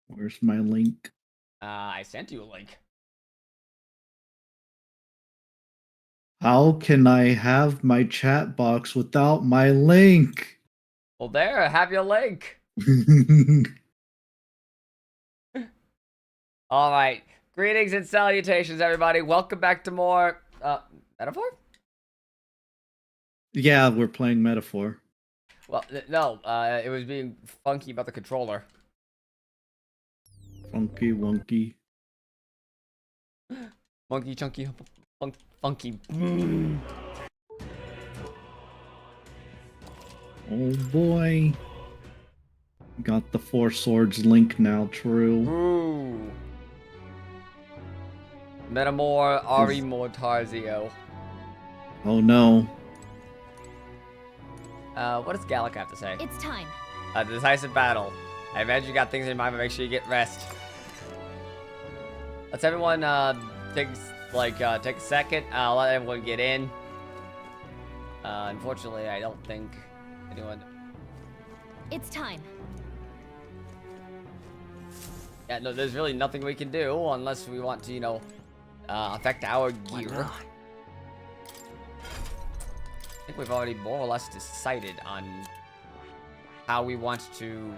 Where's my link? I sent you a link. How can I have my chat box without my link? Well, there, have your link. All right. Greetings and salutations, everybody. Welcome back to more Metaphor? Yeah, we're playing Metaphor. Well, no, it was being funky about the controller. Funky wonky. Funky chunky funky. Oh boy. Got the Four Swords link now, true. Ooh. Metamor ReFantazio. Oh no. What does Gallic have to say? It's time. Decisive battle. I imagine you got things in mind, but make sure you get rest. Let's everyone take a second. I'll let everyone get in. Unfortunately, I don't think anyone. It's time. Yeah, no, there's really nothing we can do unless we want to, you know, affect our gear. I think we've already more or less decided on how we want to.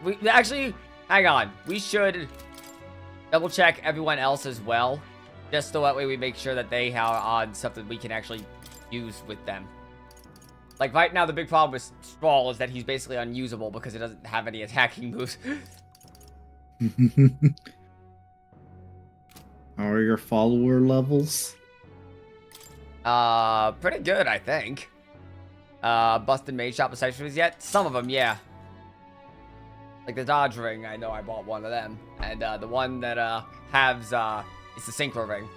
We actually, hang on. We should double check everyone else as well, just so that way we make sure that they are on something we can actually use with them. Like right now, the big problem with Strawl is that he's basically unusable because he doesn't have any attacking moves. How are your follower levels? Pretty good, I think. Busted mage shop accessories yet? Some of them, yeah. Like the dodge ring, I know I bought one of them. And, the one that, has, it's the synchro ring.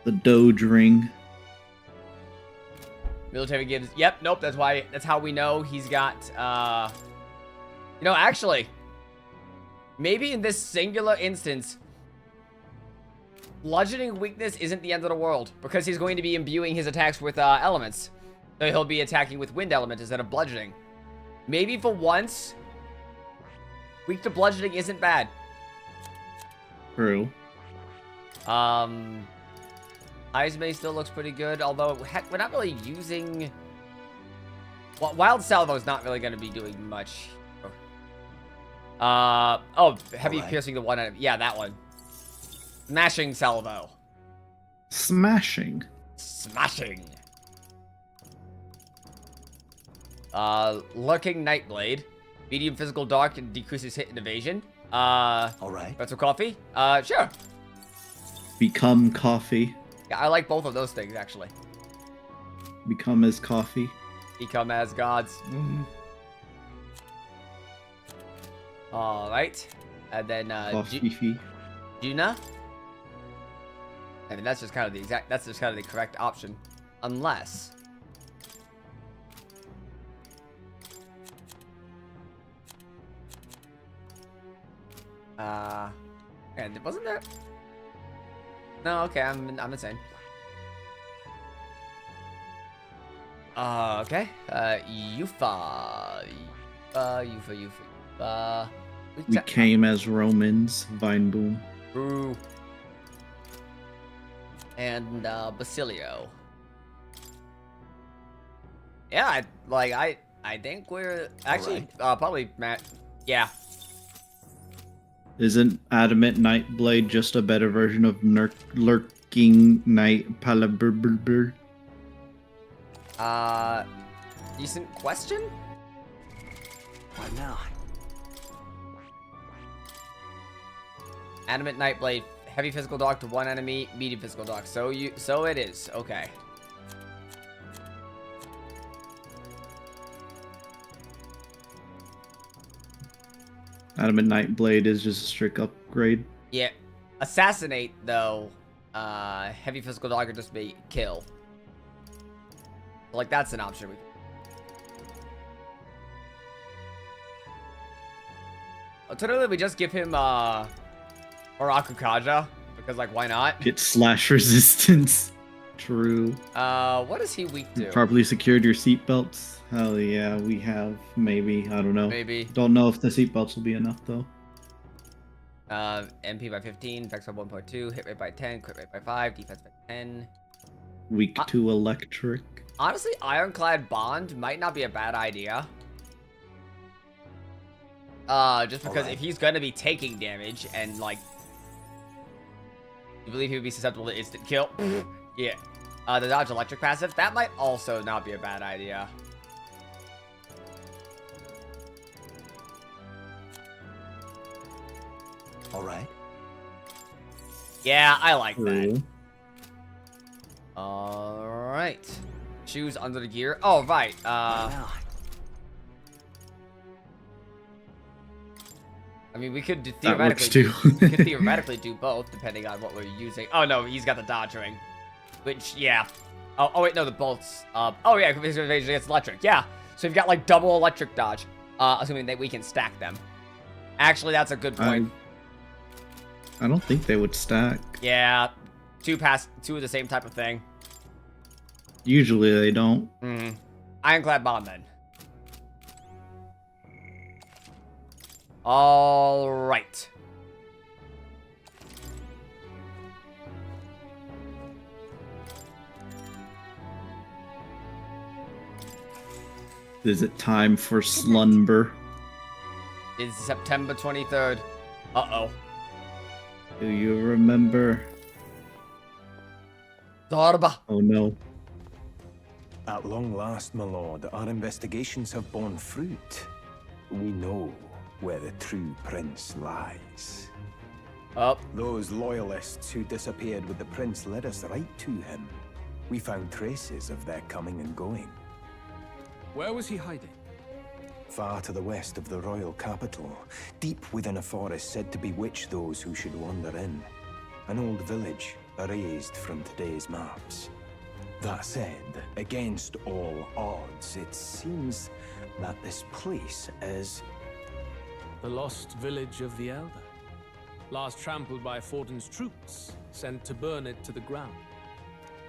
The Doge ring. Military gives, yep, nope, that's how we know he's got, you know, actually, maybe in this singular instance, bludgeoning weakness isn't the end of the world, because he's going to be imbuing his attacks with, elements. So he'll be attacking with wind element instead of bludgeoning. Maybe for once, weak to bludgeoning isn't bad. True. Ice May still looks pretty good, although heck, we're not really using. Well, Wild Salvo's not really going to be doing much. Oh, heavy piercing the one enemy. Yeah, that one. Smashing Salvo. Smashing. Smashing. Lurking Nightblade. Medium physical dark and decreases hit and evasion. Alright. Got some coffee? Sure. Become coffee. Yeah, I like both of those things, actually. Become as coffee. Become as gods. Alright. And then, Coffee. Juna? I mean, that's just kind of the correct option. Unless. And wasn't there? No, okay, I'm insane. Okay. Yufa. We came as Romans. Vine boom. Ooh. And Basilio. Yeah, I think we're actually probably Matt. Yeah. Isn't Adamant Nightblade just a better version of Lurking Night Palabrr? Decent question? Why not? Adamant Nightblade, heavy physical dog to one enemy, medium physical dog. So it is. Okay. Adamant Nightblade is just a strict upgrade. Yeah. Assassinate though, heavy physical dog or just be kill. Like that's an option. Alternatively, we just give him Orakukaja because like why not? Get slash resistance. True. What is he weak to? Properly secured your seatbelts. Hell yeah, we have. Maybe. I don't know. Maybe. Don't know if the seatbelts will be enough though. MP by 15, Vex by 1.2, hit rate by 10, crit rate by 5, defense by 10. Weak to electric. Honestly, Ironclad Bond might not be a bad idea. Just because if he's gonna be taking damage and like, you believe he would be susceptible to instant kill? Yeah. The dodge electric passive, that might also not be a bad idea. All right. Yeah, I like that. True. All right. Shoes under the gear. Oh, right. Now. I mean, we could That works theoretically too. we could theoretically do both, depending on what we're using. Oh no, he's got the dodge ring, which yeah. Oh wait, no, the bolts. Oh yeah, it's electric. Yeah, so you've got like double electric dodge, assuming that we can stack them. Actually, that's a good point. I don't think they would stack. Yeah, two of the same type of thing. Usually they don't. Ironclad Bomb then. All right. Is it time for slumber? It's September 23rd. Uh-oh. Do you remember? Zorba. Oh no. At long last, my lord, our investigations have borne fruit. We know where the true prince lies. Up. Those loyalists who disappeared with the prince led us right to him. We found traces of their coming and going. Where was he hiding? Far to the west of the royal capital, deep within a forest said to bewitch those who should wander in. An old village, erased from today's maps. That said, against all odds, it seems that this place is... The lost village of the Elda. Last trampled by Fortin's troops, sent to burn it to the ground.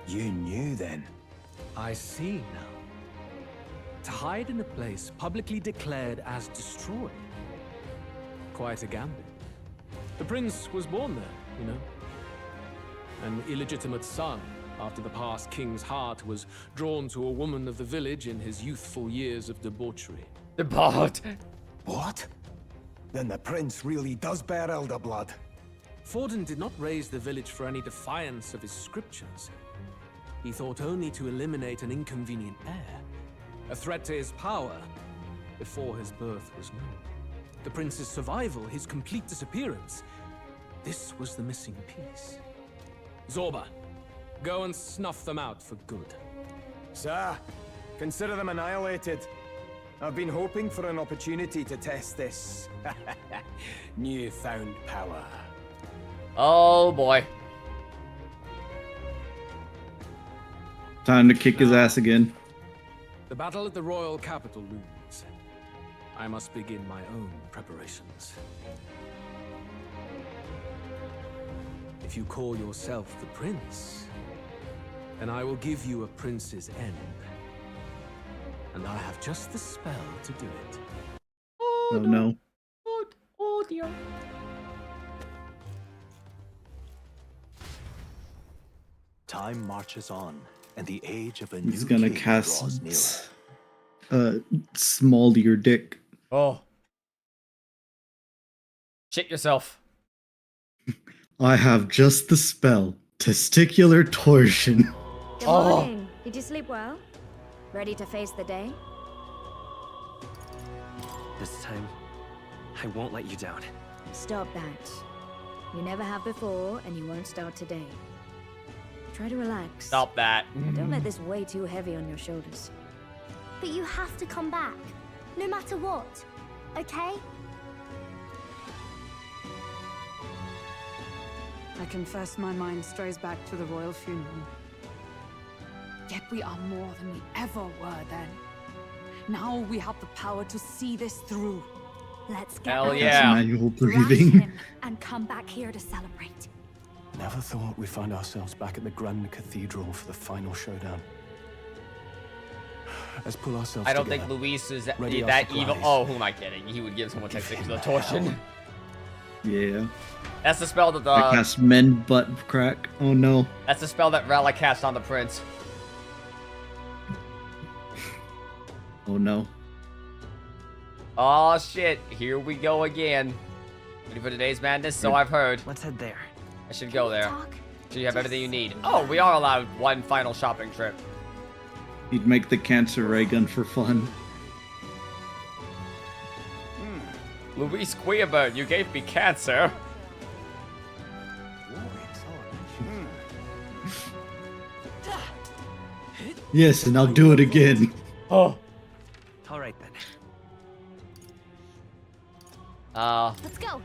You knew then? I see now. To hide in a place publicly declared as destroyed. Quite a gambit. The prince was born there, you know. An illegitimate son, after the past king's heart was drawn to a woman of the village in his youthful years of debauchery. Debauch. What? Then the prince really does bear elder blood. Fortin did not raise the village for any defiance of his scriptures. He thought only to eliminate an inconvenient heir, a threat to his power, before his birth was known. The prince's survival, his complete disappearance, this was the missing piece. Zorba, go and snuff them out for good. Sir, consider them annihilated. I've been hoping for an opportunity to test this newfound power. Oh boy. Time to kick his ass again. The battle at the royal capital looms. I must begin my own preparations. If you call yourself the prince, then I will give you a prince's end. And I have just the spell to do it. Oh no. Oh dear. Time marches on, and the age of a new He's gonna king cast draws nearer. small to your dick. Oh. Shit yourself. I have just the spell. Testicular torsion. Good Oh. morning. Did you sleep well? Ready to face the day? This time, I won't let you down. Stop that. You never have before, and you won't start today. Try to relax. Stop that. And don't let this weigh too heavy on your shoulders. But you have to come back, no matter what, okay? I confess my mind strays back to the royal funeral. Yet we are more than we ever were then. Now we have the power to see this through. Let's get Hell out yeah. Manual thrash breathing. him, and come back here to celebrate. Never thought we'd find ourselves back at the Grand Cathedral for the final showdown. Let's pull ourselves I don't together. think Luis is that Ready our evil. supplies. Oh, who am I kidding? He would give someone testicular torsion. Yeah. That's the spell that I cast Mend Butt Crack. Oh no. That's the spell that Rala cast on the prince. Oh no. Oh shit, here we go again. Ready for today's madness? So I've heard. Let's head there. I should go there. So you have everything you need. Oh, we are allowed one final shopping trip. You'd make the cancer ray gun for fun. Luis Queerbird, you gave me cancer. Yes, and I'll do it again. Oh. All right then. Let's go.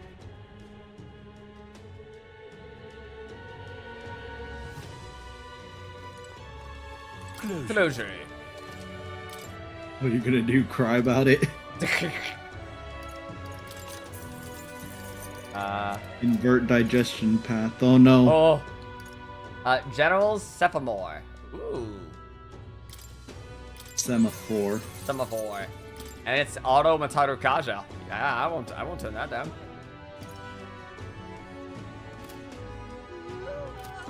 Closure. What are you gonna do? Cry about it? Invert digestion path. Oh no. Oh. General Sephimore. Ooh. Semaphore. Semaphore. And it's Auto Mataru Kaja. Yeah, I won't turn that down.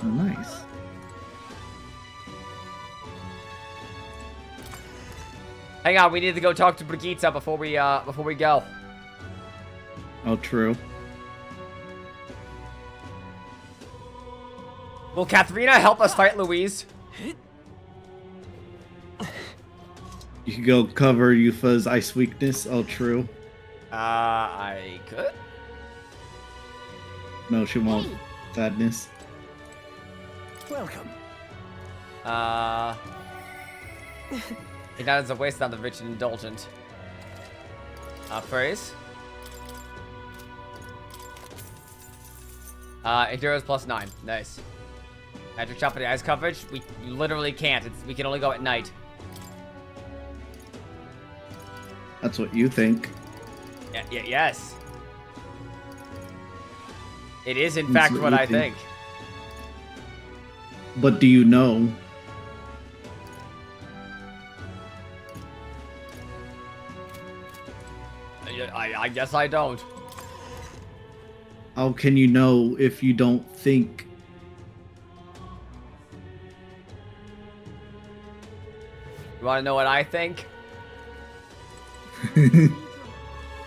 Oh, nice. Hang on, we need to go talk to Brigitte before we go. Oh, true. Will Katharina help us fight Louise? You could go cover Yufa's ice weakness. Oh, true. I could. No, she won't. Sadness. Welcome. That is a waste on the rich and indulgent. Praise. Endurance +9. Nice. Magic shot for the ice coverage. You literally can't. We can only go at night. That's what you think. Yes. It is in fact what I think. But do you know? I guess I don't. How can you know if you don't think? You want to know what I think? Oh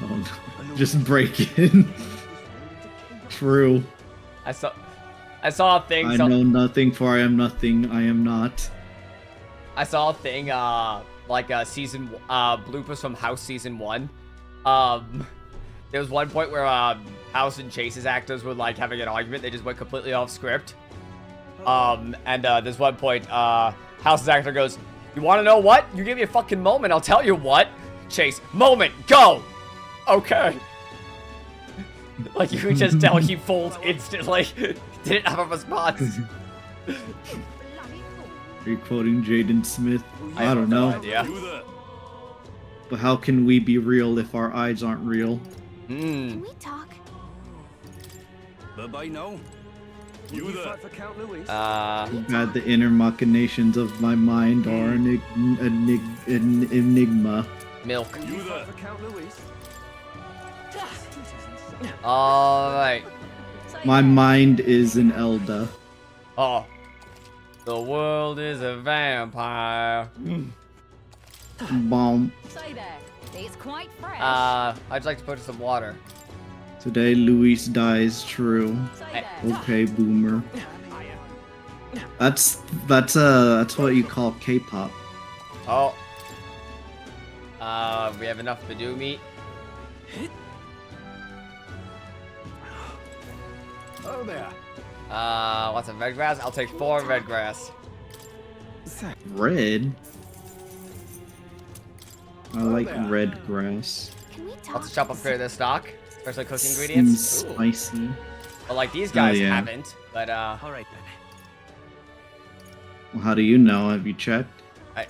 no. Just break in. True. I saw a thing. I know nothing, for I am nothing. I am not. I saw a thing, like season bloopers from House season 1. There was one point where House and Chase's actors were like having an argument. They just went completely off script. And there's one point, House's actor goes, "You want to know what? You give me a fucking moment. I'll tell you what." Chase, moment, go. Okay. Like you could just tell he folds instantly. Didn't have a response. Are you quoting Jaden Smith? I don't know. Yeah. But how can we be real if our eyes aren't real? Can we talk? Bye-bye now. You fight for Count Louis? God, the inner machinations of my mind are an enigma. Milk. You fight for Count Louis? Alright. My mind is an Elda. Oh. The world is a vampire. Bomb. Say there, it's quite fresh. I'd like to put some water. Today Luis dies. True. Say there. Okay, boomer. That's what you call K-pop. Oh. We have enough Badoo meat. Oh there. What's a red grass? I'll take 4 red grass. Red? I like red grass. Can we talk? Let's chop up here this stock, especially cooking ingredients. Seems Ooh. spicy. Well, like these guys yeah. haven't, but All right then. Well, how do you know? Have you checked?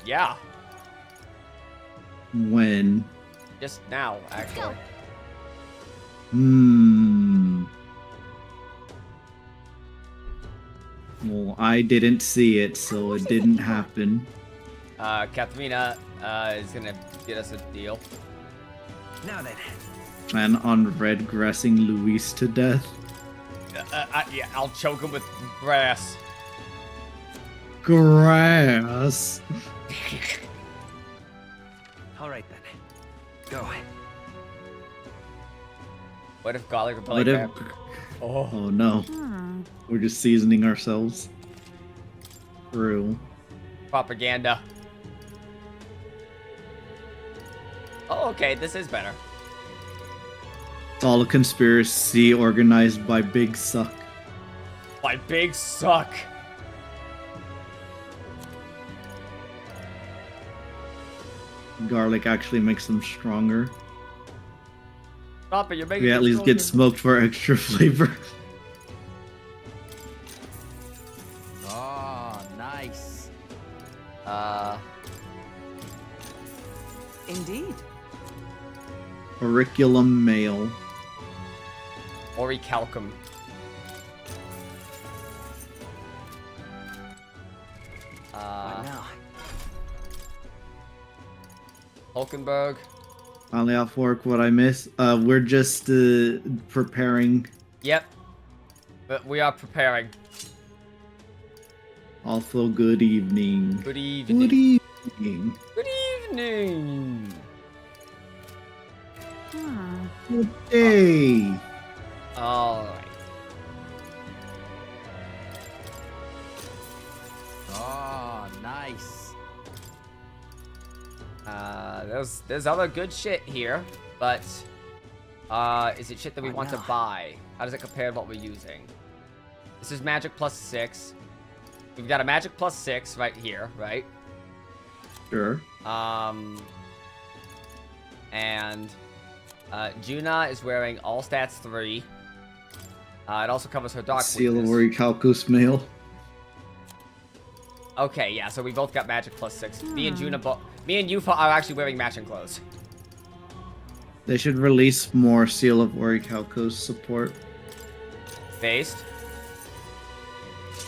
Yeah, When? just now actually. Well, I didn't see it, so it didn't happen. Katharina is gonna get us a deal. Now then. Man on red grassing Luis to death. Yeah, I'll choke him with grass. Grass. All right then. Go. What if garlic What repellent if? crab? Oh no. We're just seasoning ourselves. True. Propaganda. Oh, okay, this is better. It's all a conspiracy organized by Big Suck. My big suck. Garlic actually makes them stronger. Stop it, you're making We at me least get stronger. smoked for extra flavor. Oh, nice. Indeed. Auriculum male. Orichalcum. What now? Hulkenberg. Finally off work, what I miss? We're just preparing. Yep. But we are preparing. Also, good evening. Good evening. Good evening. Good evening. Good day. Alright. Oh, nice. There's other good shit here, but is it shit that we What want to now? buy? How does it compare to what we're using? This is magic plus 6. We've got a magic plus 6 right here, right? Sure. And Juna is wearing all stats 3. It also covers her dark Seal of weakness. Orichalcus male. Okay, yeah, so we both got magic plus 6. Me and Yufa are actually wearing matching clothes. They should release more Seal of Orichalcus support. Based.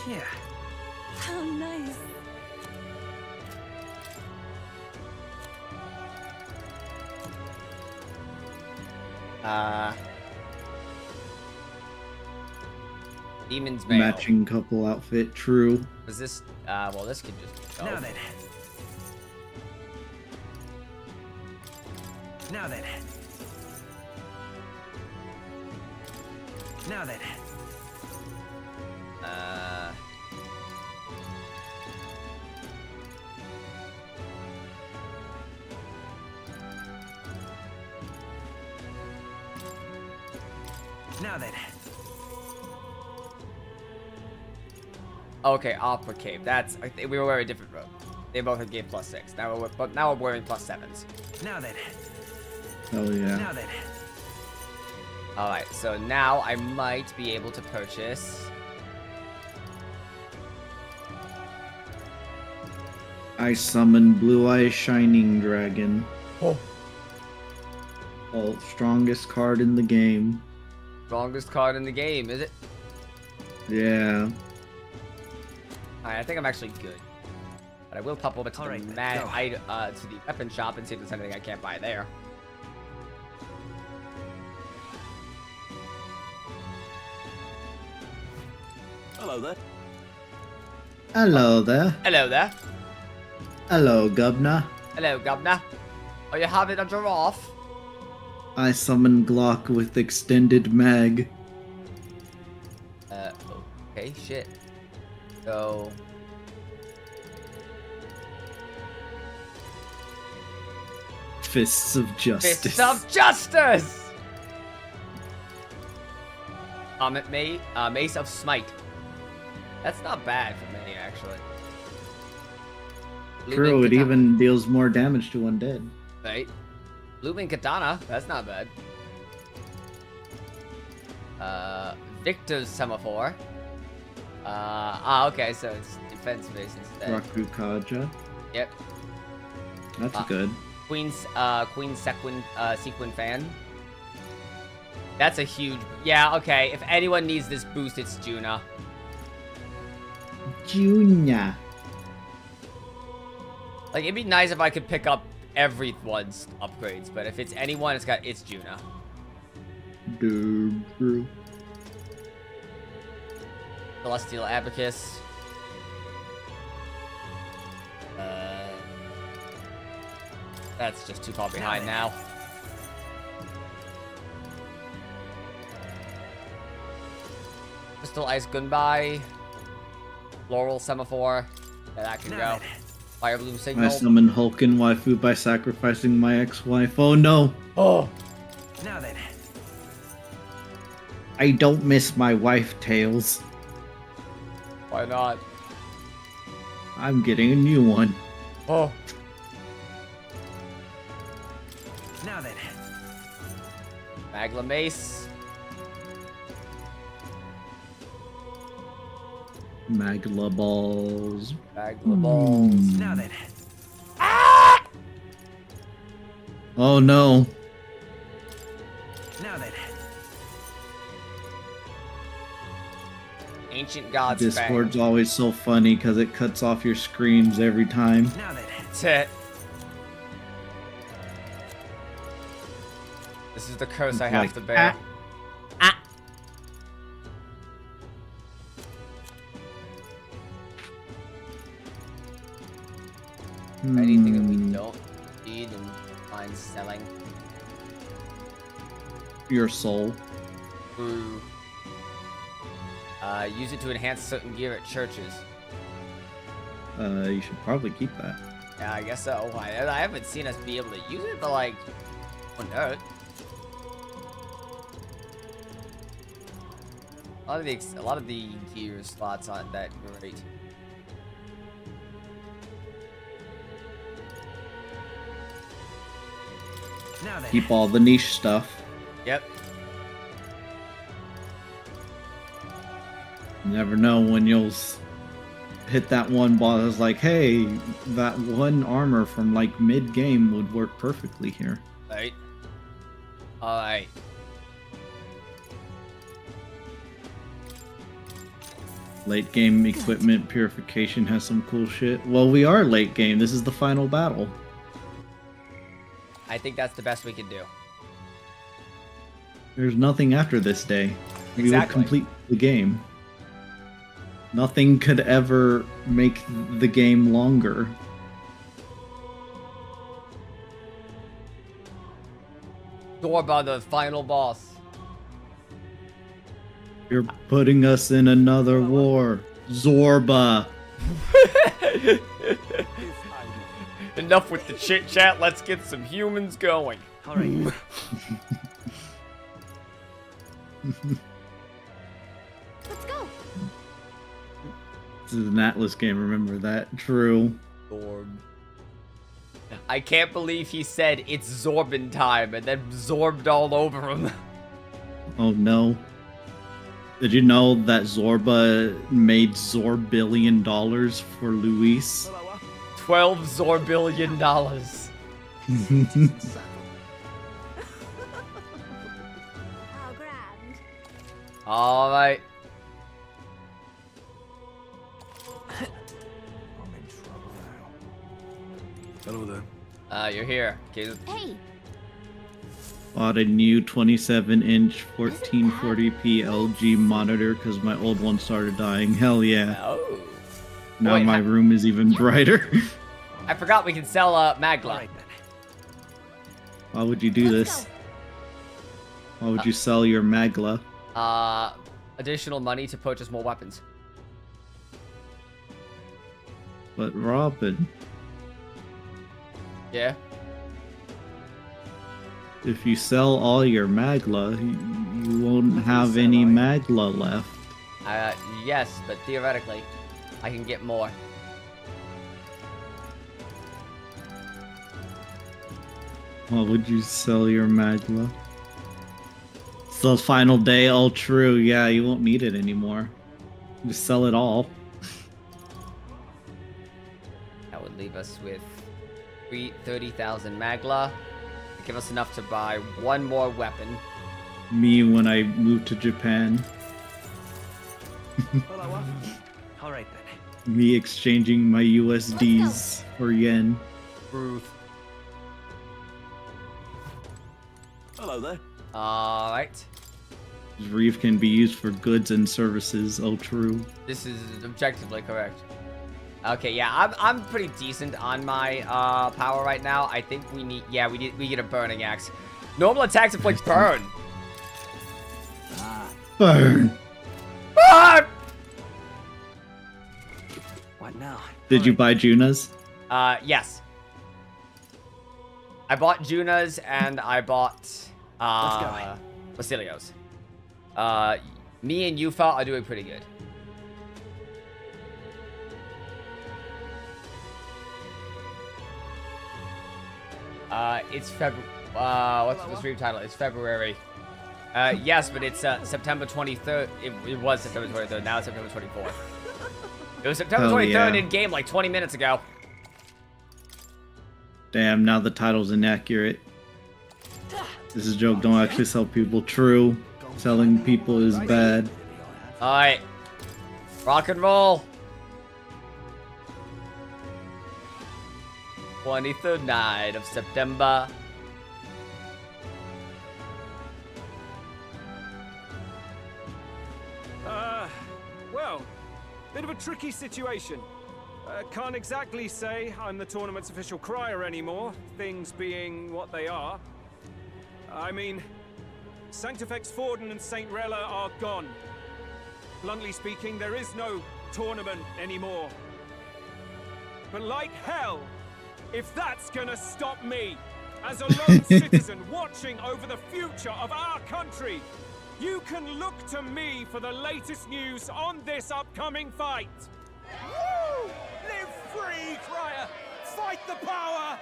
Yeah. How nice. Demon's Mail. Matching couple outfit, true. Is this, well, this could just go. Now then. Now then. Now then. Now then. Okay, Opera Cape. That's, we were wearing a different robe. They both had game plus 6. Now we're wearing plus 7s. Now then. Hell yeah. Now then. Alright, so now I might be able to purchase. I summon Blue Eye Shining Dragon. Oh. Oh, strongest card in the game. Strongest card in the game, is it? Yeah. Alright, I think I'm actually good. But I will pop over to Alright, the go. to the weapon shop and see if there's anything I can't buy there. Hello there. Hello there. Hello there. Hello, Governor. Hello, Governor. Are you having a giraffe? I summon Glock with extended mag. Okay, shit. So... Fists of Justice. Fists of Justice! Mace of Smite. That's not bad for me, actually. True, Blooming it even deals more damage to undead. Right. Blooming Katana. That's not bad. Victor's Semaphore. Okay, so it's defense based instead. Rakukaja. Yep. That's good. Queen Sequin Fan. That's a huge... Yeah, okay. If anyone needs this boost, it's Juna. Junior. Like, it'd be nice if I could pick up everyone's upgrades, but if it's anyone, it's Juna. True. Celestial Abacus. That's just too far behind now. Crystal Ice Goodbye. Floral Semaphore. Yeah, that can go. Fire Bloom I Signal. summoned Hulkin waifu by sacrificing my ex-wife. Oh no! Oh! Now then. I don't miss my wife, Tails. Why not? I'm getting a new one. Oh! Now then. Magla Mace. Magla balls. Magla Balls. Now then. Oh no! Now then. Ancient God's Discord's always so funny because it cuts off your screams every time. Now then. That's it. This is the curse I have to bear. Anything that we don't need and find selling. Your soul. Ooh. Use it to enhance certain gear at churches. You should probably keep that. Yeah, I guess so. I haven't seen us be able to use it, but like, wouldn't hurt. A lot of the gear slots aren't that great. Now then. Keep all the niche stuff. Yep. You never know when you'll hit that one boss that's like, hey, that one armor from like mid-game would work perfectly here. Right. Alright. Late game equipment purification has some cool shit. Well, we are late game. This is the final battle. I think that's the best we can do. There's nothing after this day. We would Exactly. complete the game. Nothing could ever make the game longer. Zorba, the final boss. You're putting us in another war. Zorba. Enough with the chit chat. Let's get some humans going. All right. Let's go. This is an Atlas game, remember that? True. Zorb. I can't believe he said it's Zorbin time and then zorbed all over him. Oh no. Did you know that Zorba made $Zorbillion for Luis? $12 Zorbillion. How grand. All right. I'm in trouble now. Hello there. You're here. Okay. Hey, Bought a new 27-inch 1440p LG monitor because my old one started dying. Hell yeah. Oh. Now Wait, my room is even brighter. I forgot we can sell Magla. All right then. Why would you do Let's this? Why would you sell your Magla? Additional money to purchase more weapons. But Robin, Yeah. if you sell all your Magla, you won't have any Magla left. Yes, but theoretically, I can get more. Why would you sell your Magla? It's the final day, all true. Yeah, you won't need it anymore. Just sell it all. That would leave us with 30,000 Magla. Give us enough to buy one more weapon. Me when I moved to Japan. All right then. Me exchanging my USDs for yen. Truth. Hello there. All right. Reef can be used for goods and services. Oh, true. This is objectively correct. Okay, yeah, I'm pretty decent on my power right now. I think we need, yeah, we get a burning axe. Normal attacks inflict burn. Burn. Burn! What now? Did you buy Juna's? Yes. I bought Juna's and I bought Basilio's. Me and Yufa are doing pretty good. It's February. What's the stream title? It's February. Yes, but it's September 23rd. It was September 23rd. Now it's September 24th. It was September 23rd in game like 20 minutes ago. Damn, now the title's inaccurate. This is a joke. Don't actually sell people. True. Selling people is bad. Alright. Rock and roll. 23rd night of September. Well, bit of a tricky situation. Can't exactly say I'm the tournament's official crier anymore, things being what they are. I mean, Sanctifex Forden and St. Rella are gone. Bluntly speaking, there is no tournament anymore. But like hell, if that's gonna stop me, as a lone citizen watching over the future of our country, you can look to me for the latest news on this upcoming fight. Woo! Live free, Crier! Fight the power!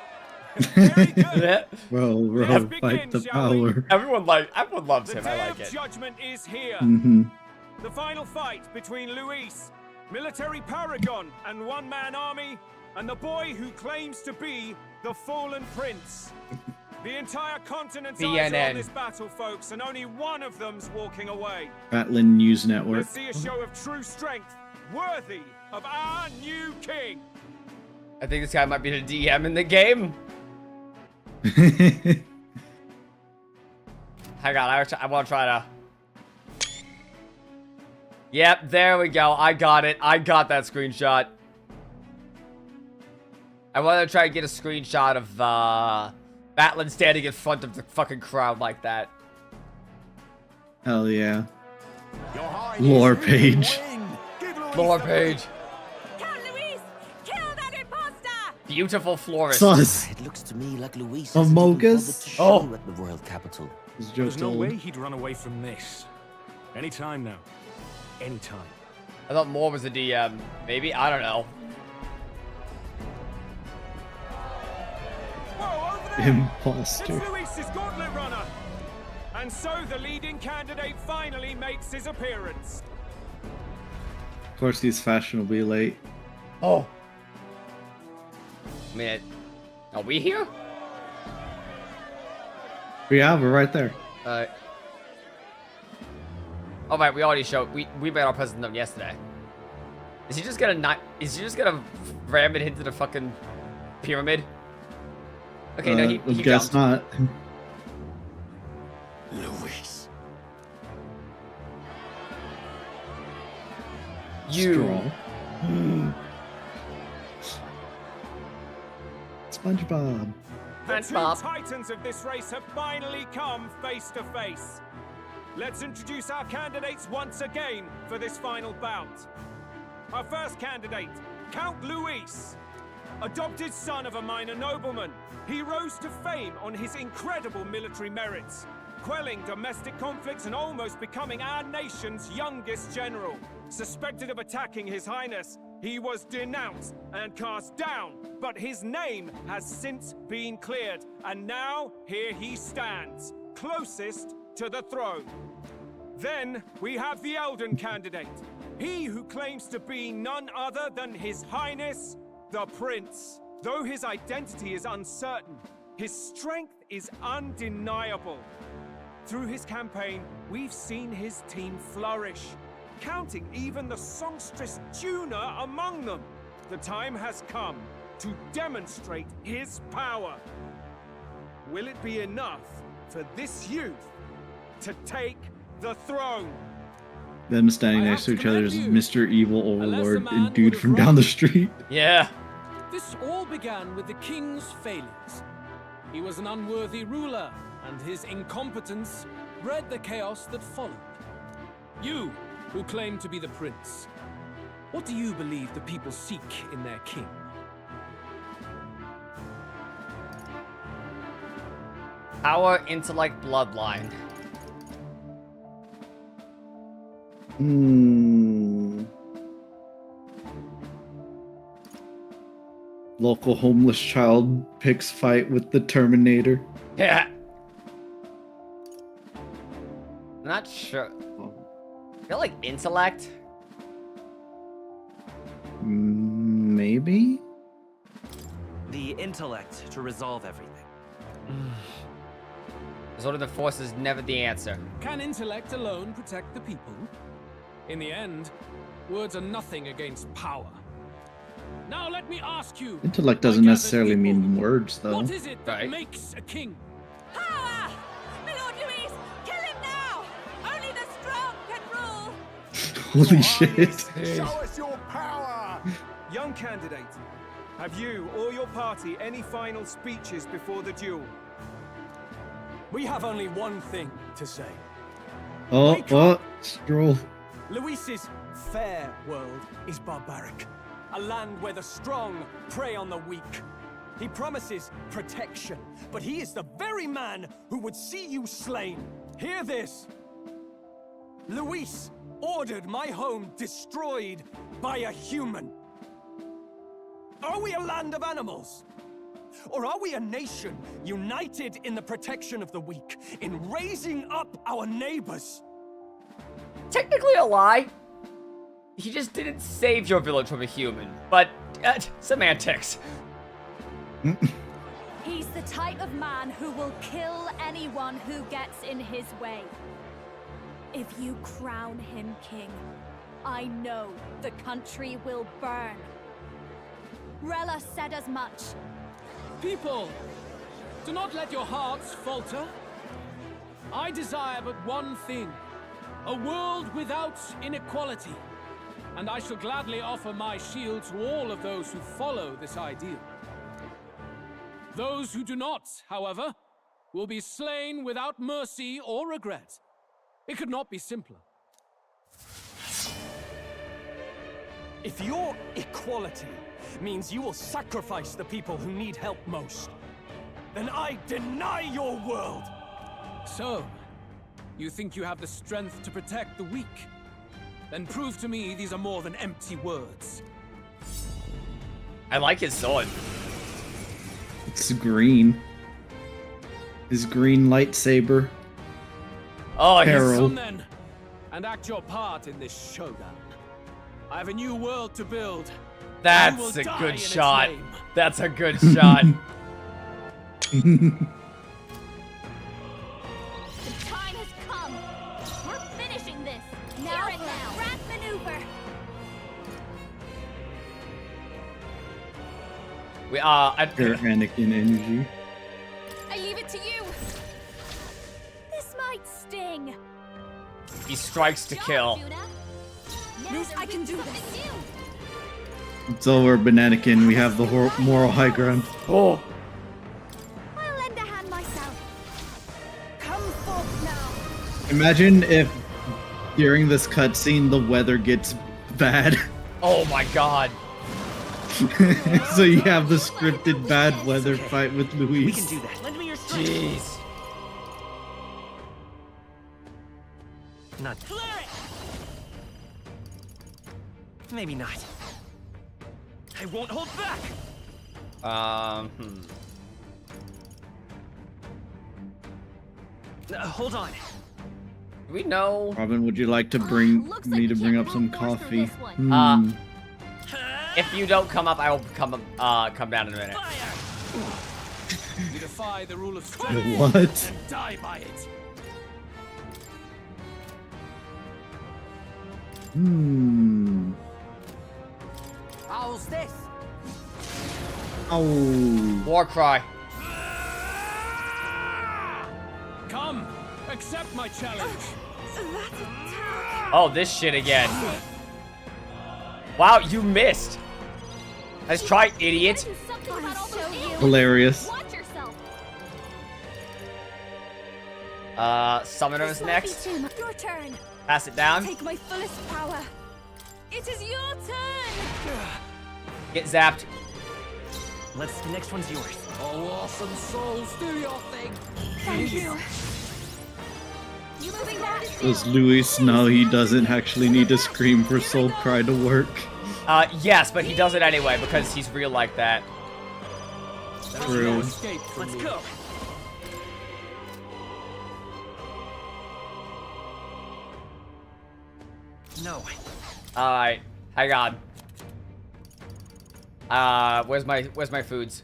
Very good. Bro, fight the power. Everyone loves him. I like it. Judgment is here. Mm-hmm. The final fight between Luis, military paragon and one-man army, and the boy who claims to be the fallen prince. The entire continent's eyes are on this battle, folks, and only one of them's walking away. Batlin News Network. Let's see a show of true strength, worthy of our new king. I think this guy might be the DM in the game. Hang on, I want to try to... Yep, there we go. I got it. I got that screenshot. I want to try and get a screenshot of Batlin standing in front of the fucking crowd like that. Hell yeah. Lore page. Lore page. Beautiful florist. Sus. It looks to me like Luis Of Mogus? show at the royal capital. There's no way he'd run away from this. Anytime now. Anytime. I thought Moore was a DM. Maybe? I don't know. Whoa, over there! Imposter. It's Luis's gauntlet runner. And so the leading candidate finally makes his appearance. Of course, he's fashionably late. Oh. I mean, are we here? Yeah, we're right there. Oh right, we already showed. We made our president yesterday. Is he just gonna not? Is he just gonna ram it into the fucking pyramid? Okay, no, he guess jumped. not. Luis. You. SpongeBob. The two titans of this race have finally come face to face. Let's introduce our candidates once again for this final bout. Our first candidate, Count Luis. Adopted son of a minor nobleman, he rose to fame on his incredible military merits, quelling domestic conflicts and almost becoming our nation's youngest general. Suspected of attacking His Highness, he was denounced and cast down, but his name has since been cleared, and now here he stands, closest to the throne. Then we have the Eldan candidate, he who claims to be none other than His Highness, the Prince. Though his identity is uncertain, his strength is undeniable. Through his campaign, we've seen his team flourish, counting even the songstress Juna among them. The time has come to demonstrate his power. Will it be enough for this youth to take the throne. Them standing I next to have each to other is command you. Mr. Evil Unless a Overlord man and dude would have from down the run. street. Yeah. This all began with the king's failures. He was an unworthy ruler, and his incompetence bred the chaos that followed. You, who claim to be the prince, what do you believe the people seek in their king? Power, intellect, bloodline. Local homeless child picks fight with the Terminator. Yeah. Not sure. I feel like intellect. Maybe? The intellect to resolve everything. Resort of the Force is never the answer. Can intellect alone protect the people? In the end, words are nothing against power. Now let me ask you. Intellect my doesn't gathered necessarily people, mean words, though. What is it that Right. makes a king? Power! My Lord Louise, kill him now! Only the strong can rule! Holy shit. Show us your power! Young candidate, have you or your party any final speeches before the duel? We have only one thing to say. Oh, Stroll. Luis's fair world is barbaric. A land where the strong prey on the weak. He promises protection, but he is the very man who would see you slain. Hear this. Luis ordered my home destroyed by a human. Are we a land of animals? Or are we a nation united in the protection of the weak, in raising up our neighbors? Technically a lie. He just didn't save your village from a human, but semantics. He's the type of man who will kill anyone who gets in his way. If you crown him king, I know the country will burn. Rella said as much. People, do not let your hearts falter. I desire but one thing, a world without inequality. And I shall gladly offer my shield to all of those who follow this ideal. Those who do not, however, will be slain without mercy or regret. It could not be simpler. If your equality means you will sacrifice the people who need help most, then I deny your world! So, you think you have the strength to protect the weak? Then prove to me these are more than empty words. I like his sword. It's green. His green lightsaber. Oh, he's Peril. Come then, and act your part in this showdown. I have a new world to build. That's a good shot. That's a good shot. The time has come. We're finishing this. Now and now. Rat maneuver. We are. Pure Anakin energy. I leave it to you. This might sting. He strikes to kill. I can do this. It's over, Bananakin. We have the moral high ground. Oh. I'll lend a hand myself. Come forth now. Imagine if during this cutscene the weather gets bad. Oh my god. So you have the scripted bad weather fight with Luis. We can do that. Lend me your strength. Jeez. Not. Maybe not. I won't hold back. Hold on. Do we know? Robin, would you like to bring me to bring up some coffee? If you don't come up, I will come down in a minute. You defy the rule of strength What? and die by it. How's this? Oh. War cry. Come, Accept my challenge. Oh, this shit again. Wow, you missed. Let's try, idiot. Hilarious. Summoner's next. Your turn. Pass it down. Take my fullest power. It is your turn. Get zapped. The next one's yours. Oh, awesome souls, do your thing. Thank you. You moving that? Does Luis know he doesn't actually need to scream for Soul Cry to work? Yes, but he does it anyway because he's real like that. True. Let's go. No. Alright, hang on. Where's my foods?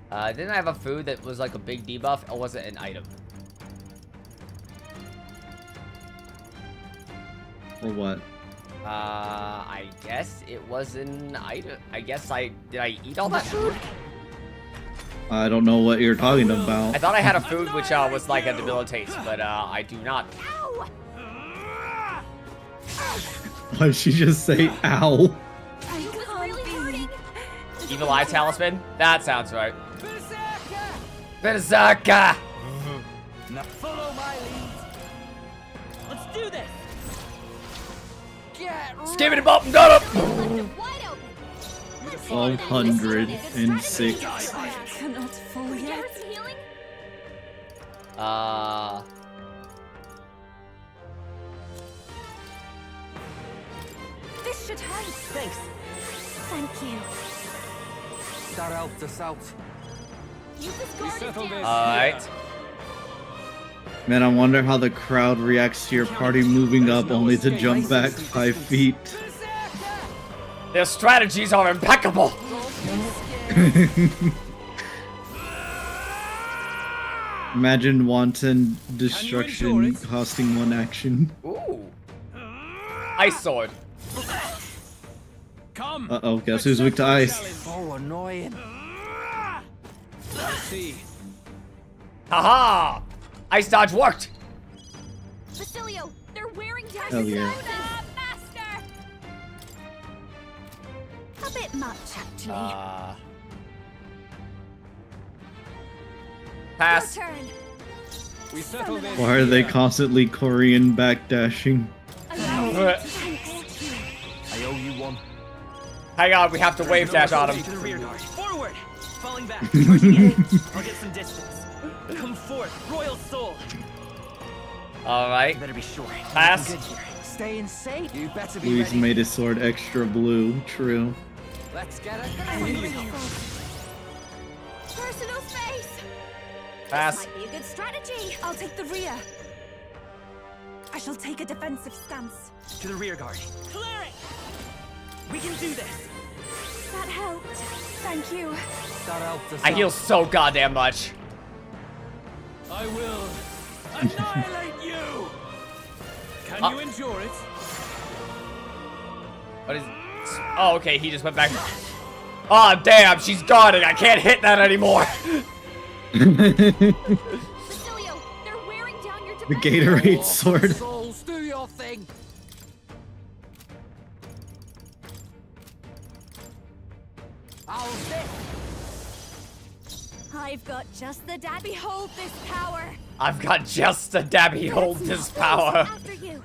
Didn't I have a food that was like a big debuff, or was it an item? Or what? I guess it was an item. I guess did I eat all that food? I don't know what you're talking about. I thought I had a food which was like a debilitate, but I do not. Why did she just say ow? Evil Eye Talisman? That sounds right. Berserker! Now follow my lead. Let's do this. Skip it up and got him! 1,206. Cannot fall yet. This should help. Thanks. Thank you. That helped us out. You just guard it down. Alright. Man, I wonder how the crowd reacts to your party moving up only to jump back 5 feet. Their strategies are impeccable! Imagine wanton destruction costing 1 action. Ooh. Ice sword. Come. Uh-oh, guess who's weak to ice? Oh, annoying. Let's see. Haha! Ice dodge worked! Basilio, they're wearing down Hell your yeah. soda, master. A bit much, actually. Pass. Your turn. We settle this. Why are they constantly Korean backdashing? Allow me to thank you. I owe you one. Hang on, we have to wave dash on him. To the rear guard. Forward. Falling back. Pushing in. I'll get some distance. Come forth, royal soul. Alright. Better be sure. Pass. Good here. Staying safe. You better be Luis ready. made his sword extra blue. True. Let's get it. Personal space. Pass. This might be a good strategy. I'll take the rear. I shall take a defensive stance. To the rear guard. Clear it. We can do this. That helped. Thank you. That helped us I heal out. so goddamn much. I will annihilate you. Can you endure it? What is... Oh, okay, he just went back. Oh, damn, she's guarding. I can't hit that anymore. Basilio, they're wearing down your The defense. Gatorade sword. Souls, do your thing. How's this? I've got just the dad. Behold this power. I've got just a dabby hold this power. After you.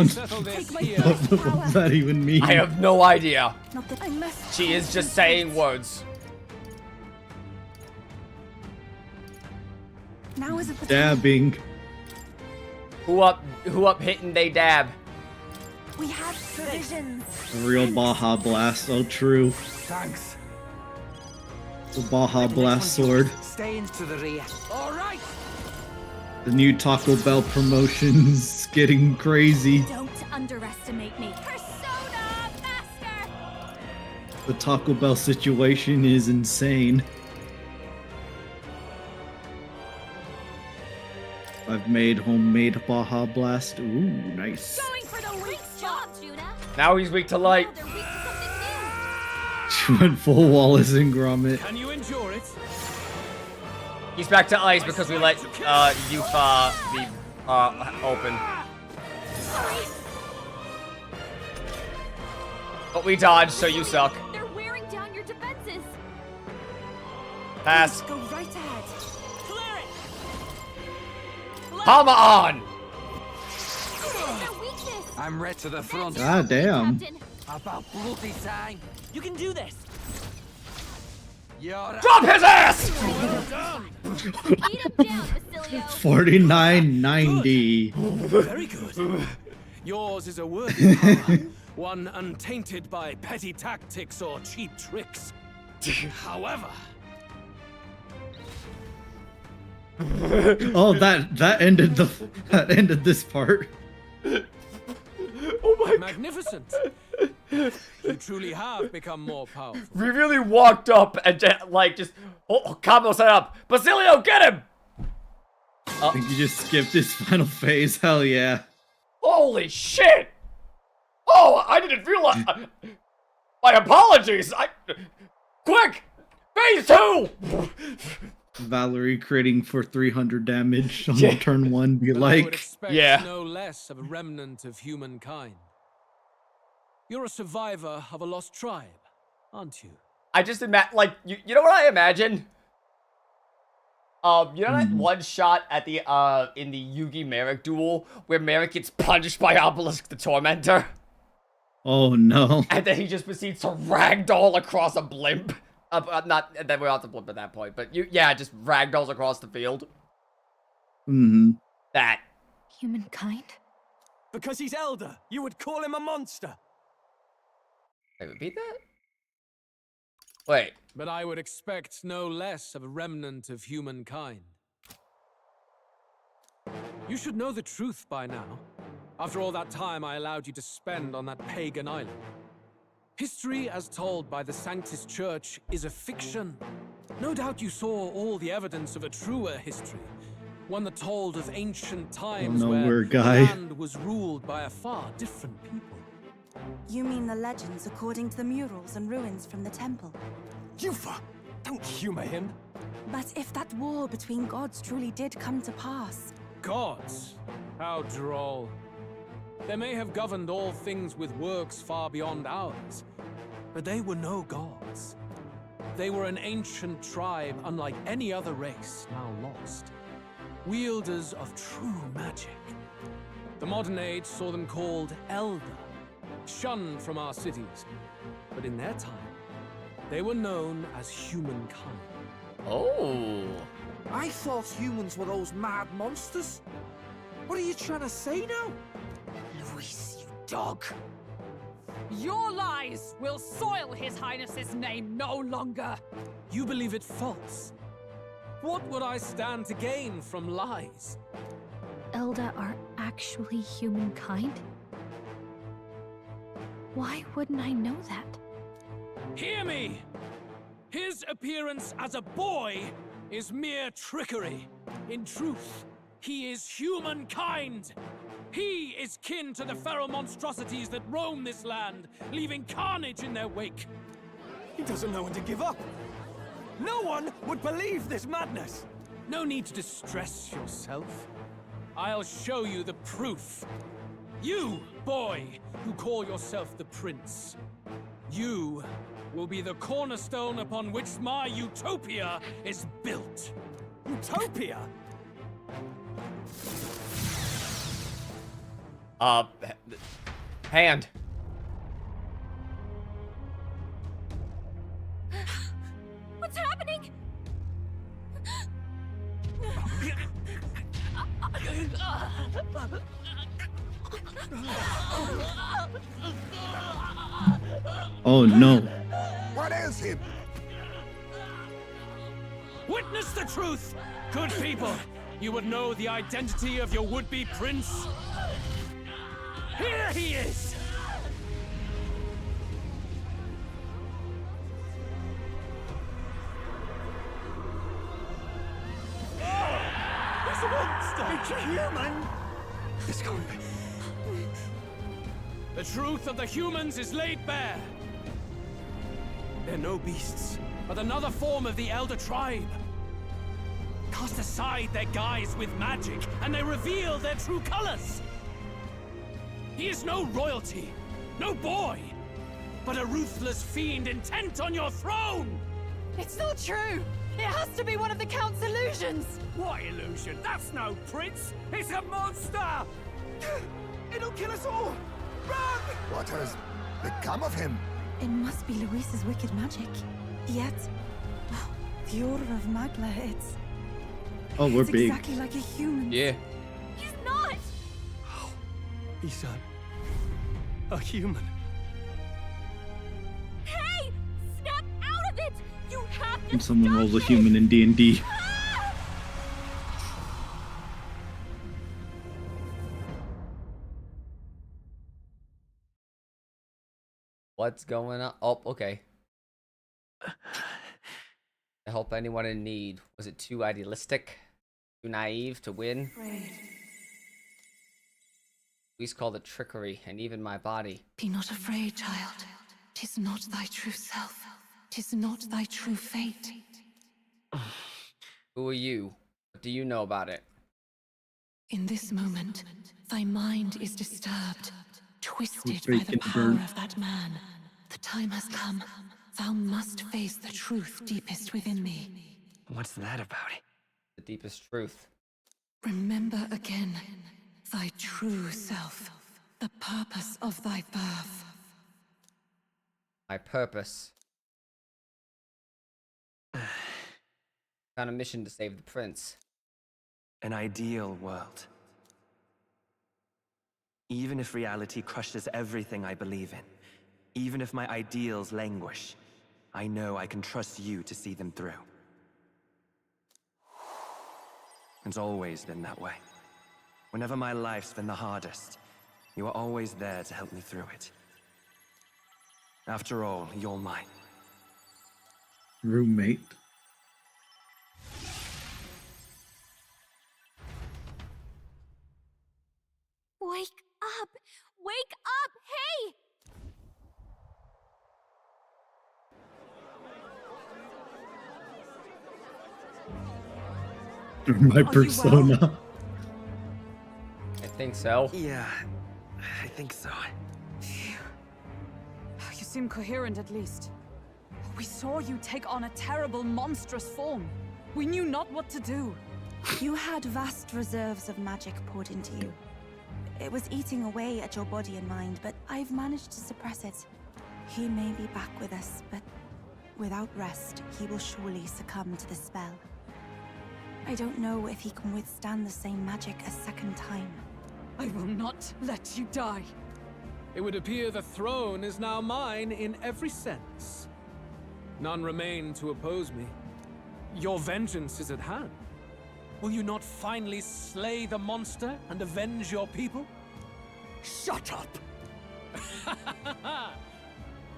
Settle this Take my here. What fullest power. does that even mean? I have no idea. Not that I must. She is just saying words. Now is a Dabbing. Who up hitting they dab? We have provisions. A real Baja Blast. Oh, true. Thanks. The Baja Blast sword. Stay into the rear. All right. The new Taco Bell promotion's getting crazy. Don't underestimate me. Persona Master. The Taco Bell situation is insane. I've made homemade Baja Blast. Ooh, nice. Going for the weak job, Juna. Now he's weak to light. Now they're weak to something new. She went full Wallace and Gromit. Can you endure it? He's back to ice because we let Yufa be open. But we dodged, so you suck. They're wearing down your defenses. Pass. Go right ahead. Clear it. Palma on! Their weakness. I'm right to the front. God damn. Captain. About bloody time. You can do this. You're Drop his ass! Beat him down, Basilio. 49.90. Very good. Yours is a worthy power, one untainted by petty tactics or cheap tricks. However, Oh, that ended this part. Oh my magnificent. You truly have become more powerful. We really walked up and just combo set up. Basilio, get him! I think you just skipped this final phase. Hell yeah. Holy shit! Oh, I didn't realize. My apologies. Quick, phase 2. Valerie critting for 300 damage on Yeah. turn 1. Be But I would like, expect Yeah. no less of a remnant of humankind. You're a survivor of a lost tribe, aren't you? I just imagine, like, you know what I imagine? You know that one shot at the in the Yugi Merrick duel where Merrick gets punched by Obelisk the Tormentor, oh no. and then he just proceeds to ragdoll across a blimp. Not that we're off the blimp at that point, but just ragdolls across the field. Mm-hmm. That. Humankind? Because he's Elda, you would call him a monster. Wait, repeat that? Wait. But I would expect no less of a remnant of humankind. You should know the truth by now. After all that time I allowed you to spend on that pagan island. History as told by the Sanctus Church is a fiction. No doubt you saw all the evidence of a truer history. One that told of ancient times where the land was ruled by a far different people. You mean the legends according to the murals and ruins from the temple? Yufa, don't humor him. But if that war between gods truly did come to pass... Gods? How droll. They may have governed all things with works far beyond ours, but they were no gods. They were an ancient tribe unlike any other race now lost. Wielders of true magic. The modern age saw them called Elda, shunned from our cities, but in their time, they were known as humankind. Oh. I thought humans were those mad monsters. What are you trying to say now? Luis, you dog. Your lies will soil His Highness's name no longer. You believe it false. What would I stand to gain from lies? Elda are actually humankind? Why wouldn't I know that? Hear me! His appearance as a boy is mere trickery. In truth, he is humankind. He is kin to the feral monstrosities that roam this land, leaving carnage in their wake. He doesn't know when to give up. No one would believe this madness. No need to distress yourself. I'll show you the proof. You, boy, who call yourself the prince. You will be the cornerstone upon which my utopia is built. Utopia? Hand. What's happening? Oh no. What ails him? Witness the truth! Good people, you would know the identity of your would-be prince. Here he is! He's a monster! It's a human! It's going to be... The truth of the humans is laid bare. They're no beasts, but another form of the Elder tribe. Cast aside their guise with magic, and they reveal their true colors. He is no royalty, no boy, but a ruthless fiend intent on your throne! It's not true! It has to be one of the Count's illusions! What illusion? That's no prince! It's a monster! It'll kill us all! Run! What has become of him? It must be Luis's wicked magic. Yet, the Order of Magla, it's we're big. exactly like a human. Yeah. He's not! He's a human. Hey! Snap out of it! You have to When someone stop rolls a this! human in D&D. What's going on? Oh, okay. To help anyone in need. Was it too idealistic? Too naive to win? Luis called it trickery, and even my body. Be not afraid, child. 'Tis not thy true self. 'Tis not thy true fate. Who are you? What do you know about it? In this moment, thy mind is disturbed, twisted by breaking the power burn. of that man. The time has come. Thou must face the truth deepest within thee. What's that about? The deepest truth. Remember again thy true self, the purpose of thy birth. My purpose. Found a mission to save the prince. An ideal world. Even if reality crushes everything I believe in, even if my ideals languish, I know I can trust you to see them through. It's always been that way. Whenever my life's been the hardest, you are always there to help me through it. After all, you're mine. Roommate. Wake up! Wake up! Hey! My persona. I think so. Yeah, I think so. You seem coherent at least. We saw you take on a terrible, monstrous form. We knew not what to do. You had vast reserves of magic poured into you. It was eating away at your body and mind, but I've managed to suppress it. He may be back with us, but without rest, he will surely succumb to the spell. I don't know if he can withstand the same magic a second time. I will not let you die. It would appear the throne is now mine in every sense. None remain to oppose me. Your vengeance is at hand. Will you not finally slay the monster and avenge your people? Shut up!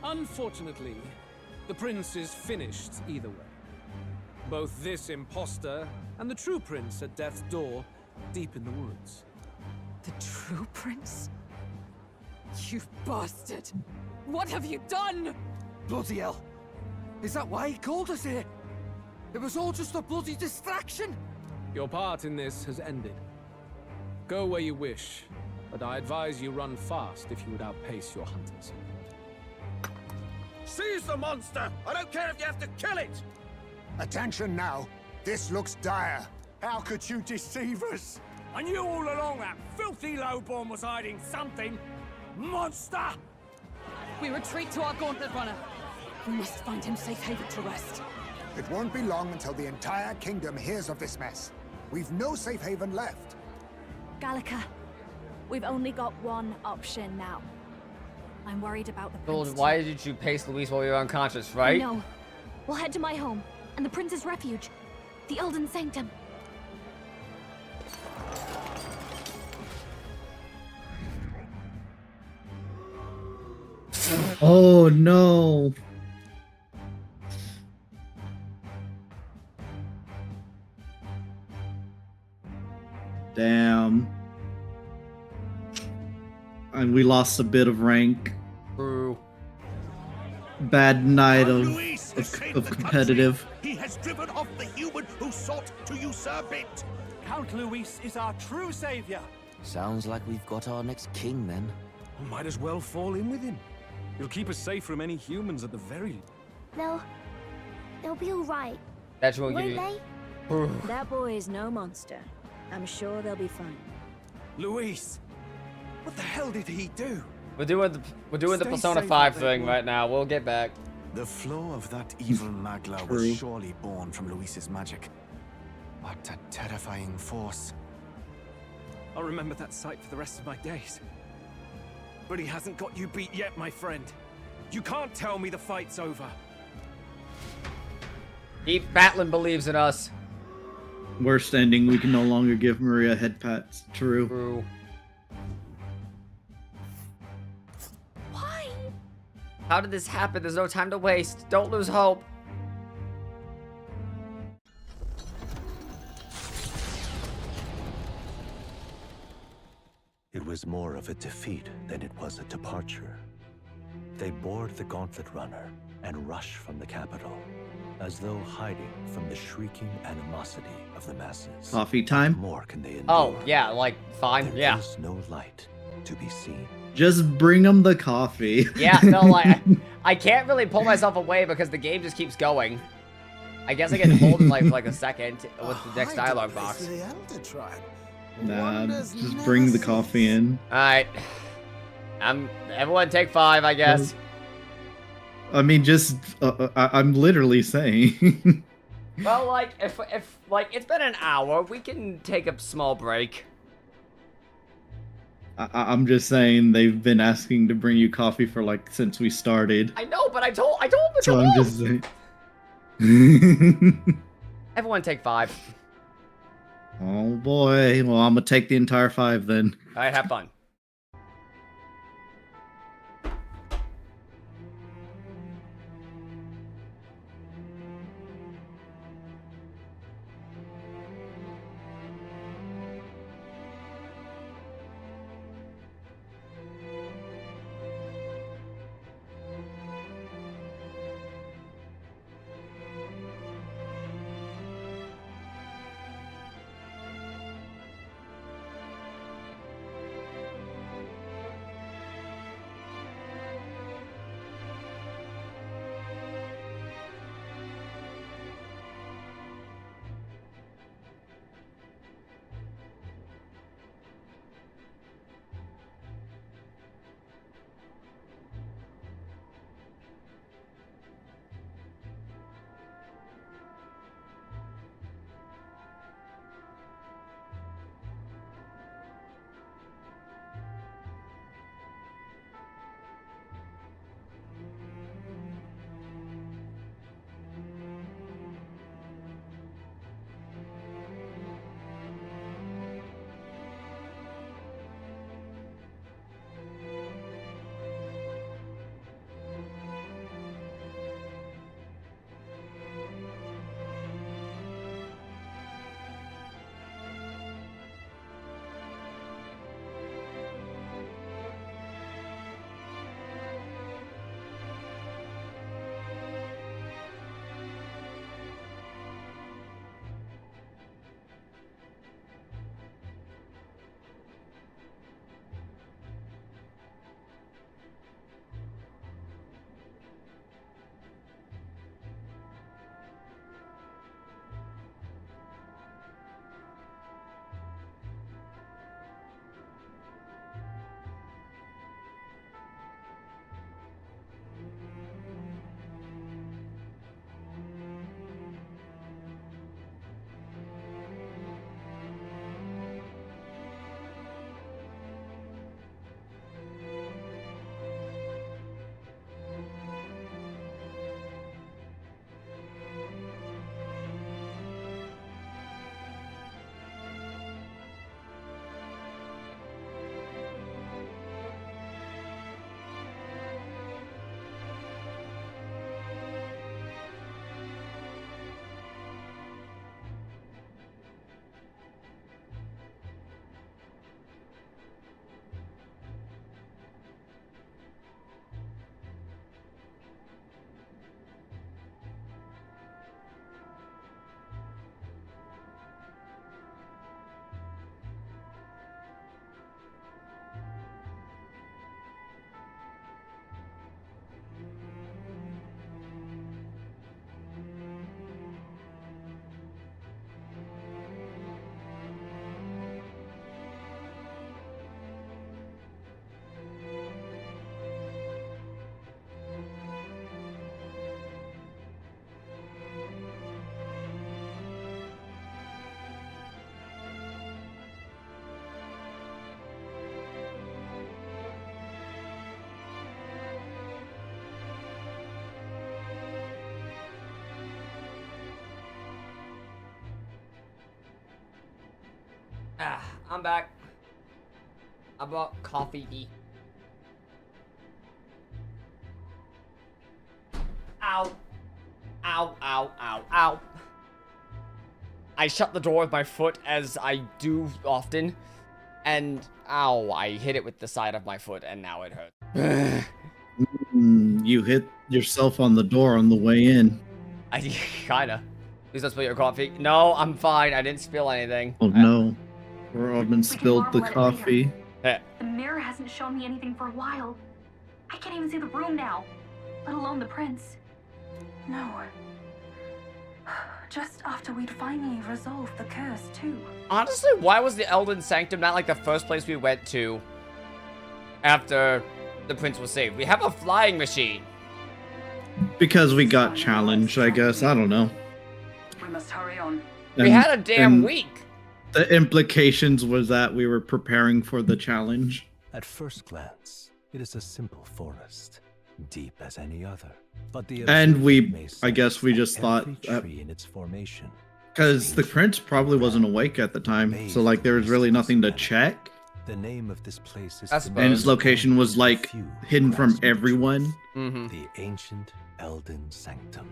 Unfortunately, the prince is finished either way. Both this imposter and the true prince at death's door, deep in the woods. The true prince? You bastard! What have you done? Bloody hell! Is that why he called us here? It was all just a bloody distraction! Your part in this has ended. Go where you wish, but I advise you run fast if you would outpace your hunters. Seize the monster! I don't care if you have to kill it! Attention now. This looks dire. How could you deceive us? I knew all along that filthy lowborn was hiding something! Monster! We retreat to our gauntlet runner. We must find him safe haven to rest. It won't be long until the entire kingdom hears of this mess. We've no safe haven left. Gallica, we've only got one option now. I'm worried about the prince. Why did you pace Luis while we were unconscious, right? No. We'll head to my home and the prince's refuge, the Eldan Sanctum. Oh no. Damn. And we lost a bit of rank. True. bad night of Luis has saved the competitive. country. He has driven off the human who sought to usurp it. Count Luis is our true savior. Sounds like we've got our next king then. Might as well fall in with him. He'll keep us safe from any humans at the very. They'll be all right. That's what Won't you. they? That boy is no monster. I'm sure they'll be fine. Luis, what the hell did he do? We're doing the Stay Persona safe 5 out there, thing boy. right now. We'll get back. The flow of that evil Magla True. was surely born from Luis's magic. What a terrifying force. I'll remember that sight for the rest of my days. But he hasn't got you beat yet, my friend. You can't tell me the fight's over. Deep Batlin believes in us. Worst ending, we can no longer give Maria head pats. True. True. Why? How did this happen? There's no time to waste. Don't lose hope. It was more of a defeat than it was a departure. They board the gauntlet runner and rush from the capital, as though hiding from the shrieking animosity of the masses. Coffee time? What more can they endure? Oh, yeah, like, fine, There yeah. is no light to be seen. Just bring them the coffee. Yeah, no, like, I can't really pull myself away because the game just keeps going. I guess I can hold it like a second with the next dialogue box. The Elder tribe. Nah, Wonders just never bring the cease. coffee in. Alright. Everyone take 5, I guess. I mean, just, I'm literally saying. Well, like, if like, it's been an hour, we can take a small break. I'm just saying they've been asking to bring you coffee for like since we started. I know, but I told them to So go I'm on. just saying. Everyone take 5. Oh boy. Well, I'm gonna take the entire 5 then. Alright, have fun. I'm back. I bought coffee. Ow. Ow, ow, ow, ow. I shut the door with my foot, as I do often. And, ow, I hit it with the side of my foot, and now it hurts. You hit yourself on the door on the way in. I kinda. Please don't spill your coffee. No, I'm fine. I didn't spill anything. Oh no. Robin spilled the coffee. Yeah. The mirror hasn't shown me anything for a while. I can't even see the room now, let alone the prince. No. Just after we'd finally resolved the curse, too. Honestly, why was the Eldan Sanctum not like the first place we went to after the prince was saved? We have a flying machine. Because we got challenged, I guess. I don't know. We must hurry on. We had a damn week. The implications was that we were preparing for the challenge. At first glance, it is a simple forest, deep as any other. But the I guess we just thought tree in its formation. Because the prince probably wasn't awake at the time, so like there was really nothing to check. The name of this place is And his location was like hidden from everyone. The ancient Eldan Sanctum.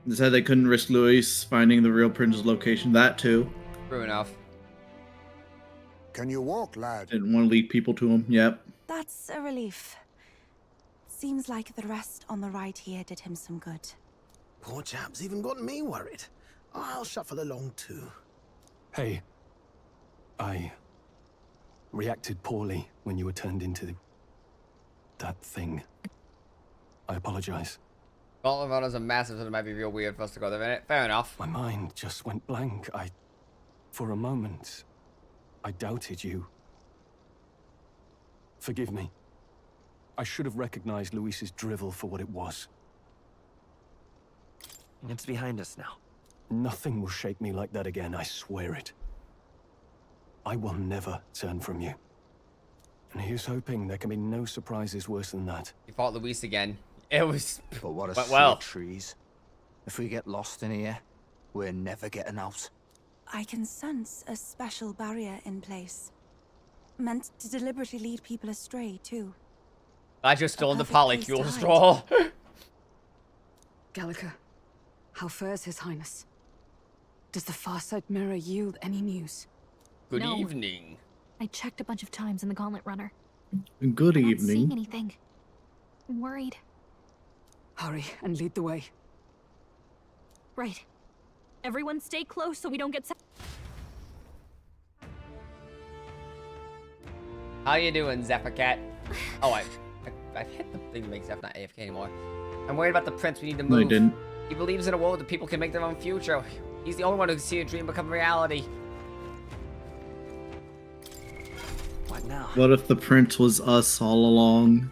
They said they couldn't risk Louis finding the real prince's location. That too. True enough. Can you walk, lad? Didn't want to lead people to him. Yep. That's a relief. Seems like the rest on the ride here did him some good. Poor chap's even got me worried. I'll shuffle along too. Hey, I reacted poorly when you were turned into that thing. I apologize. Well, Nevada's a massive, so it might be real weird for us to go there in it. Fair enough. My mind just went blank. For a moment, I doubted you. Forgive me. I should have recognized Luis's drivel for what it was. It's behind us now. Nothing will shake me like that again, I swear it. I will never turn from you. And here's hoping there can be no surprises worse than that. You fought Luis again. It was... But what a went sea well. of trees. If we get lost in here, we're never getting out. I can sense a special barrier in place. Meant to deliberately lead people astray, too. Glad you're still in the perfect place polycule to straw. Gallica, how fares His Highness? Does the Farsight mirror yield any news? Good No. evening. I checked a bunch of times in the Gauntlet Runner. Good I'm not seeing evening. anything. I'm worried. Hurry and lead the way. Right. Everyone stay close so we don't get... How you doing, Zephyr-Cat? Oh, I've hit the thing that makes Zephyr not AFK anymore. I'm worried about the prince. We need to move. No, you didn't. He believes in a world that people can make their own future. He's the only one who can see a dream become reality. What now? What if the prince was us all along?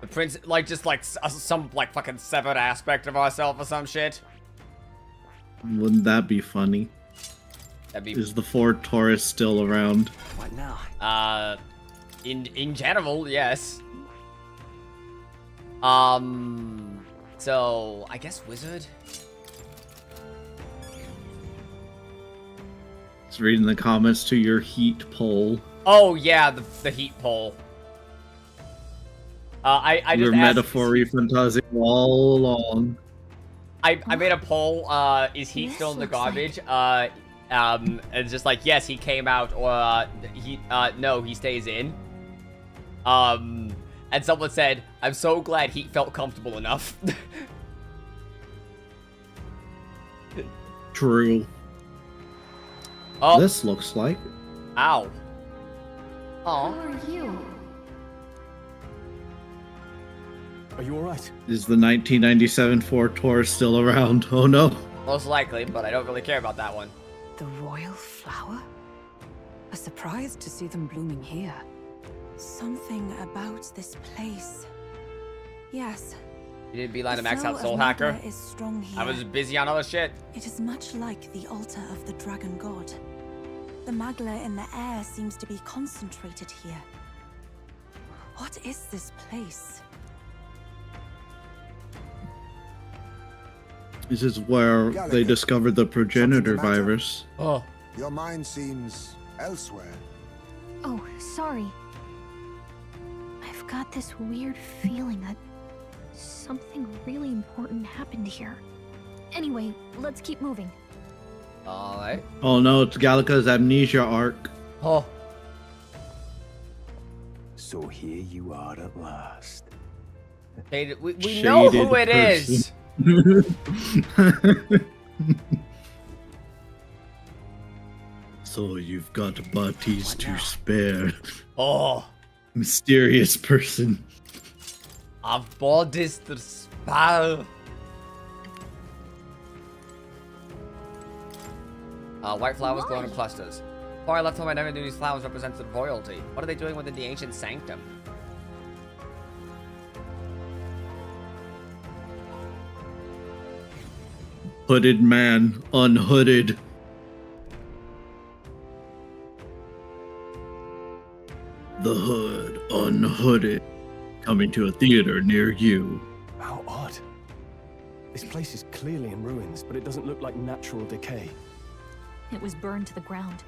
The prince, like, just like some like fucking severed aspect of ourselves or some shit. Wouldn't that be funny? That'd be... Is the Ford Taurus still around? What now? In general, yes. So I guess wizard. Just reading the comments to your heat poll. Oh yeah, the heat pole. I just Your asked, metaphor ReFantazio all along. I made a poll. Is heat still in the garbage? It's just like yes, he came out, or no, he stays in. And someone said, I'm so glad Heat felt comfortable enough. True. Oh. This looks like... Ow. Oh. Who are you? Are you alright? Is the 1997 Ford Taurus still around? Oh no. Most likely, but I don't really care about that one. The royal flower? A surprise to see them blooming here. Something about this place. Yes. You didn't beeline to max The out flow Soul of Hacker? Magma is strong here. I was busy on other shit. It is much like the altar of the dragon god. The magla in the air seems to be concentrated here. What is this place? This is where they discovered the progenitor Something the matter? virus. Oh. Your mind seems elsewhere. Oh, sorry. I've got this weird feeling that something really important happened here. Anyway, let's keep moving. Alright. Oh no, it's Gallica's amnesia arc. Oh. So here you are at last. We know who it is. So you've got bodies to spare. Oh. Mysterious person. A bodies to spare. White flowers glowing in clusters. Before I left home, I never knew these flowers represented royalty. What are they doing within the ancient sanctum? Hooded man, unhooded. The Hood, unhooded. Coming to a theater near you. How odd. This place is clearly in ruins, but it doesn't look like natural decay. It was burned to the ground.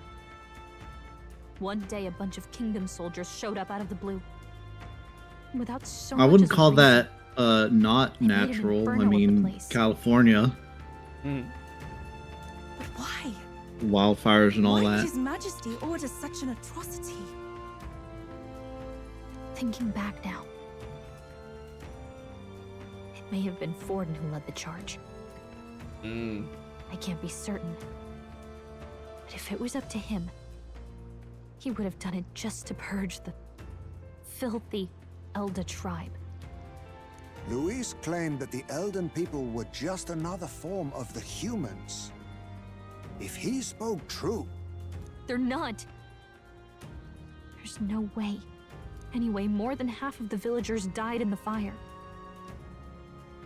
One day, a bunch of kingdom soldiers showed up out of the blue. Without so I much wouldn't as a call reason. that not made an natural. I inferno of the mean, place. California, But why? wildfires and all Why that. did His Majesty order such an atrocity? Thinking back now, it may have been Forden who led the charge. I can't be certain. But if it was up to him, he would have done it just to purge the filthy Elda tribe. Luis claimed that the Eldan people were just another form of the humans. If he spoke true, They're not. There's no way. Anyway, more than half of the villagers died in the fire.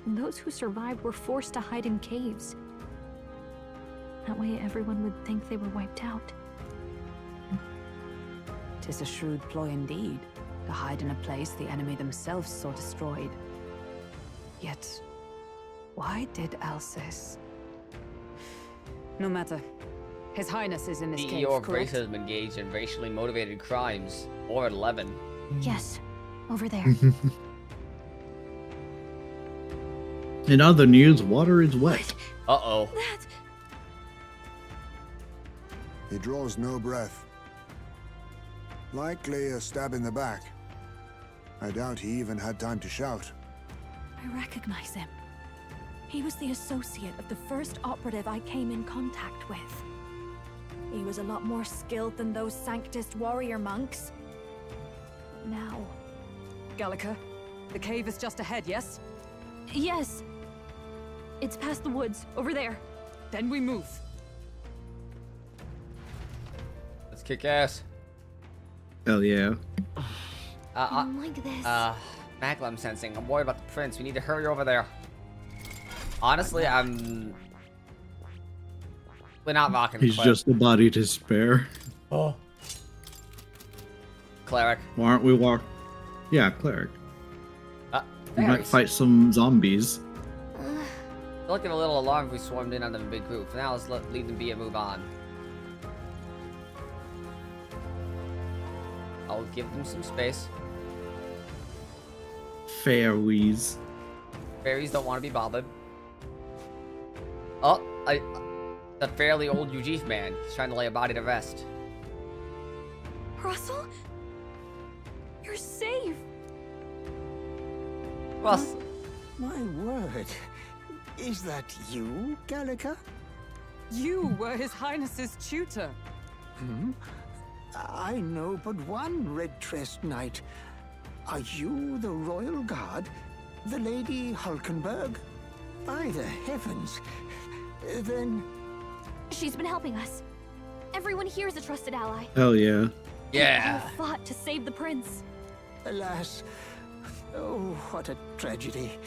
And those who survived were forced to hide in caves. That way everyone would think they were wiped out. 'Tis a shrewd ploy indeed, to hide in a place the enemy themselves saw destroyed. Yet, why did Alsace? No matter. His Highness is in this cave, CEO of correct? racism engaged in racially motivated crimes. Or 11. Yes, over there. In other news, water is wet. Uh-oh. he draws no breath. Likely a stab in the back. I doubt he even had time to shout. I recognize him. He was the associate of the first operative I came in contact with. He was a lot more skilled than those Sanctist warrior monks. Now... Gallica, the cave is just ahead, yes? Yes. It's past the woods, over there. Then we move. Let's kick ass. Hell yeah. I don't like this. Magla, I'm sensing. I'm worried about the prince. We need to hurry over there. Honestly, we're not rocking the He's clip. just a body to spare. Oh. Cleric. Why aren't we Yeah, cleric. We might Fairies. fight some zombies. I feel like they're a little alarmed if we swarmed in on them in a big group. For now, let's leave them be and move on. I'll give them some space. Fairies. Fairies don't want to be bothered. Oh, the fairly old Ujif man is trying to lay a body to rest. Russell? You're safe! Russ. My word. Is that you, Gallica? You were His Highness's tutor. I know but one red-tressed knight. Are you the royal guard? The Lady Hulkenberg? By the heavens. Then... She's been helping us. Everyone here is a trusted ally. Hell yeah. Yeah. We all fought to save the prince. Alas. Oh, what a tragedy.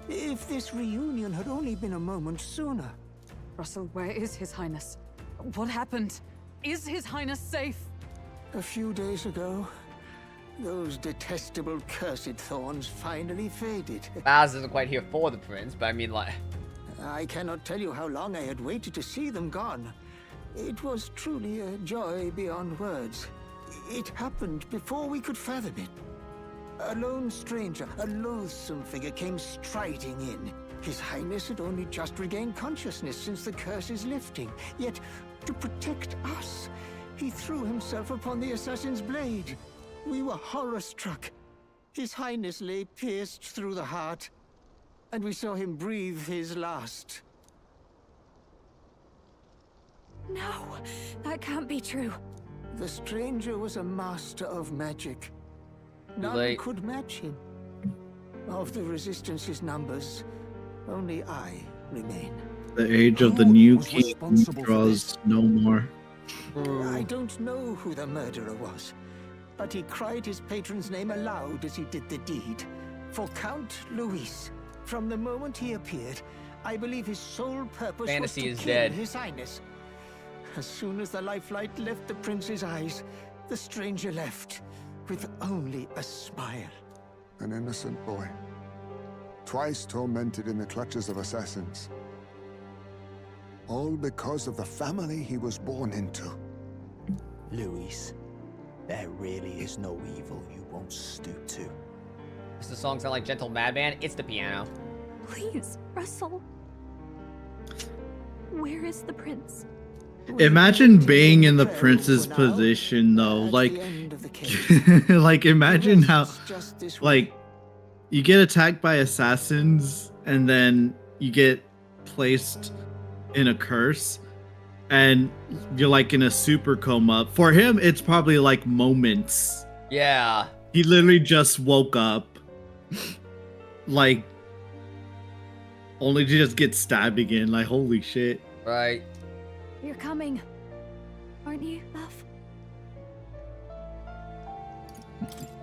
If this reunion had only been a moment sooner. Russell, where is His Highness? What happened? Is His Highness safe? A few days ago, those detestable cursed thorns finally faded. Baz isn't quite here for the prince, but I mean, like... I cannot tell you how long I had waited to see them gone. It was truly a joy beyond words. It happened before we could fathom it. A lone stranger, a loathsome figure came striding in. His Highness had only just regained consciousness since the curse's lifting. Yet, to protect us, he threw himself upon the assassin's blade. We were horror-struck. His Highness lay pierced through the heart, and we saw him breathe his last. No, that can't be true. The stranger was a master of magic. None Late. could match him. Of the Resistance's numbers, only I remain. The age of the new king draws no more. I don't know who the murderer was, but he cried his patron's name aloud as he did the deed. For Count Luis, from the moment he appeared, I believe his sole purpose Fantasy was is to kill dead. His Highness. As soon as the lifelight left the prince's eyes, the stranger left, with only a smile. An innocent boy, twice tormented in the clutches of assassins. All because of the family he was born into. Luis, there really is no evil you won't stoop to. Does the song sound like Gentle Madman? It's the piano. Please, Russell. Where is the prince? Imagine being in the prince's position though, like, like imagine how, like, you get attacked by assassins and then you get placed in a curse and you're like in a super coma. For him, it's probably like moments. Yeah. He literally just woke up, like, only to just get stabbed again. Like, holy shit. Right. You're coming, aren't you, love?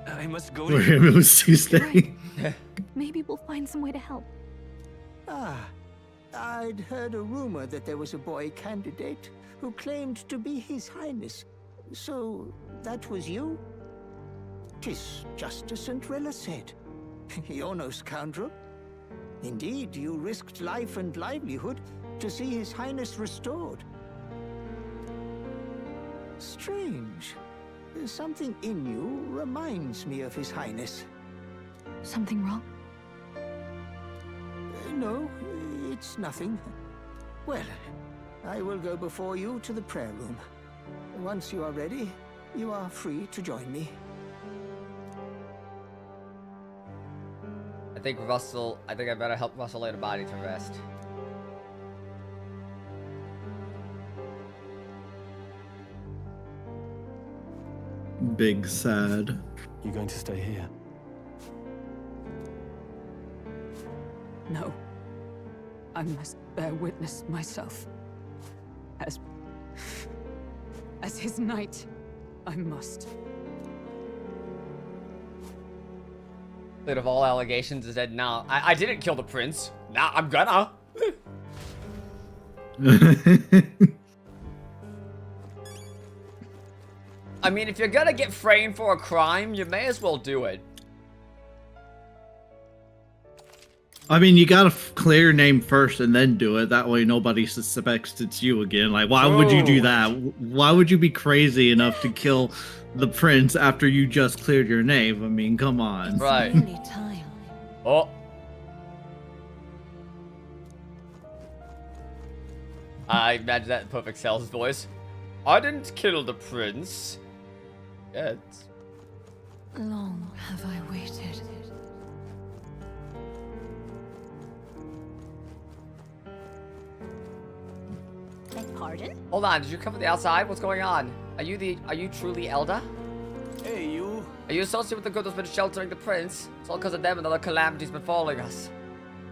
I must go For him, it was Tuesday. Maybe we'll find some way to help. Ah, I'd heard a rumor that there was a boy candidate who claimed to be His Highness. So, that was you? 'Tis just as St. Rilla said. You're no scoundrel. Indeed, you risked life and livelihood to see His Highness restored. Strange. Something in you reminds me of His Highness. Something wrong? No, it's nothing. Well, I will go before you to the prayer room. Once you are ready, you are free to join me. I think I better help Russell lay the body to rest. Big sad. You going to stay here? No. I must bear witness myself. As his knight, I must. Rid of all allegations is that nah, I didn't kill the prince. Nah, I'm gonna. I mean, if you're gonna get framed for a crime, you may as well do it. I mean, you gotta clear your name first and then do it. That way nobody suspects it's you again. Like, why would you do that? Why would you be crazy enough to kill the prince after you just cleared your name? I mean, come on. Right. Time. Oh. I imagine that in perfect Cell's voice. I didn't kill the prince. Yet. Long have I waited. Beg pardon? Hold on, did you come from the outside? What's going on? Are you truly Elda? Hey, you. Are you associated with the group that's been sheltering the prince? It's all because of them and other calamities befalling us.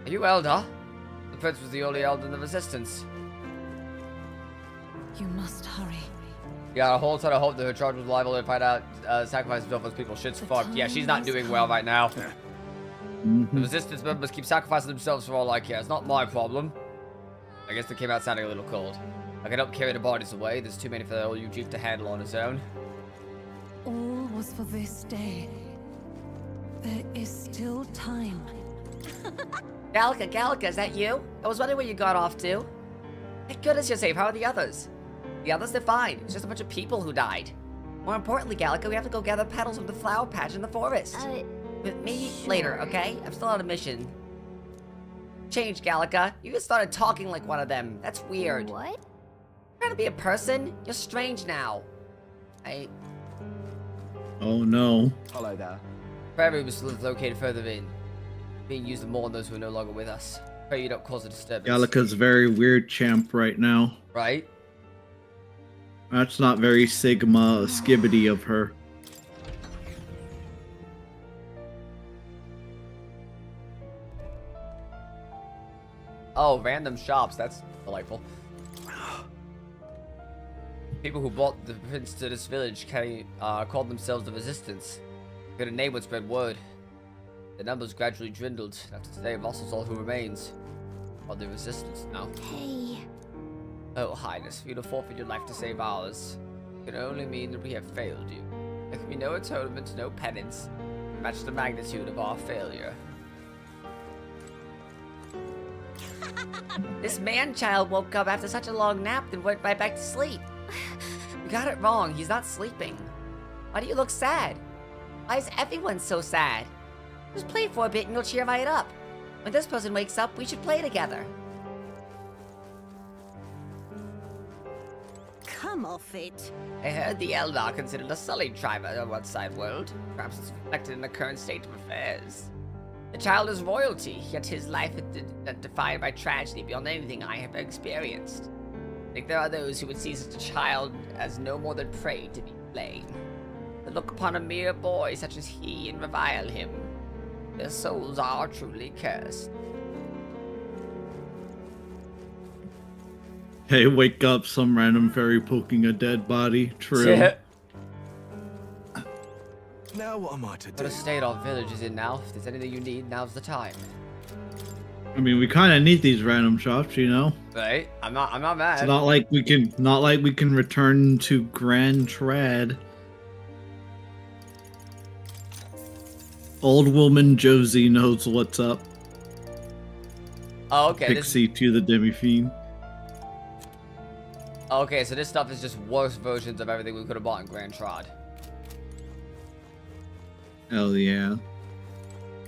Are you Elda? The prince was the only Elda in the resistance. You must hurry. You got a whole ton of hope that her charge was liable to find out, sacrifice himself as people. Shit's fucked. Yeah, she's not doing well right now. The resistance members keep sacrificing themselves for all I care. It's not my problem. I guess they came out sounding a little cold. I can help carry the bodies away. There's too many for the old Eugene to handle on his own. All was for this day. There is still time. Gallica, is that you? I was wondering where you got off to. Thank goodness you're safe. How are the others? The others, they're fine. It's just a bunch of people who died. More importantly, Gallica, we have to go gather petals from the flower patch in the forest. Maybe later, okay? I'm still on a mission. Change, Gallica. You just started talking like one of them. That's weird. What? You're trying to be a person? You're strange now. Oh no. Hello there. Prairie was located further in. Being used to mourn those who are no longer with us. Pray you don't cause a disturbance. Gallica's very weird champ right now. Right? That's not very Sigma skibbity of her. Oh, random shops. That's delightful. People who brought the prince to this village called themselves the Resistance. Good a name would spread word. The numbers gradually dwindled. After today, Vassal's all who remains. Or the Resistance now. Hey. Oh, Highness, for you to forfeit your life to save ours, it can only mean that we have failed you. There can be no atonement, no penance, to match the magnitude of our failure. This man-child woke up after such a long nap and went right back to sleep. You got it wrong, he's not sleeping. Why do you look sad? Why is everyone so sad? Just play for a bit and you'll cheer right up. When this person wakes up, we should play together. Come off it. I heard the Elda are considered a sullied tribe of the outside world. Perhaps it's reflected in the current state of affairs. The child is royalty, yet his life is defined by tragedy beyond anything I have experienced. I think there are those who would see such a child as no more than prey to be slain. They look upon a mere boy such as he and revile him. Their souls are truly cursed. Hey, wake up, some random fairy poking a dead body. True. Yeah. Now what am I to do? What a state our village is in now. If there's anything you need, now's the time. I mean, we kind of need these random shops, you know. Right? I'm not mad. It's not like we can return to Grand Trad. Old woman Josie knows what's up. Oh, okay. Pixie to the demi-fiend. Okay, so this stuff is just worse versions of everything we could have bought in Grand Trad. Hell yeah.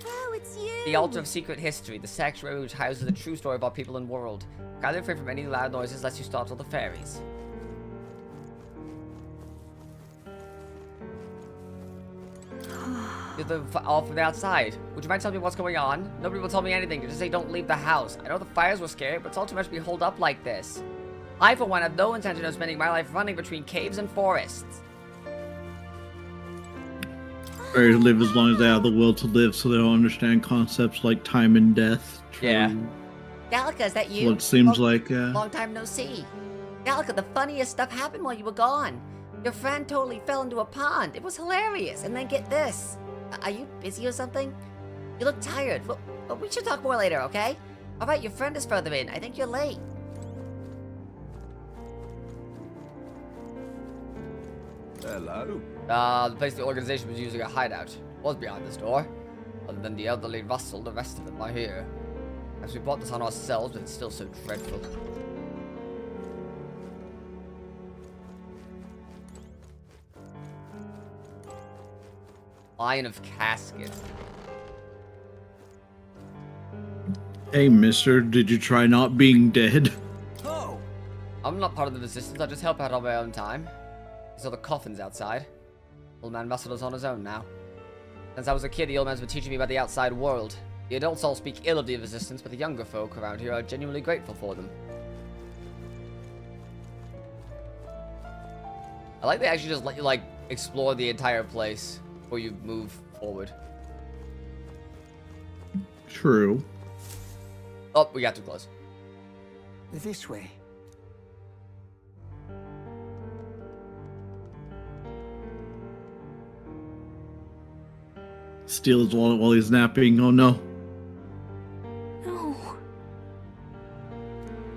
Oh, it's you! The Altar of Secret History, the sanctuary which houses the true story of our people and world. Kindly refrain from any loud noises lest you startle the fairies. You're all from the outside. Would you mind telling me what's going on? Nobody will tell me anything. You just say don't leave the house. I know the fires were scary, but it's all too much to be holed up like this. I, for one, have no intention of spending my life running between caves and forests. Fairies live as long as they have the will to live, so they don't understand concepts like time and death. True. Yeah. Gallica, is that you? Well, it seems like, Long time no see. Gallica, the funniest stuff happened while you were gone. Your friend totally fell into a pond. It was hilarious. And then get this. Are you busy or something? You look tired. Well, we should talk more later, okay? Alright, your friend is further in. I think you're late. Hello. The place the organization was using a hideout was behind this door. Other than the elderly Russell, the rest of them are here. As we brought this on ourselves, but it's still so dreadful. Lion of Casket. hey, mister, did you try not being dead? Oh! I'm not part of the resistance, I just help out on my own time. I saw the coffins outside. Old man Russell is on his own now. Since I was a kid, the old man's been teaching me about the outside world. The adults all speak ill of the resistance, but the younger folk around here are genuinely grateful for them. I like they actually just let you, like, explore the entire place before you move forward. True. Oh, we got too close. This way. Steals wallet while he's napping. Oh no. No.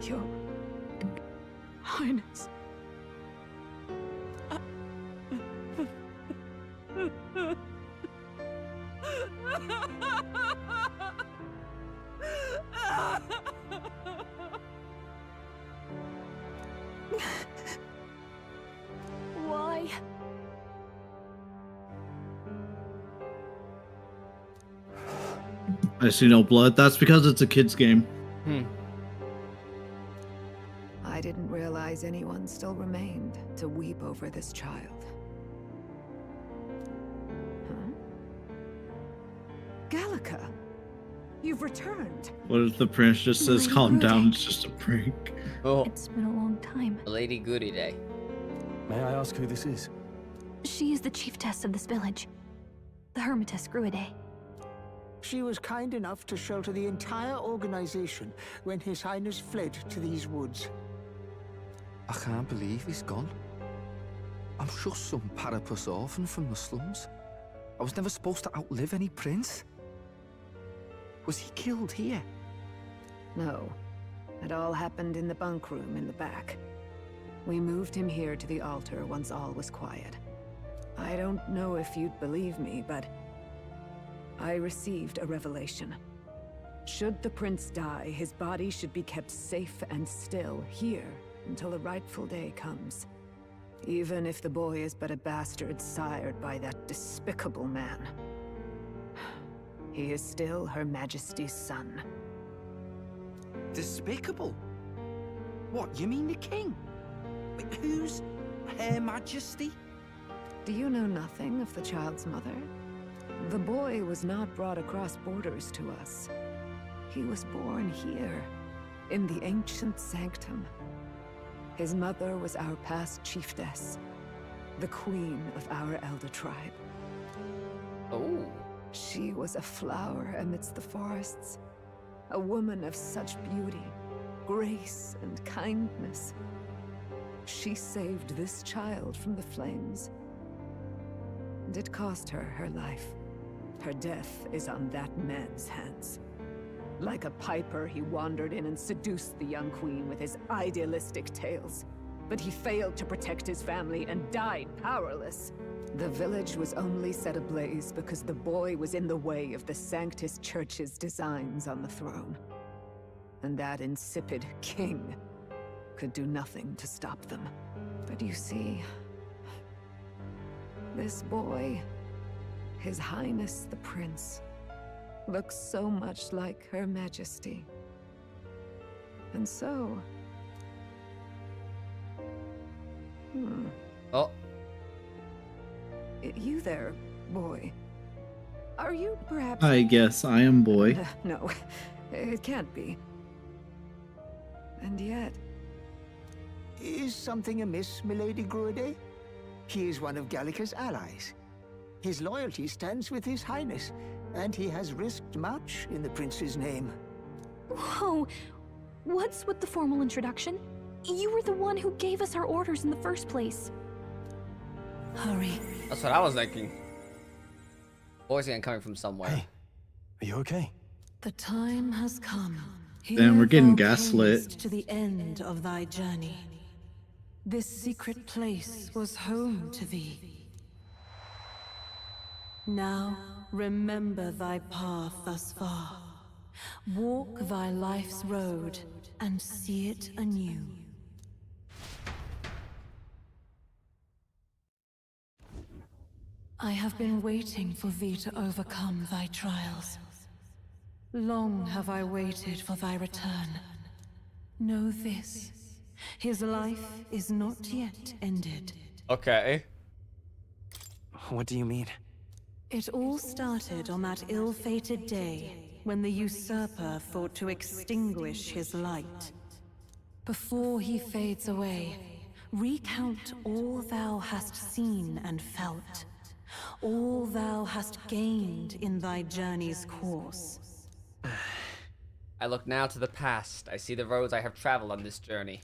Your Highness. I see no blood. That's because it's a kid's game. I didn't realize anyone still remained to weep over this child. Huh? Gallica, you've returned. What if the prince just says, calm down, it's just a prank? Oh, It's been a long time. Lady Goody Day. May I ask who this is? She is the chiefess of this village. The Hermitess Gruidae. She was kind enough to shelter the entire organization when His Highness fled to these woods. I can't believe he's gone. I'm just some parapus orphan from the slums. I was never supposed to outlive any prince. Was he killed here? No. It all happened in the bunk room in the back. We moved him here to the altar once all was quiet. I don't know if you'd believe me, but I received a revelation. Should the prince die, his body should be kept safe and still here until the rightful day comes. Even if the boy is but a bastard sired by that despicable man. He is still Her Majesty's son. Despicable? What, you mean the king? Wait, who's Her Majesty? Do you know nothing of the child's mother? The boy was not brought across borders to us. He was born here, in the ancient sanctum. His mother was our past chiefess, the queen of our Elda tribe. Oh. She was a flower amidst the forests, a woman of such beauty, grace, and kindness. She saved this child from the flames. And it cost her her life. Her death is on that man's hands. Like a piper, he wandered in and seduced the young queen with his idealistic tales. But he failed to protect his family and died powerless. The village was only set ablaze because the boy was in the way of the Sanctus Church's designs on the throne. And that insipid king could do nothing to stop them. But you see, this boy, His Highness the Prince, looks so much like Her Majesty. And so... Oh. You there, boy. Are you perhaps... I guess I am boy. No, it can't be. And yet... Is something amiss, Milady Gruidae? He is one of Gallica's allies. His loyalty stands with His Highness, and he has risked much in the prince's name. Whoa! What's with the formal introduction? You were the one who gave us our orders in the first place. Hurry. That's what I was thinking. Boy's again coming from somewhere. Hey, are you okay? The time has come. Damn, we're getting Here thou gaslit. camest to the end of thy journey. This secret place was home to thee. Now, remember thy path thus far. Walk thy life's road and see it anew. I have been waiting for thee to overcome thy trials. Long have I waited for thy return. Know this, his life is not yet ended. Okay. What do you mean? It all started on that ill-fated day when the usurper thought to extinguish his light. Before he fades away, recount all thou hast seen and felt. All thou hast gained in thy journey's course. I look now to the past. I see the roads I have traveled on this journey.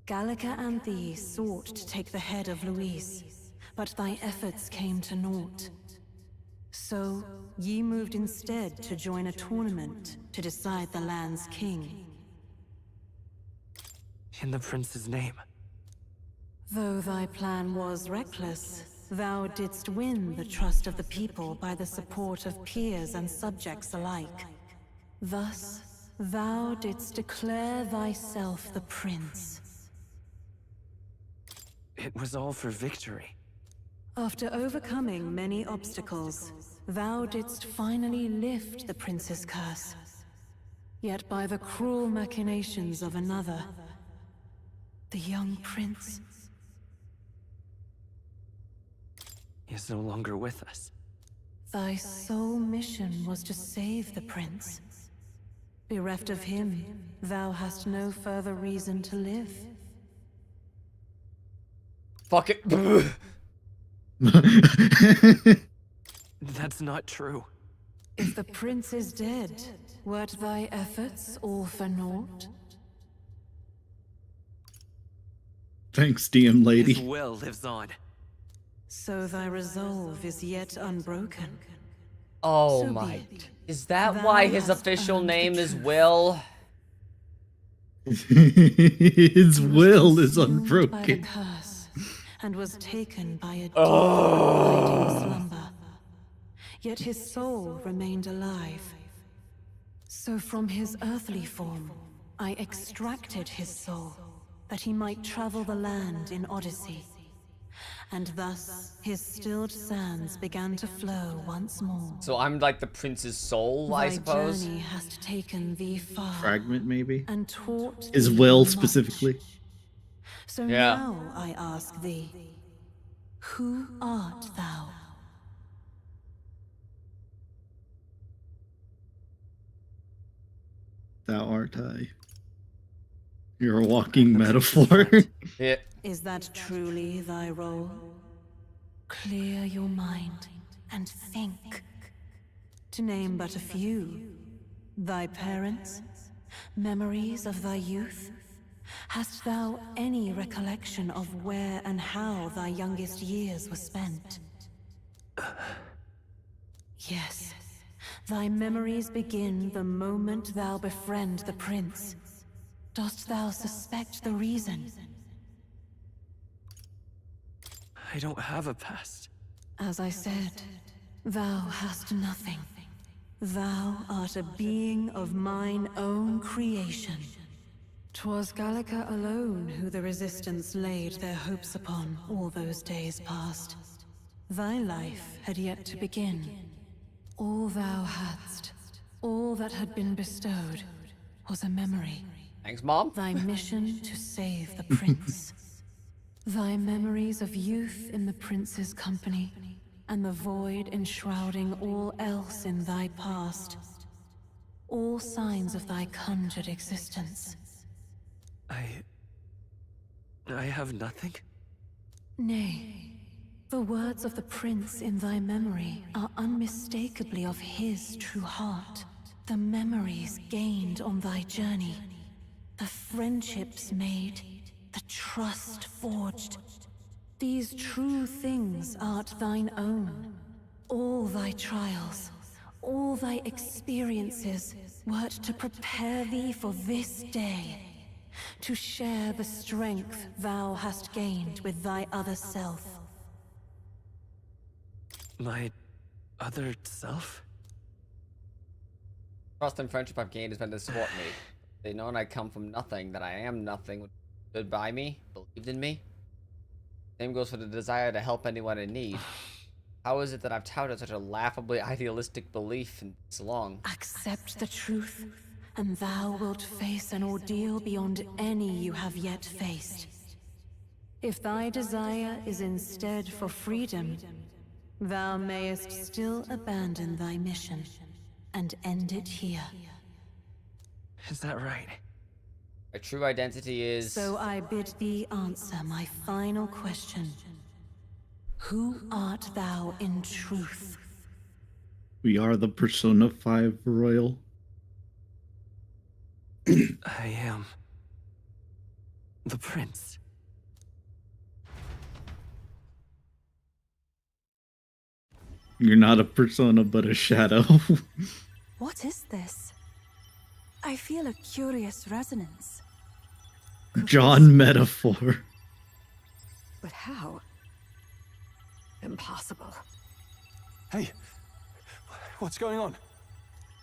Gallica and thee sought to take the head of Louise, but thy efforts came to naught. So, ye moved instead to join a tournament to decide the land's king. In the prince's name. Though thy plan was reckless, thou didst win the trust of the people by the support of peers and subjects alike. Thus, thou didst declare thyself the prince. It was all for victory. After overcoming many obstacles, thou didst finally lift the prince's curse. Yet by the cruel machinations of another, the young prince... He is no longer with us. Thy sole mission was to save the prince. Bereft of him, thou hast no further reason to live. Fuck it. That's not true. If the prince is dead, wert thy efforts all for naught? Thanks, DM lady. His will lives on. So thy resolve is yet unbroken. Oh So my. be it. Is that Thou why his hast official earned the name is truth. Will? His will is Consumed by the unbroken. curse, and was taken by a deep, Oh. abiding slumber. Yet his soul remained alive. So from his earthly form, I extracted his soul, that he might travel the land in Odyssey. And thus, his stilled sands began to flow once more. So I'm like the prince's soul, I suppose. Thy journey hast taken thee far. Fragment, maybe? And taught His thee will, much. specifically. So Yeah. now I ask thee, who art thou? Thou art I. You're a walking metaphor. Yeah. Is that truly thy role? Clear your mind and think. To name but a few, thy parents, memories of thy youth? Hast thou any recollection of where and how thy youngest years were spent? Yes, thy memories begin the moment thou befriend the prince. Dost thou suspect the reason? I don't have a past. As I said, thou hast nothing. Thou art a being of mine own creation. 'Twas Gallica alone who the Resistance laid their hopes upon all those days past. Thy life had yet to begin. All thou hadst, all that had been bestowed, was a memory. Thanks, Mom. Thy mission to save the prince. Thy memories of youth in the prince's company, and the void enshrouding all else in thy past. All signs of thy conjured existence. I have nothing? Nay, the words of the prince in thy memory are unmistakably of his true heart. The memories gained on thy journey, the friendships made, the trust forged. These true things art thine own. All thy trials, all thy experiences wert to prepare thee for this day. To share the strength thou hast gained with thy other self. My other self? Trust and friendship I've gained has been to support me. They know I come from nothing, that I am nothing, stood by me, believed in me. Same goes for the desire to help anyone in need. How is it that I've touted such a laughably idealistic belief in this long? Accept the truth, and thou wilt face an ordeal beyond any you have yet faced. If thy desire is instead for freedom, thou mayest still abandon thy mission and end it here. Is that right? My true identity is... So I bid thee answer my final question. Who art thou in truth? We are the Persona 5 Royal. I am... the prince. You're not a persona, but a shadow. What is this? I feel a curious resonance. John metaphor. But how? Impossible. Hey, what's going on?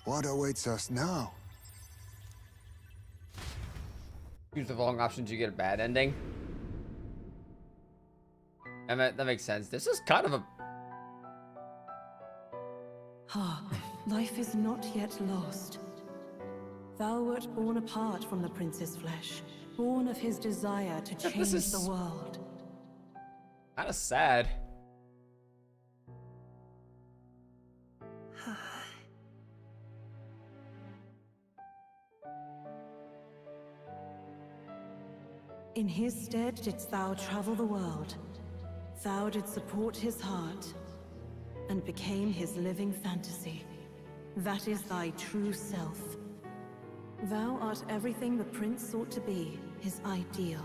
What awaits us now? Use the wrong options, you get a bad ending. That makes sense. This is kind of a... Ah, life is not yet lost. Thou wert born apart from the prince's flesh, born of his desire to change the world. Kind of sad. In his stead didst thou travel the world. Thou didst support his heart, and became his living fantasy. That is thy true self. Thou art everything the prince sought to be, his ideal.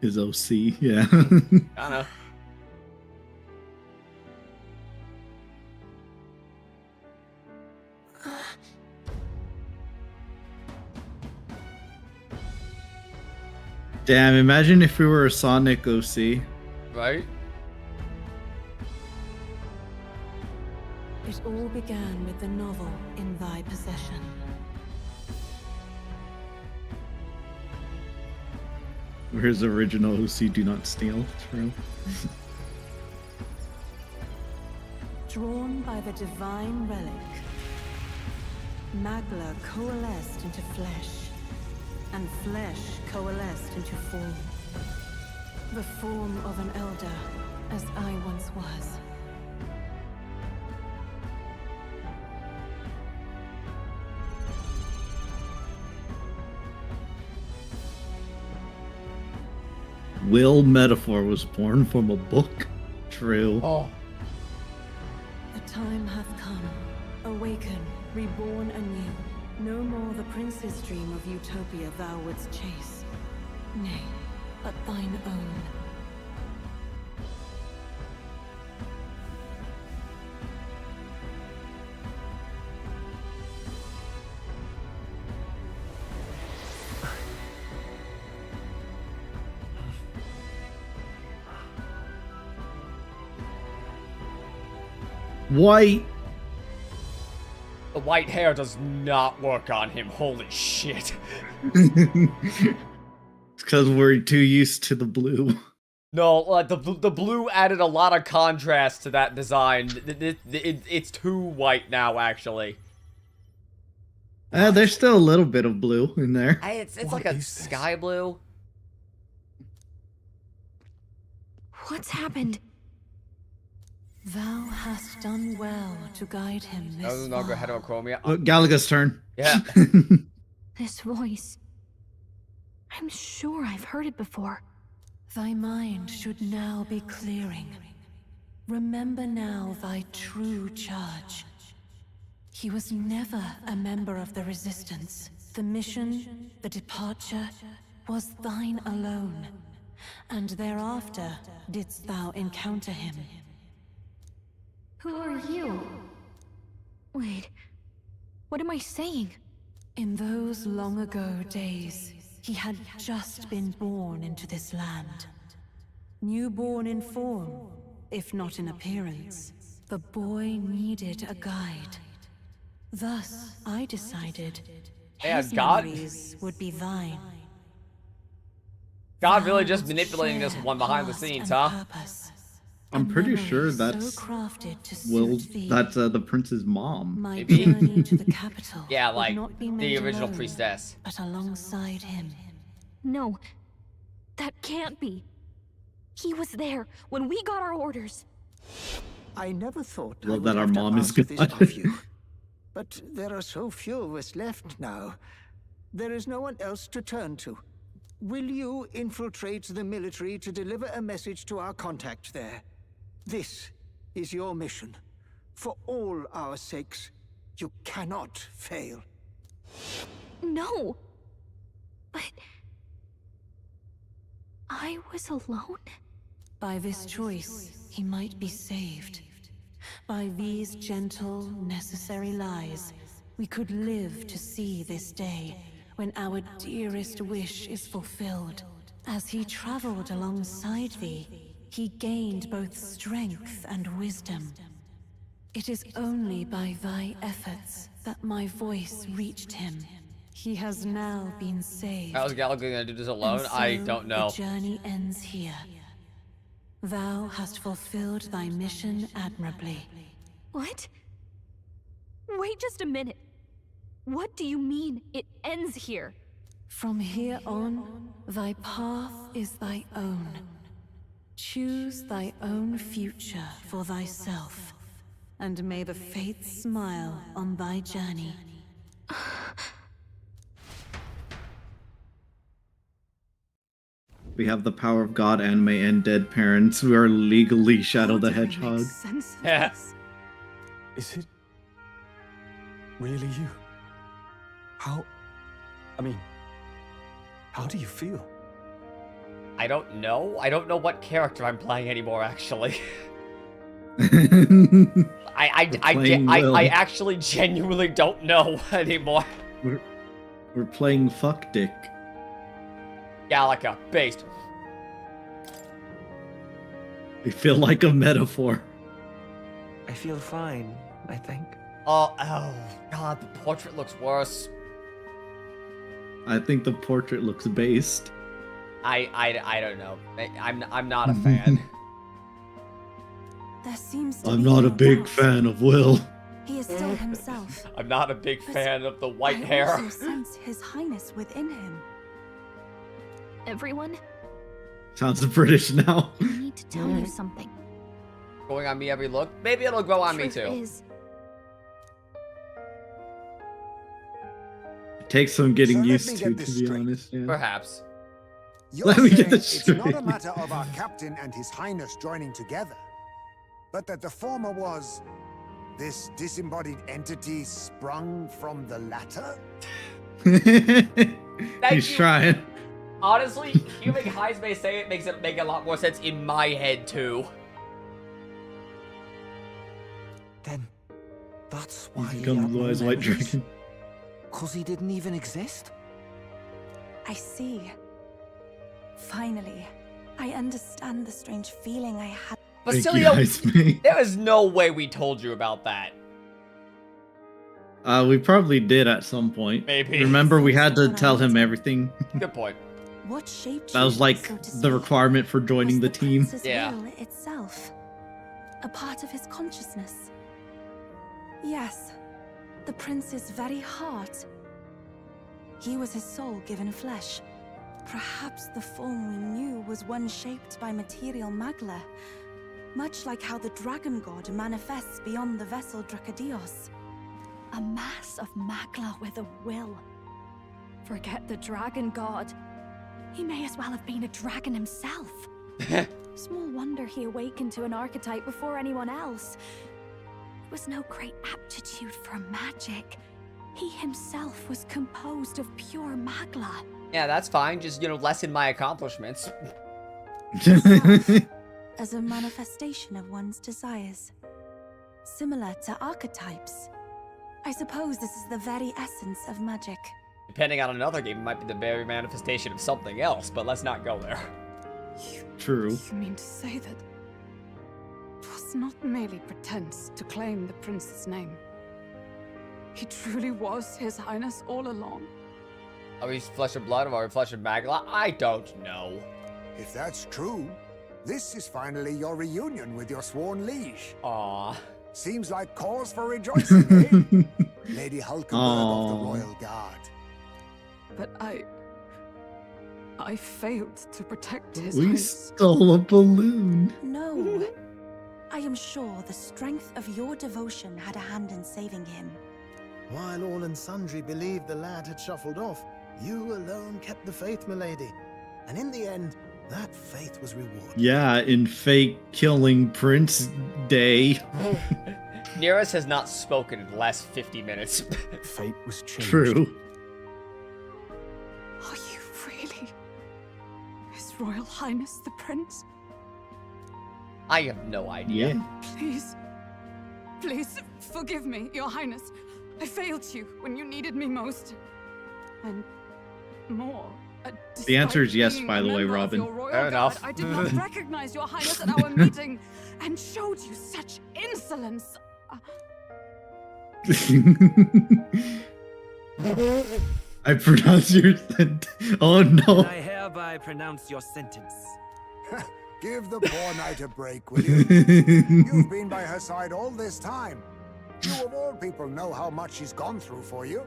His OC, yeah. Kinda. Damn, imagine if we were a Sonic OC. Right? It all began with the novel in thy possession. Where's original OC do not steal? True. Drawn by the divine relic, Magla coalesced into flesh, and flesh coalesced into form. The form of an Elder, as I once was. Will metaphor was born from a book. True. Oh. The time hath come. Awaken, reborn anew. No more the prince's dream of utopia thou wouldst chase. Nay, but thine own. White. The white hair does not work on him. Holy shit. It's because we're too used to the blue. No, like the blue added a lot of contrast to that design. It's too white now, actually. There's still a little bit of blue in there. It's like a sky blue. What's happened? Thou hast done well to guide him No this longer far. heterochromia. Galaga's turn. Yeah. This voice. I'm sure I've heard it before. Thy mind should now be clearing. Remember now thy true charge. He was never a member of the Resistance. The mission, the departure, was thine alone. And thereafter didst thou encounter him. Who are you? Wait, what am I saying? In those long ago days, he had just been born into this land. Newborn in form, if not in appearance, the boy needed a guide. Thus, I decided his memories would be thine. God really just manipulating this one behind the scenes, huh? I'm pretty sure that's that's the prince's mom. My journey to the capital Yeah, like would not be the made original alone, priestess. but alongside him. No, that can't be. He was there when we got our orders. I never thought I Love would that our have to mom is ask this God. of you. But there are so few of us left now. There is no one else to turn to. Will you infiltrate the military to deliver a message to our contact there? This is your mission. For all our sakes, you cannot fail. No. But... I was alone? By this choice, he might be saved. By these gentle, necessary lies, we could live to see this day, when our dearest wish is fulfilled. As he traveled alongside thee, he gained both strength and wisdom. It is only by thy efforts that my voice reached him. He has now been saved. How is Gallagher gonna do this alone? And so I don't know. The journey ends here. Thou hast fulfilled thy mission admirably. What? Wait just a minute. What do you mean it ends here? From here on, thy path is thy own. Choose thy own future for thyself, and may the fates smile on thy journey. We have the power of God anime and dead parents who are legally Shadow the Hedgehog. Yeah. Is it really you? How do you feel? I don't know. I don't know what character I'm playing anymore, actually. I actually genuinely don't know anymore. We're playing fuck dick. Gallica, based. I feel like a metaphor. I feel fine, I think. Oh god, the portrait looks worse. I think the portrait looks based. I don't know. I'm not a fan. There seems to I'm be not no a big doubt. fan of Will. He is still himself. I'm not a big fan of the white I hair. also sense His Highness within him. Everyone, Sounds British now. I need to tell you something. Going on me every look. Maybe it'll grow on me Truth too. is, It takes some getting So let used me to get this be straight. honest. Yeah. Perhaps. You're Let me get saying this it's not a straight. matter of our captain and his highness joining together, but that the former was this disembodied entity sprung from the latter? He's you. trying. Honestly, hearing Heismay say it makes it make a lot more sense in my head too. Then that's why He's he become had the no wise white memories? dragon. 'Cause he didn't even exist? I see. Finally, I understand the strange feeling I had. Basilio, Heismay. there is no way we told you about that. We probably did at some point. Maybe. Remember, we had to tell him everything. Good point. What shaped That was you, like so to the speak? requirement for joining the team. Prince's Yeah. will itself. A part of his consciousness. Yes, the prince's very heart. He was his soul given flesh. Perhaps the form we knew was one shaped by material magla, much like how the dragon god manifests beyond the vessel Dracadios. A mass of magla with a will. Forget the dragon god. He may as well have been a dragon himself. Small wonder he awakened to an archetype before anyone else. It was no great aptitude for magic. He himself was composed of pure magla. Yeah, that's fine. Just, lessen my accomplishments. As a manifestation of one's desires. Similar to archetypes. I suppose this is the very essence of magic. Depending on another game, it might be the very manifestation of something else, but let's not go there. True. You mean to say that it was not merely pretense to claim the prince's name? He truly was His Highness all along. Are we flesh and blood or are we flesh and magla? I don't know. If that's true, this is finally your reunion with your sworn liege. Aww. Seems like cause for rejoicing, eh? Lady Hulkenberg of the Royal Guard. But I failed to protect His We Highness. stole a balloon. No. I am sure the strength of your devotion had a hand in saving him. While all and sundry believed the lad had shuffled off, you alone kept the faith, milady. And in the end, that faith was rewarded. Yeah, in fake killing Prince Day. Nearest has not spoken in the last 50 minutes. Fate was changed. True. Are you really His Royal Highness the Prince? I have no idea. Please, please forgive me, Your Highness. I failed you when you needed me most. And more. The answer is yes, being by a the way, member of Robin. your royal Fair guard, enough. I did not recognize Your Highness at our meeting and showed you such insolence. I pronounce your sentence. Oh no. I hereby pronounce your sentence. Give the poor knight a break, will you? You've been by her side all this time. You of all people know how much she's gone through for you.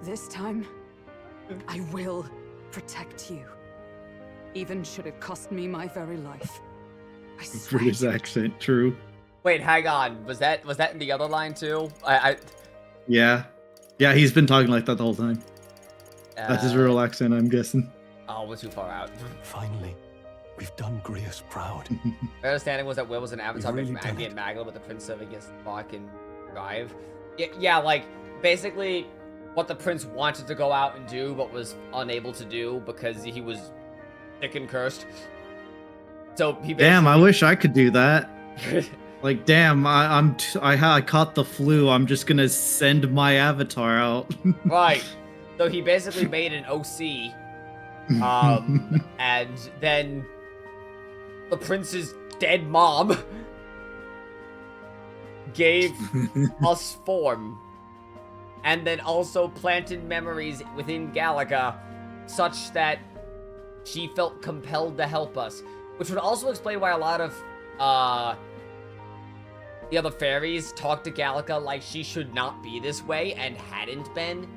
This time, I will protect you. Even should it cost me my very life. I swear. British accent, true. Wait, hang on. Was that in the other line too? Yeah. Yeah, he's been talking like that the whole time. That's his real accent, I'm guessing. Oh, we're too far out. Finally, we've done Grius proud. My understanding was that Will was an avatar We've from really done Agni and Magla, but the prince serving his fucking drive. Yeah, like, basically what the prince wanted to go out and do, but was unable to do because he was sick and cursed. So he Damn, I wish I could do that. Like, damn, I caught the flu. I'm just gonna send my avatar out. Right. So he basically made an OC. And then the prince's dead mom gave us form. And then also planted memories within Gallica such that she felt compelled to help us. Which would also explain why a lot of the other fairies talked to Gallica like she should not be this way and hadn't been.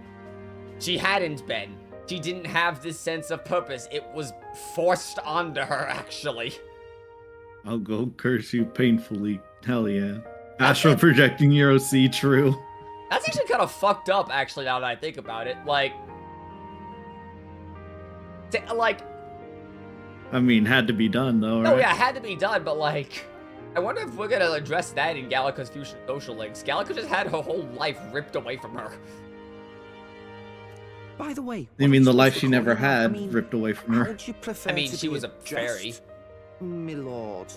She hadn't been. She didn't have this sense of purpose. It was forced onto her, actually. I'll go curse you painfully. Hell yeah. Astral projecting your OC, true. That's actually kind of fucked up, actually, now that I think about it. Like... I mean, had to be done, though, right? Oh, yeah, it had to be done, but, like... I wonder if we're gonna address that in Gallica's future social links. Gallica just had her whole life ripped away from her. By the way, You mean the life she never had ripped away from her? would you prefer I mean, to she be was a fairy. addressed, my lord?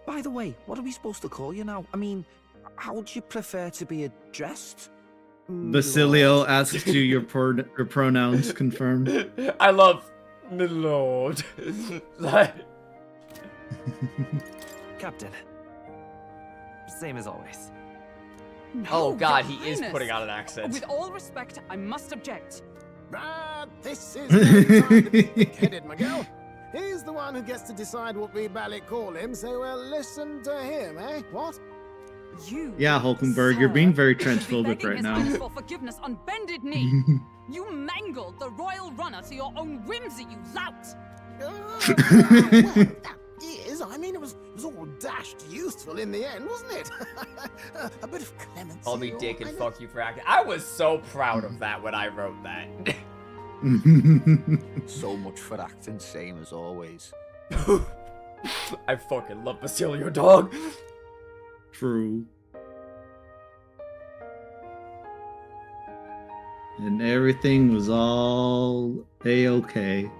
By the way, what are we supposed to call you now? I mean, how would you prefer to be addressed? Basilio asks you your pronouns confirmed. I love my lord. Captain. Same as always. Oh god, Your he is Highness. putting on an accent. With all respect, I must object. But this is no time to be thick-headed, Miguel. He's the one who gets to decide what we ballet call him, so we'll listen to him, eh? What? You, Yeah, Hulkenberg, you're being very transphobic begging right His now. Highness for forgiveness on bended knee. You mangled the royal runner to your own whimsy, you lout. Well, that is, I mean, it was all dashed useful in the end, wasn't it? A bit of clemency. Call me or dick and kind fuck you for acting. I was so proud of that when I wrote that. So much for acting, same as always. I fucking love Basilio, dog. True. And everything was all A-okay.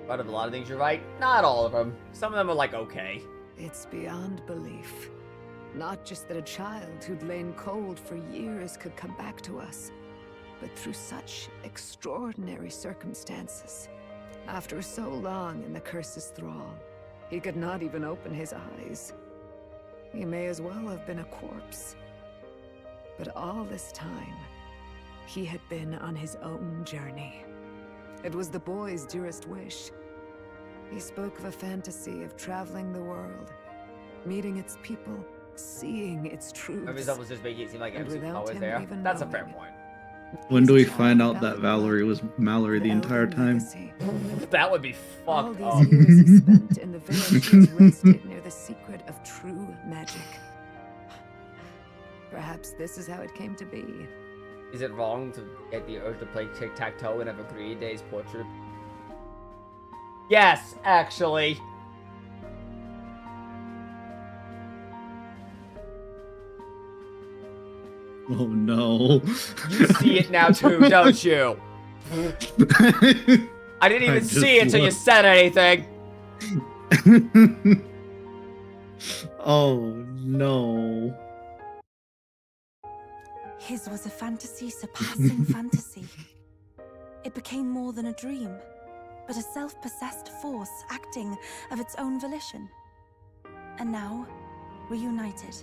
Out of a lot of things, you're right. Not all of them. Some of them are like, okay. It's beyond belief. Not just that a child who'd lain cold for years could come back to us, but through such extraordinary circumstances. After so long in the curse's thrall, he could not even open his eyes. He may as well have been a corpse. But all this time, he had been on his own journey. It was the boy's dearest wish. He spoke of a fantasy of traveling the world, meeting its people, seeing its truths. Maybe that was just making it seem like And MC without always him there. even That's a knowing fair it. point. When do we find out that Valerie was Mallory the entire time? That would be All fucked these up. years he spent in the village he was wasted near the secret of true magic. Perhaps this is how it came to be. Is it wrong to get the urge to play tic-tac-toe and have a Green Day's portrait? Yes, actually. Oh no. You see it now too, don't you? I didn't even see it until you said anything. Oh no. His was a fantasy surpassing fantasy. It became more than a dream, but a self-possessed force acting of its own volition. And now, reunited,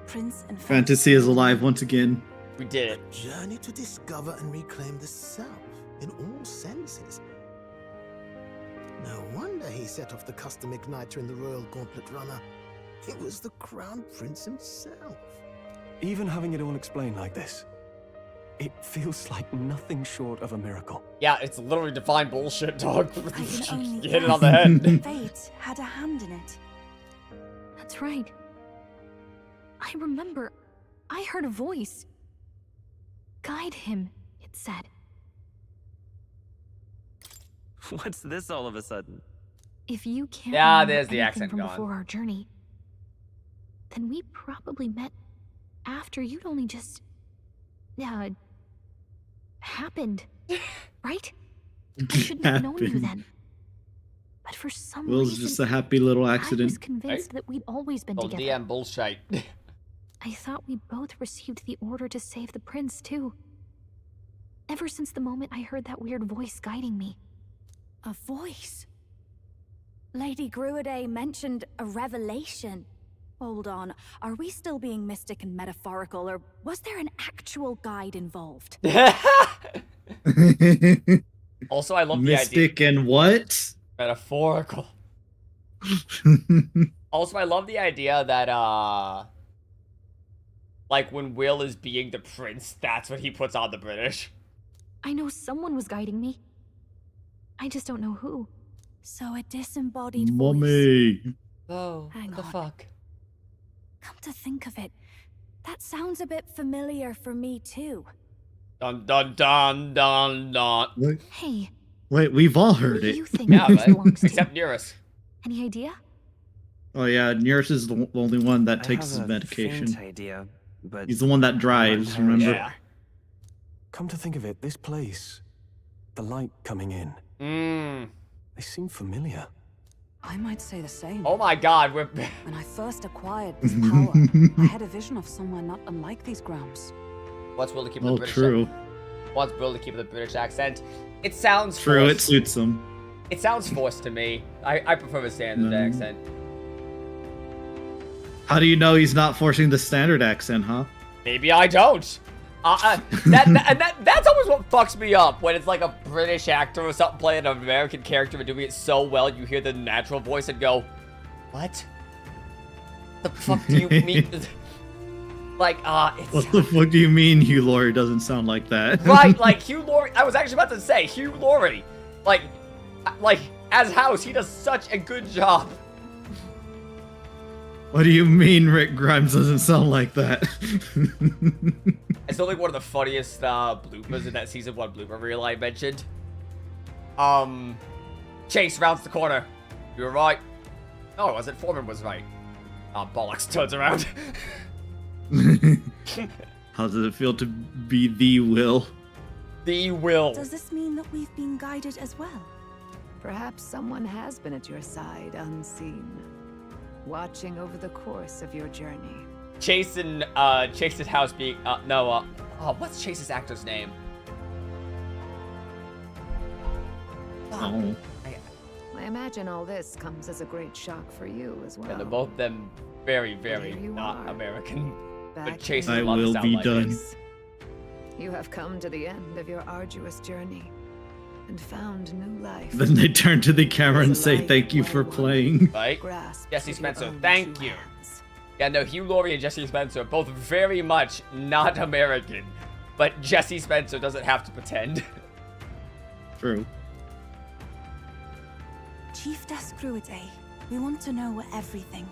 Prince and Fantasy is alive once again. We did it. A journey to discover and reclaim the self in all senses. No wonder he set off the custom igniter in the Royal Gauntlet Runner. It was the Crown Prince himself. Even having it all explained like this, it feels like nothing short of a miracle. Yeah, it's literally divine bullshit, dog. I can only You hit it on the head. Fate had a hand in it. That's right. I remember. I heard a voice. Guide him, it said. What's this all of a sudden? If you can't Yeah, remember there's the anything accent from gone. before our journey, then we probably met after you'd only just happened, right? I shouldn't have known you Happened. then. But for some Will's reason, just a happy little I accident. was convinced that we'd always been Oh, together. DM bullshit. I thought we both received the order to save the prince, too. Ever since the moment I heard that weird voice guiding me. A voice? Lady Gruaday mentioned a revelation. Hold on, are we still being mystic and metaphorical, or was there an actual guide involved? Also, I love the idea. Mystic and what? Metaphorical. Also, I love the idea that, like, when Will is being the prince, that's what he puts on the British. I know someone was guiding me. I just don't know who. So a disembodied voice. Mommy. Oh, Hang what the on. fuck? Come to think of it, that sounds a bit familiar for me too. Dun dun dun dun dun. What? Hey, Wait, we've all who heard do it. you think Yeah, this right? belongs to? Except Nearest. Any idea? Oh yeah, Nurse is the only one that I takes his have a medication. faint idea, but He's the one that drives, I'm not remember? Yeah. Come to think of it, this place, the light coming in, they seem familiar. I might say the same. Oh my god, we're... When I first acquired this power, I had a vision of somewhere not unlike these grounds. What's Will to keep Oh, the British true. What's Will to keep the British accent? It sounds True, it forced. suits him. It sounds forced to me. I prefer the standard No. accent. How do you know he's not forcing the standard accent, huh? Maybe I don't. That's always what fucks me up, when it's like a British actor or something playing an American character and doing it so well, you hear the natural voice and go, what? The fuck do you mean? Like, it's... What the fuck do you mean Hugh Laurie doesn't sound like that? Right, like, Hugh Laurie, I was actually about to say, Hugh Laurie. Like, as House, he does such a good job. What do you mean Rick Grimes doesn't sound like that? It's only one of the funniest bloopers in that season 1 blooper reel I mentioned. Chase rounds the corner. You were right. No, it wasn't. Foreman was right. Bollocks turns around. How does it feel to be the Will? The Will. Does this mean that we've been guided as well? Perhaps someone has been at your side unseen, watching over the course of your journey. Chase's house being, what's Chase's actor's name? Oh. I imagine all this comes as a great shock for you as well. And they're both them very, very There you not are. American. But Back Chase I love to will sound be like done. this. You have come to the end of your arduous journey and found new life. Then they turn to the camera and As a say light thank you well for won. playing. Right? Grasp Jesse with your Spencer, own thank two you. hands. Yeah, no, Hugh Laurie and Jesse Spencer are both very much not American. But Jesse Spencer doesn't have to pretend. True. Chief Descruiday, we want to know everything.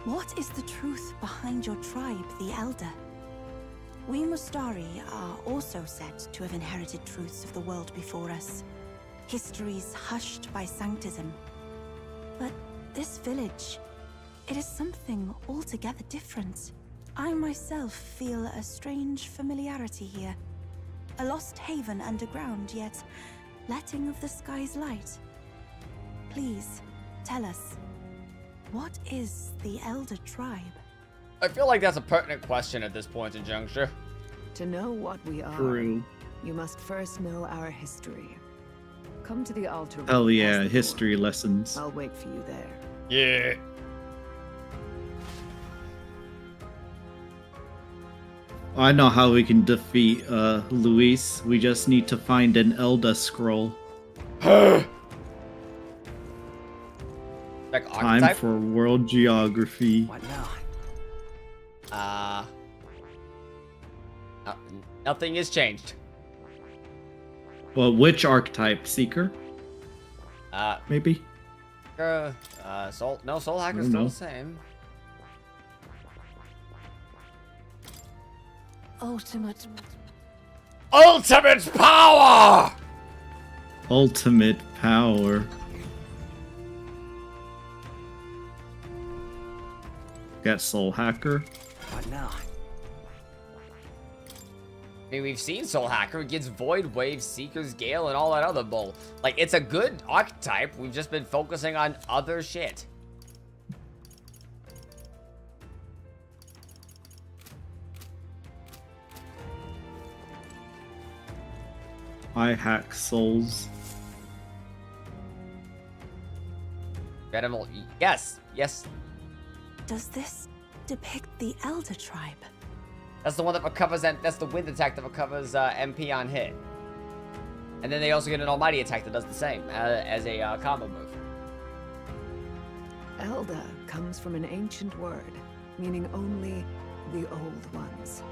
What is the truth behind your tribe, the Elder? We Mustari are also said to have inherited truths of the world before us. Histories hushed by sanctism. But this village, it is something altogether different. I myself feel a strange familiarity here. A lost haven underground, yet letting of the sky's light. Please, tell us, what is the Elder tribe? I feel like that's a pertinent question at this point in juncture. To know what we are, True. you must first know our history. Come to the altar. Hell room yeah, past the history door. lessons. I'll wait for you there. Yeah. I know how we can defeat Luis. We just need to find an Elda scroll. Check Time archetype? for world geography. What now? Nothing has changed. Well, which archetype? Seeker? Maybe? Soul Hacker's still the same. Ultimate power! Ultimate power. Got Soul Hacker. What now? I mean, we've seen Soul Hacker. It gets Void Wave, Seeker's Gale, and all that other bull. Like, it's a good archetype. We've just been focusing on other shit. I hack souls. Animal. Yes. Does this depict the Elder tribe? That's the one that recovers, and that's the wind attack that recovers MP on hit. And then they also get an almighty attack that does the same as a combo move. Elda comes from an ancient word, meaning only the old ones.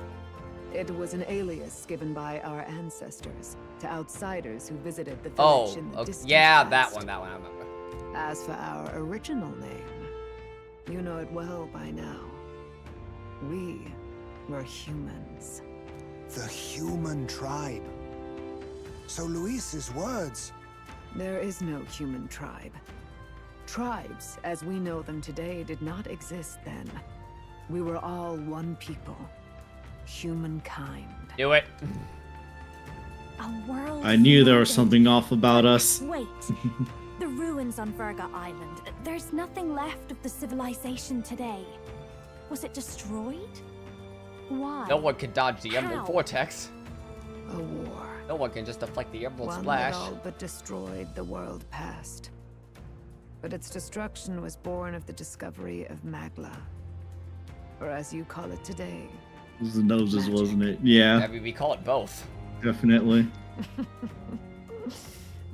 It was an alias given by our ancestors to outsiders who visited the village in the distant yeah, past. that one I remember. As for our original name, you know it well by now. We were humans. The human tribe. So Luis's words... There is no human tribe. Tribes, as we know them today, did not exist then. We were all one people. Humankind. Do it. A world. I knew there was something off about us. Wait. The ruins on Virga Island. There's nothing left of the civilization today. Was it destroyed? Why? No one can dodge the Emerald How? Vortex. A war. No one can just deflect the Emerald One Splash. that all but destroyed the world past. But its destruction was born of the discovery of Magla. Or as you call it today. It was the noses, wasn't it? Yeah, I mean, we call it both. definitely.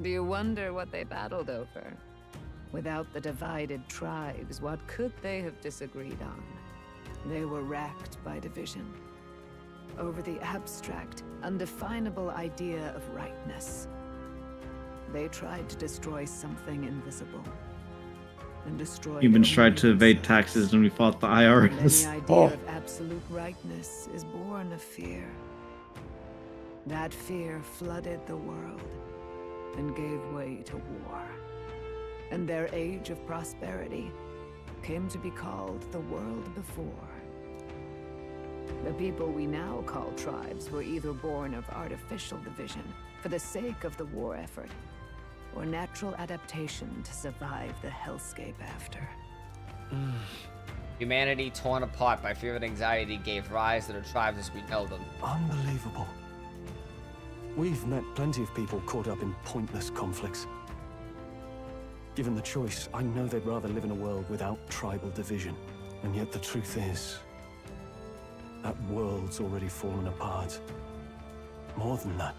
Do you wonder what they battled over? Without the divided tribes, what could they have disagreed on? They were racked by division. Over the abstract, undefinable idea of rightness. They tried to destroy something invisible. And destroy Humans tried to evade taxes when we fought the IRS. Any idea of absolute rightness is born of fear. That fear flooded the world and gave way to war. And their age of prosperity came to be called the world before. The people we now call tribes were either born of artificial division for the sake of the war effort, or natural adaptation to survive the hellscape after. Humanity torn apart by fear and anxiety gave rise to the tribes as we know them. Unbelievable. We've met plenty of people caught up in pointless conflicts. Given the choice, I know they'd rather live in a world without tribal division. And yet the truth is, that world's already fallen apart. More than that,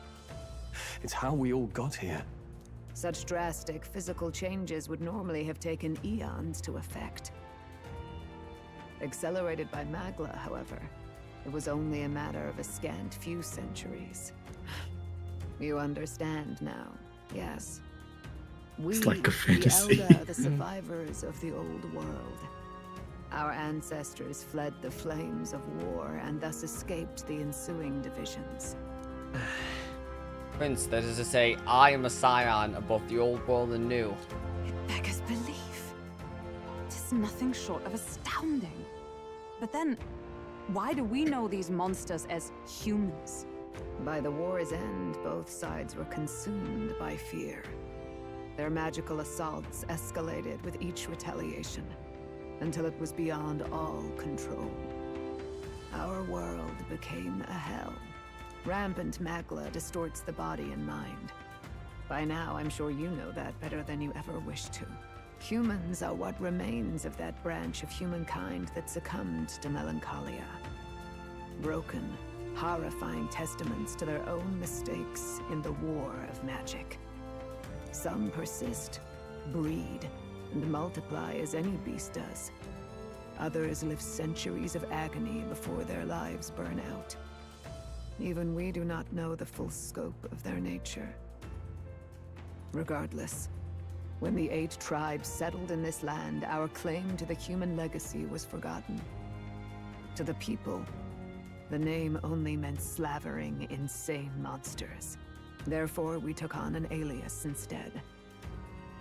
it's how we all got here. Such drastic physical changes would normally have taken eons to effect. Accelerated by Magla, however, it was only a matter of a scant few centuries. You understand now, yes? We, It's like a fantasy. the Elda, the survivors of the old world. Our ancestors fled the flames of war and thus escaped the ensuing divisions. Prince, that is to say, I am a scion of both the old world and new. It beggars belief. It is nothing short of astounding. But then, why do we know these monsters as humans? By the war's end, both sides were consumed by fear. Their magical assaults escalated with each retaliation, until it was beyond all control. Our world became a hell. Rampant Magla distorts the body and mind. By now, I'm sure you know that better than you ever wished to. Humans are what remains of that branch of humankind that succumbed to melancholia. Broken, horrifying testaments to their own mistakes in the war of magic. Some persist, breed, and multiply as any beast does. Others live centuries of agony before their lives burn out. Even we do not know the full scope of their nature. Regardless, when the 8 tribes settled in this land, our claim to the human legacy was forgotten. To the people, the name only meant slavering, insane monsters. Therefore, we took on an alias instead.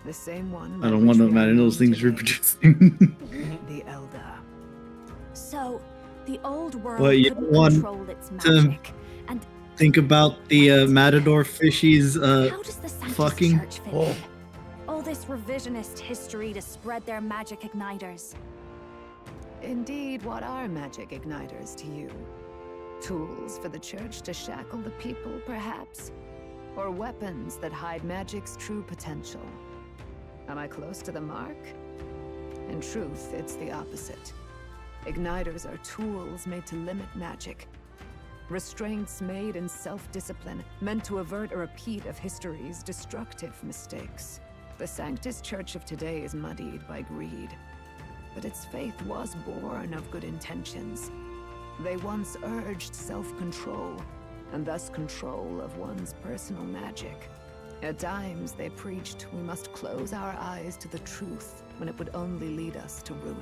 The same one. I don't want to imagine those things reproducing. The Elda. So, the old world But you couldn't want control its to magic, and think about the Matador fishies how does the Sanctus fucking. Church fit in? All this revisionist history to spread their magic igniters. Indeed, what are magic igniters to you? Tools for the church to shackle the people, perhaps? Or weapons that hide magic's true potential? Am I close to the mark? In truth, it's the opposite. Igniters are tools made to limit magic. Restraints made in self-discipline, meant to avert a repeat of history's destructive mistakes. The Sanctus Church of today is muddied by greed. But its faith was born of good intentions. They once urged self-control, and thus control of one's personal magic. At times, they preached we must close our eyes to the truth when it would only lead us to ruin.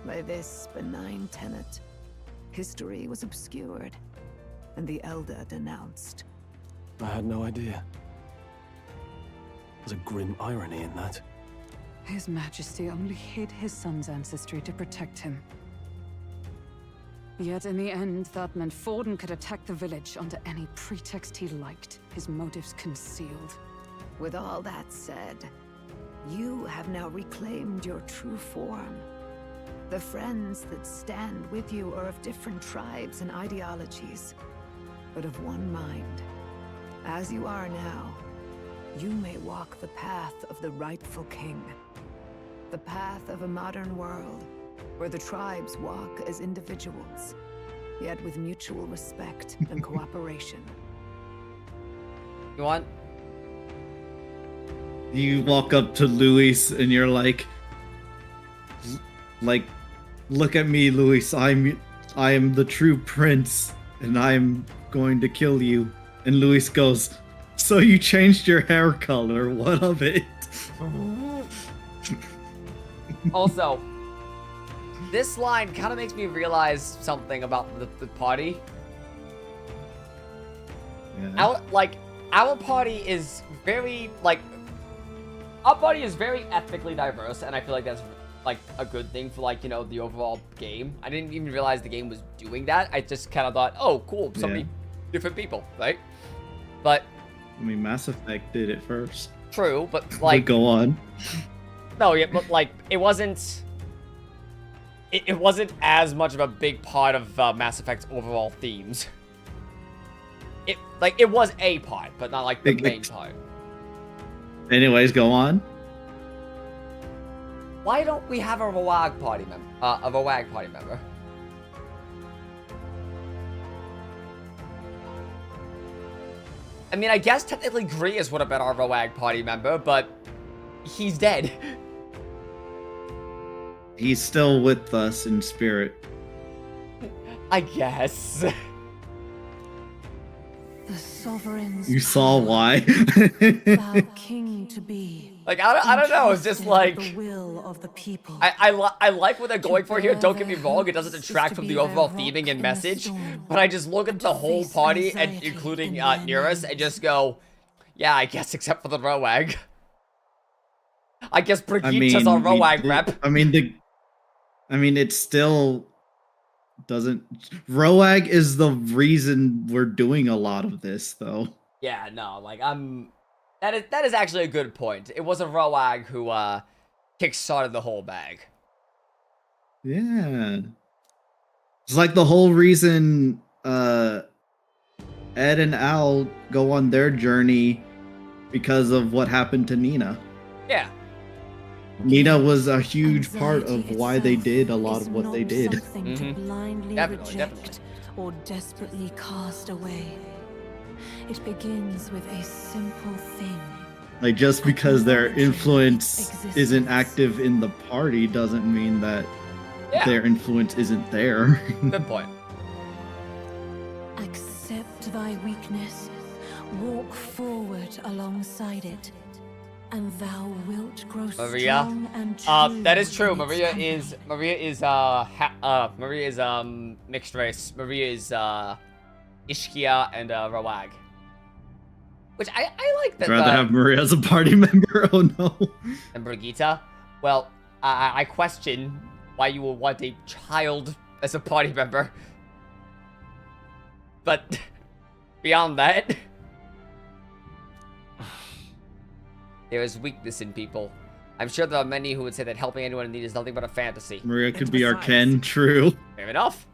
By this benign tenet, history was obscured, and the Elda denounced. I had no idea. There's a grim irony in that. His Majesty only hid his son's ancestry to protect him. Yet in the end, that meant Forden could attack the village under any pretext he liked, his motives concealed. With all that said, you have now reclaimed your true form. The friends that stand with you are of different tribes and ideologies, but of one mind. As you are now, you may walk the path of the rightful king. The path of a modern world, where the tribes walk as individuals, yet with mutual respect and cooperation. You want? You walk up to Luis and you're like, look at me, Luis. I am the true prince, and I'm going to kill you. And Luis goes, so you changed your hair color. What of it? Also, this line kind of makes me realize something about the party. Yeah. Our party is very, our party is very ethnically diverse, and I feel like that's, a good thing for, the overall game. I didn't even realize the game was doing that. I just kind of thought, oh, cool, so many different people, right? But... I mean, Mass Effect did it first. True, but, go on. No, yeah, but, it wasn't... It wasn't as much of a big part of Mass Effect's overall themes. It was a part, but not, the main part. Anyways, go on. Why don't we have a Rawag party member? I mean, I guess technically Grievous would have been our Rawag party member, but he's dead. He's still with us in spirit. I guess. The sovereigns. You saw why. Thou king to be. I don't know. It's just the will of the people. I like what they're going for here. Don't get me wrong. It doesn't detract from the overall theming and message. But I just look at the whole party, and including Nearest, and just go, yeah, I guess except for the Rawag. I guess Brigitte is our Rawag rep. I mean, it still doesn't. Rawag is the reason we're doing a lot of this, though. Yeah, no, that is actually a good point. It was a Rawag who kickstarted the whole bag. Yeah, it's the whole reason Ed and Al go on their journey because of what happened to Nina. Yeah. Nina was a huge part of why they did a lot of what they did. To blindly reject or desperately cast away. It begins with a simple thing. Like, just because their influence isn't active in the party doesn't mean that their influence isn't there. Good point. Accept thy weakness, walk forward alongside it, and thou wilt grow strong and true. That is true. Maria is mixed race. Maria is Ishkia and Rawag. Which I like that. I'd rather have Maria as a party member. Oh no. And Brigitte. Well, I question why you would want a child as a party member. But beyond that, there is weakness in people. I'm sure there are many who would say that helping anyone in need is nothing but a fantasy. Maria could be our Ken. True. Fair enough.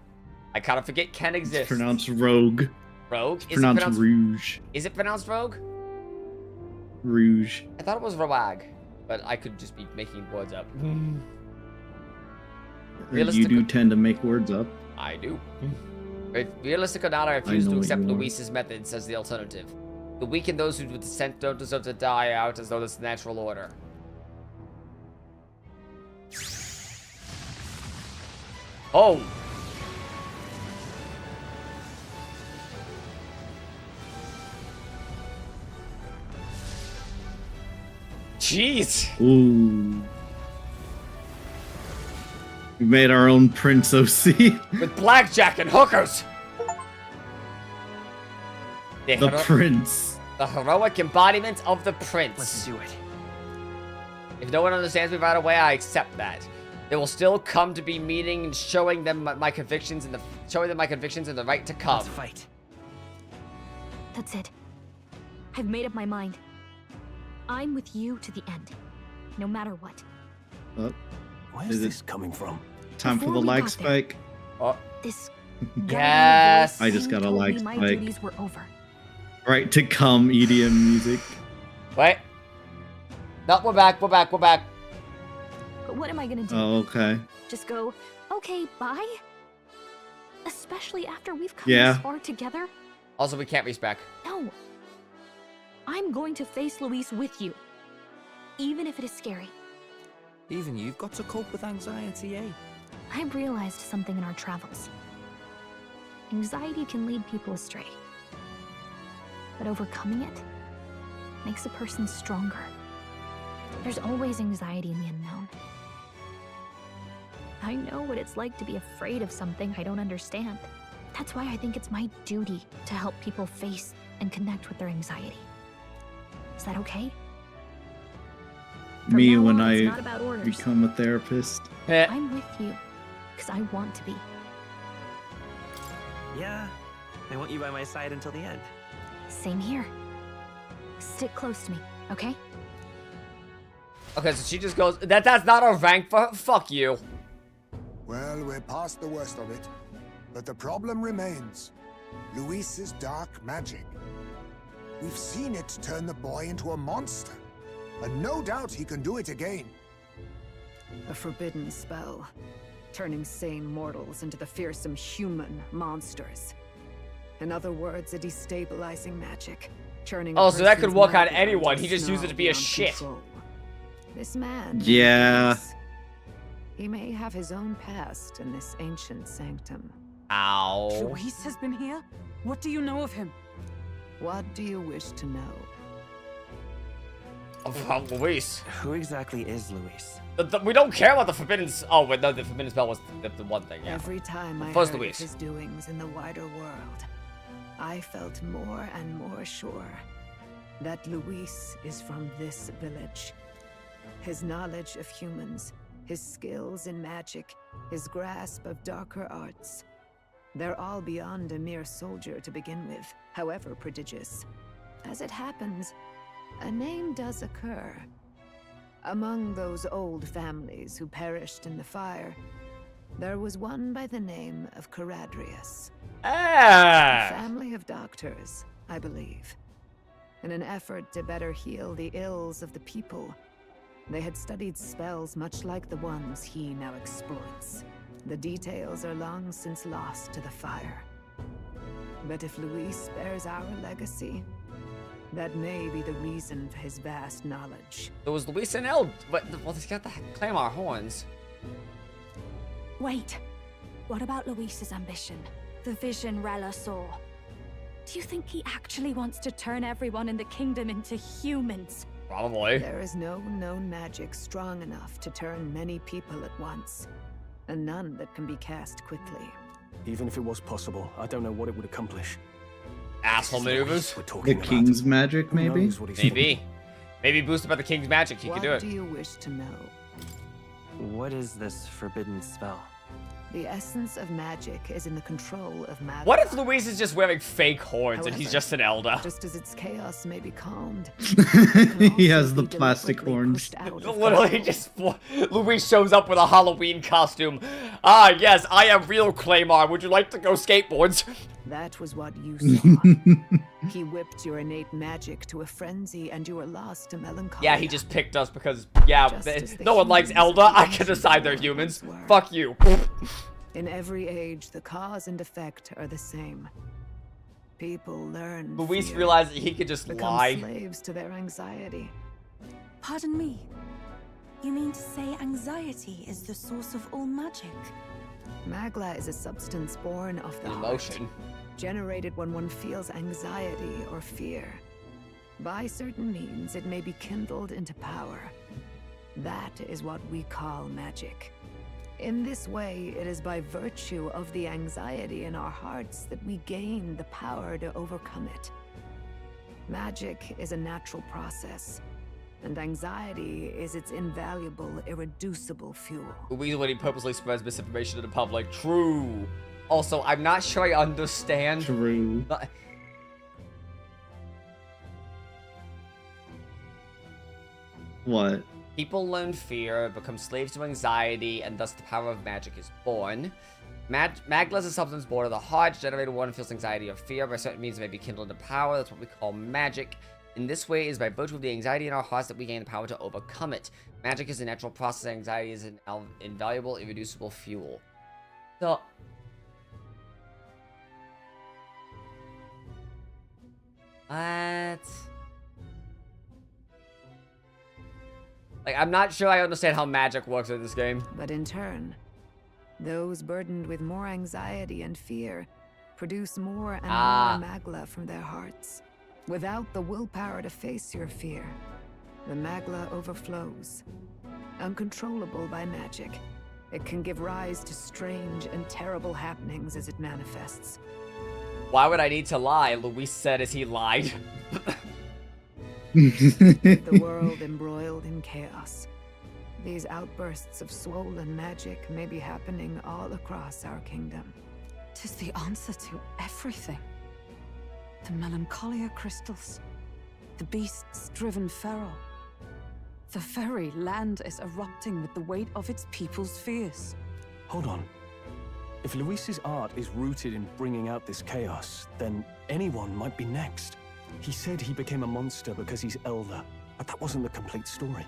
I kind of forget Ken exists. It's pronounced Rogue. Rogue? It's pronounced Rouge. Is it pronounced Rogue? Rouge. I thought it was Rawag, but I could just be making words up. You do tend to make words up. I do. Realistic or not, I refuse to accept Luis's methods as the alternative. The weak and those who with dissent don't deserve to die out as though this is the natural order. Oh! Jeez! Ooh. We made our own Prince OC. With blackjack and hookers! The Prince. The heroic embodiment of the Prince. Let's do it. If no one understands me right away, I accept that. There will still come to be meeting and showing them my convictions and the right to come. Let's fight. That's it. I've made up my mind. I'm with you to the end, no matter what. Where's this coming from? Time for the lag spike. Oh, this. Yes. I just got a lag my spike. duties were over. Right to come EDM music. Wait. No, we're back. We're back. We're back. But what am I gonna do? Oh, okay. Just go, okay, bye? Especially after we've come Yeah. this far together? Also, we can't respec. No. I'm going to face Luis with you. Even if it is scary. Even you've got to cope with anxiety, eh? I've realized something in our travels. Anxiety can lead people astray. But overcoming it makes a person stronger. There's always anxiety in the unknown. I know what it's like to be afraid of something I don't understand. That's why I think it's my duty to help people face and connect with their anxiety. Is that okay? From Me now when on, it's I not about orders. become a therapist. I'm with you, because I want to be. Yeah, I want you by my side until the end. Same here. Stick close to me, okay? Okay, so she just goes, that's not a rank for her. Fuck you. Well, we're past the worst of it. But the problem remains. Luis's dark magic. We've seen it turn the boy into a monster. And no doubt he can do it again. A forbidden spell, turning sane mortals into the fearsome human monsters. In other words, a destabilizing magic, churning. Oh, so that could work on anyone. He just used it to be a shit. This man. Yeah. He may have his own past in this ancient sanctum. Ow. Luis has been here? What do you know of him? What do you wish to know? About Luis. Who exactly is Luis? We don't care about the forbidden. Oh wait, no, the forbidden spell was the one thing. Yeah. Every time I First heard Luis. of his doings in the wider world, I felt more and more sure that Luis is from this village. His knowledge of humans, his skills in magic, his grasp of darker arts. They're all beyond a mere soldier to begin with, however prodigious. As it happens, a name does occur. Among those old families who perished in the fire, there was one by the name of Caradrius. Ah! A family of doctors, I believe. In an effort to better heal the ills of the people, they had studied spells much like the ones he now exploits. The details are long since lost to the fire. But if Luis bears our legacy, that may be the reason for his vast knowledge. It was Luis and Elda, but well, he's got the Claymore horns. Wait, what about Luis's ambition? The vision Rella saw? Do you think he actually wants to turn everyone in the kingdom into humans? Probably. There is no known magic strong enough to turn many people at once, and none that can be cast quickly. Even if it was possible, I don't know what it would accomplish. Asshole maneuvers. The king's magic, maybe? Maybe boosted by the king's magic, he could do it. What do you wish to know? What is this forbidden spell? The essence of magic is in the control of magic. What if Luis is just wearing fake horns and he's just an Elda? Just as its chaos may be calmed, He has the plastic horns. Literally just Luis shows up with a Halloween costume. Ah, yes, I am real Claymore. Would you like to go skateboards? That was what you saw. He whipped your innate magic to a frenzy and you were lost to melancholy. Yeah, he just picked us because, yeah, no one likes Elda. I can decide they're humans. Fuck you. In every age, the cause and effect are the same. People learn. Luis fear, realized that he could just become lie. slaves to their anxiety. Pardon me. You mean to say anxiety is the source of all magic? Magla is a substance born of the emotion, generated when one feels anxiety or fear. By certain means, it may be kindled into power. That is what we call magic. In this way, it is by virtue of the anxiety in our hearts that we gain the power to overcome it. Magic is a natural process, and anxiety is its invaluable, irreducible fuel. Luis when he purposely spreads misinformation to the public. True. Also, I'm not sure I understand. True. What? People learn fear, become slaves to anxiety, and thus the power of magic is born. Magla is a substance born of the heart, generated when one feels anxiety or fear. By certain means it may be kindled into power. That's what we call magic. In this way, it is by virtue of the anxiety in our hearts that we gain the power to overcome it. Magic is a natural process. Anxiety is an invaluable, irreducible fuel. So, what? Like, I'm not sure I understand how magic works in this game. But in turn, those burdened with more anxiety and fear produce more and more magla from their hearts. Without the willpower to face your fear, the magla overflows. Uncontrollable by magic, it can give rise to strange and terrible happenings as it manifests. Why would I need to lie? Luis said as he lied. The world embroiled in chaos. These outbursts of swollen magic may be happening all across our kingdom. 'Tis the answer to everything. The melancholia crystals. The beasts driven feral. The very land is erupting with the weight of its people's fears. Hold on. If Luis's art is rooted in bringing out this chaos, then anyone might be next. He said he became a monster because he's Elda, but that wasn't the complete story.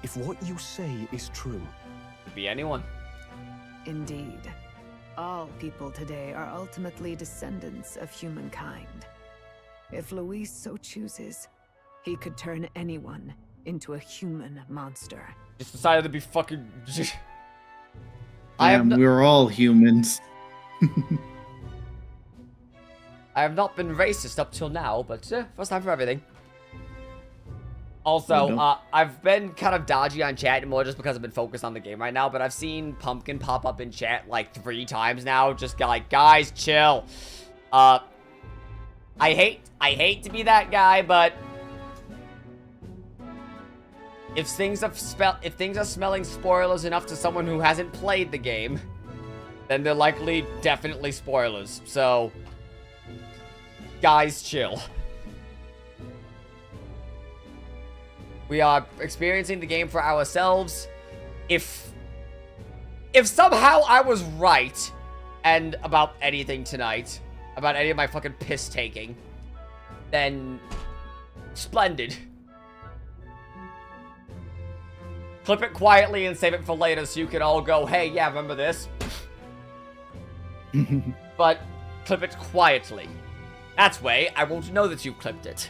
If what you say is true... Could be anyone. Indeed. All people today are ultimately descendants of humankind. If Luis so chooses, he could turn anyone into a human monster. Just decided to be fucking... We're all humans. I have not been racist up till now, but first time for everything. Also, I've been kind of dodgy on chat more just because I've been focused on the game right now, but I've seen Pumpkin pop up in chat like 3 times now, just like, guys, chill. I hate to be that guy, but if things are smelling spoilers enough to someone who hasn't played the game, then they're likely definitely spoilers. So, guys, chill. We are experiencing the game for ourselves. If somehow I was right and about anything tonight, about any of my fucking piss taking, then splendid. Clip it quietly and save it for later so you can all go, hey, yeah, remember this? But clip it quietly. That's way I won't know that you clipped it.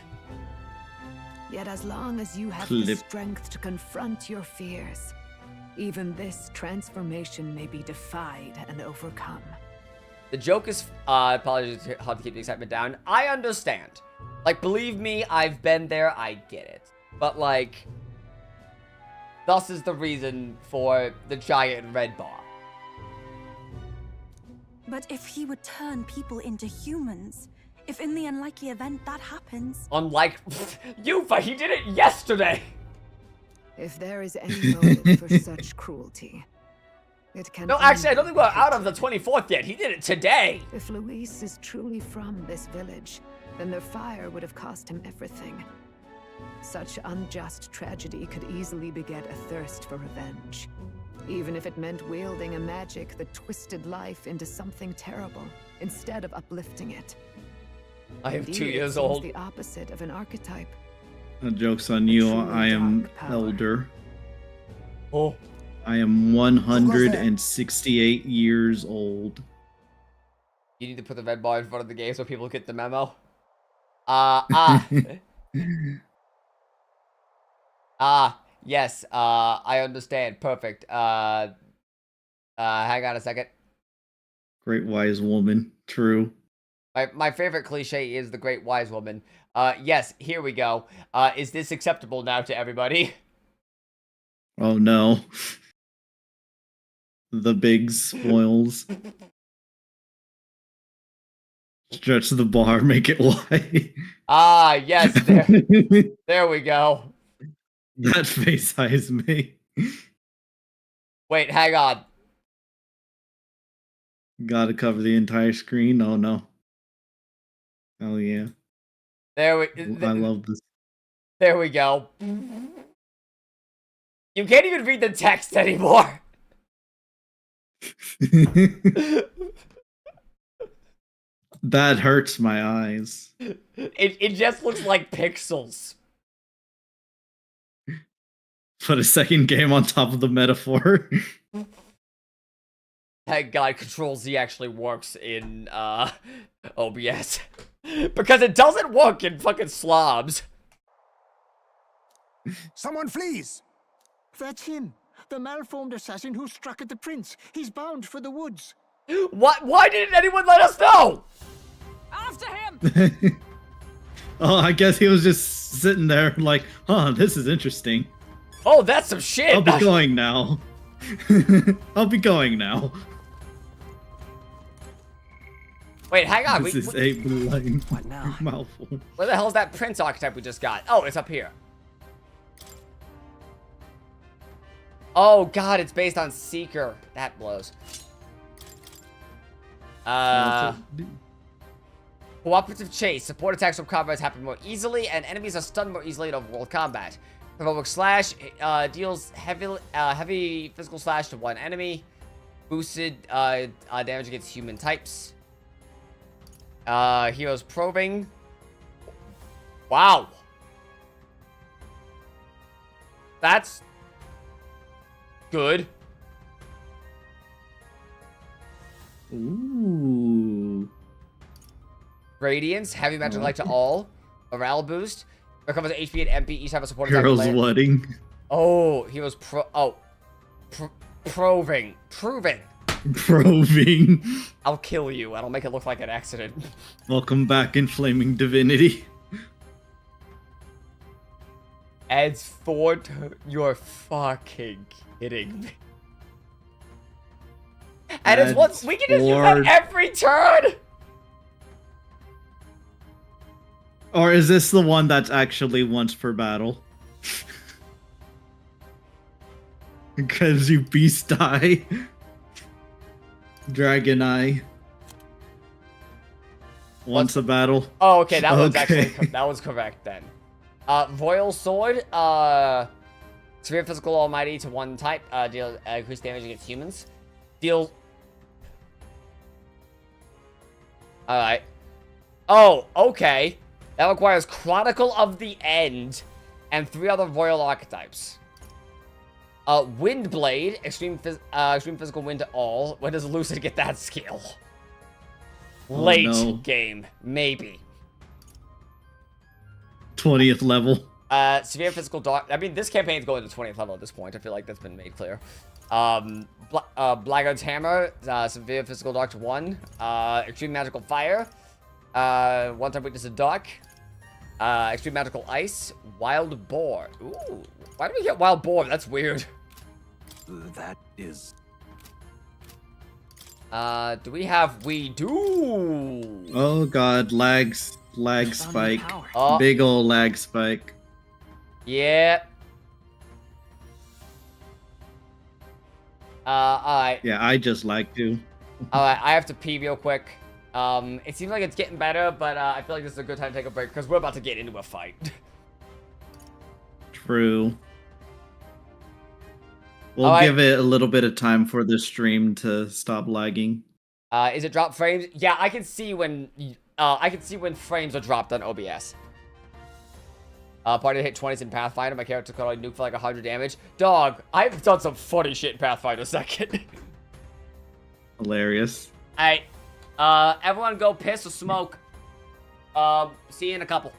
Yet as long as you have the strength to confront your fears, even this transformation may be defied and overcome. The joke is, apologies, hard to keep the excitement down. I understand. Like, believe me, I've been there, I get it. But, like, thus is the reason for the giant red bar. But if he would turn people into humans, if in the unlikely event that happens... Unlike... Yufa, he did it yesterday! If there is any motive for such cruelty, it can... No, actually, I don't think we're out of the 24th yet. He did it today! If Luis is truly from this village, then their fire would have cost him everything. Such unjust tragedy could easily beget a thirst for revenge. Even if it meant wielding a magic that twisted life into something terrible, instead of uplifting it. I am Indeed, 2 years it seems old. The opposite of an archetype. The joke's on you, I am elder. Oh. I am 168 years old. You need to put the red bar in front of the game so people get the memo. Yes, I understand. Perfect. Hang on a second. Great wise woman. True. My favorite cliche is the great wise woman. Yes, here we go. Is this acceptable now to everybody? Oh no. The big spoils. Stretch the bar, make it wide. Yes, there we go. That face size me. Wait, hang on. Gotta cover the entire screen? Oh no. Oh yeah. I love this. There we go. You can't even read the text anymore. That hurts my eyes. It just looks like pixels. Put a second game on top of the metaphor. Thank God Control-Z actually works in OBS. Because it doesn't work in fucking slobs. Someone flees! That's him. The malformed assassin who struck at the prince. He's bound for the woods. What? Why didn't anyone let us know? After him! Oh, I guess he was just sitting there like, huh, this is interesting. Oh, that's some shit. I'll be going now. I'll be going now. Wait, hang on. This is a blind mouthful. Where the hell is that prince archetype we just got? Oh, it's up here. Oh God, it's based on Seeker. That blows. Cooperative chase. Support attacks from combat happen more easily, and enemies are stunned more easily in overworld combat. Heroic slash deals heavy physical slash to one enemy. Boosted damage against human types. Heroes probing. Wow. That's good. Ooh. Radiance, heavy magic light to all. Morale boost. Recovers HP and MP each time a support attack. Girl's wedding. Oh, he was proving. Proving. I'll kill you and I'll make it look like an accident. Welcome back in Flaming Divinity. Adds 4 to... You're fucking kidding me. And it's what we can just use that every turn. Or is this the one that's actually once per battle? Because you beast eye. Dragon eye. Once a battle. Oh, okay, that was actually that was correct then. Royal Sword, severe physical almighty to one type, deal increased damage against humans. Deal. Alright. Oh, okay. That requires Chronicle of the End and 3 other royal archetypes. Windblade, extreme physical wind to all. When does Lucid get that skill? Late no. game, maybe. 20th level. Severe physical dark. I mean, this campaign's going to 20th level at this point. I feel like that's been made clear. Blackguard's Hammer, severe physical dark to 1. Extreme magical fire. One-time weakness to dark. Extreme magical ice. Wild boar. Ooh, why do we get wild boar? That's weird. That is... Do we have... We do! Oh god, lag spike. Oh. Big ol' lag spike. Yeah. Alright. Yeah, I just lag too. Alright, I have to pee real quick. It seems like it's getting better, but I feel like this is a good time to take a break because we're about to get into a fight. True. We'll give it a little bit of time for the stream to stop lagging. Is it drop frames? Yeah, I can see when frames are dropped on OBS. Party hit 20s in Pathfinder. My character could only nuke for like 100 damage. Dog, I've done some funny shit in Pathfinder second. Hilarious. Alright. Everyone go piss or smoke. See you in a couple.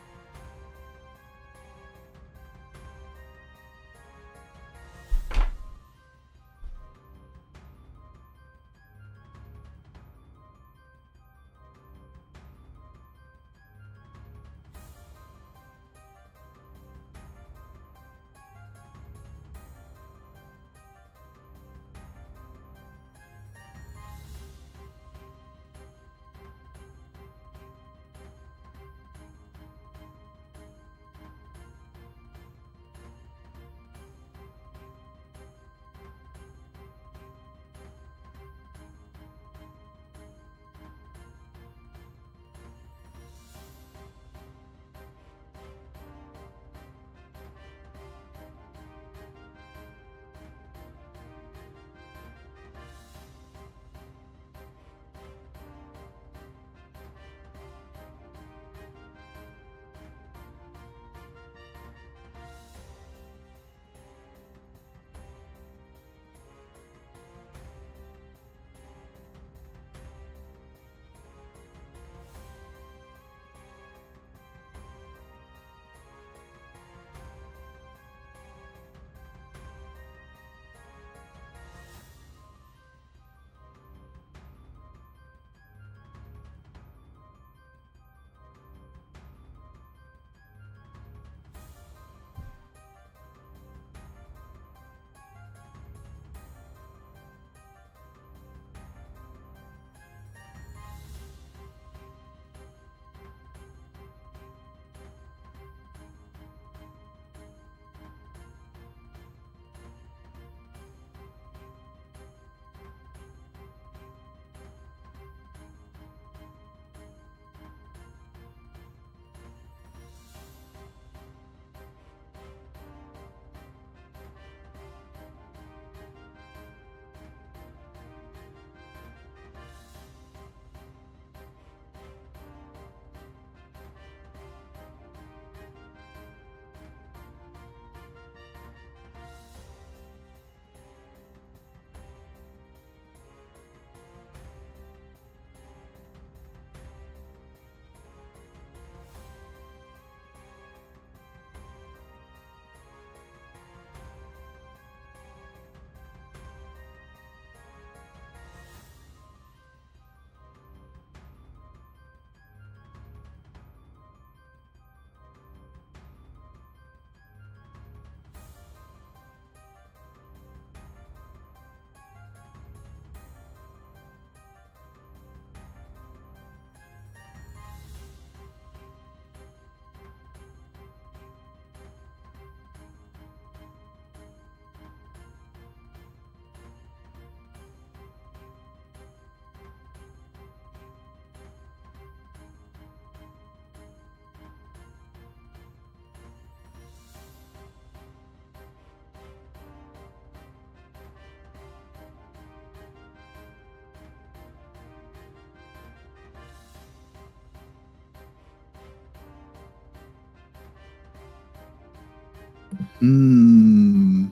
Hmm.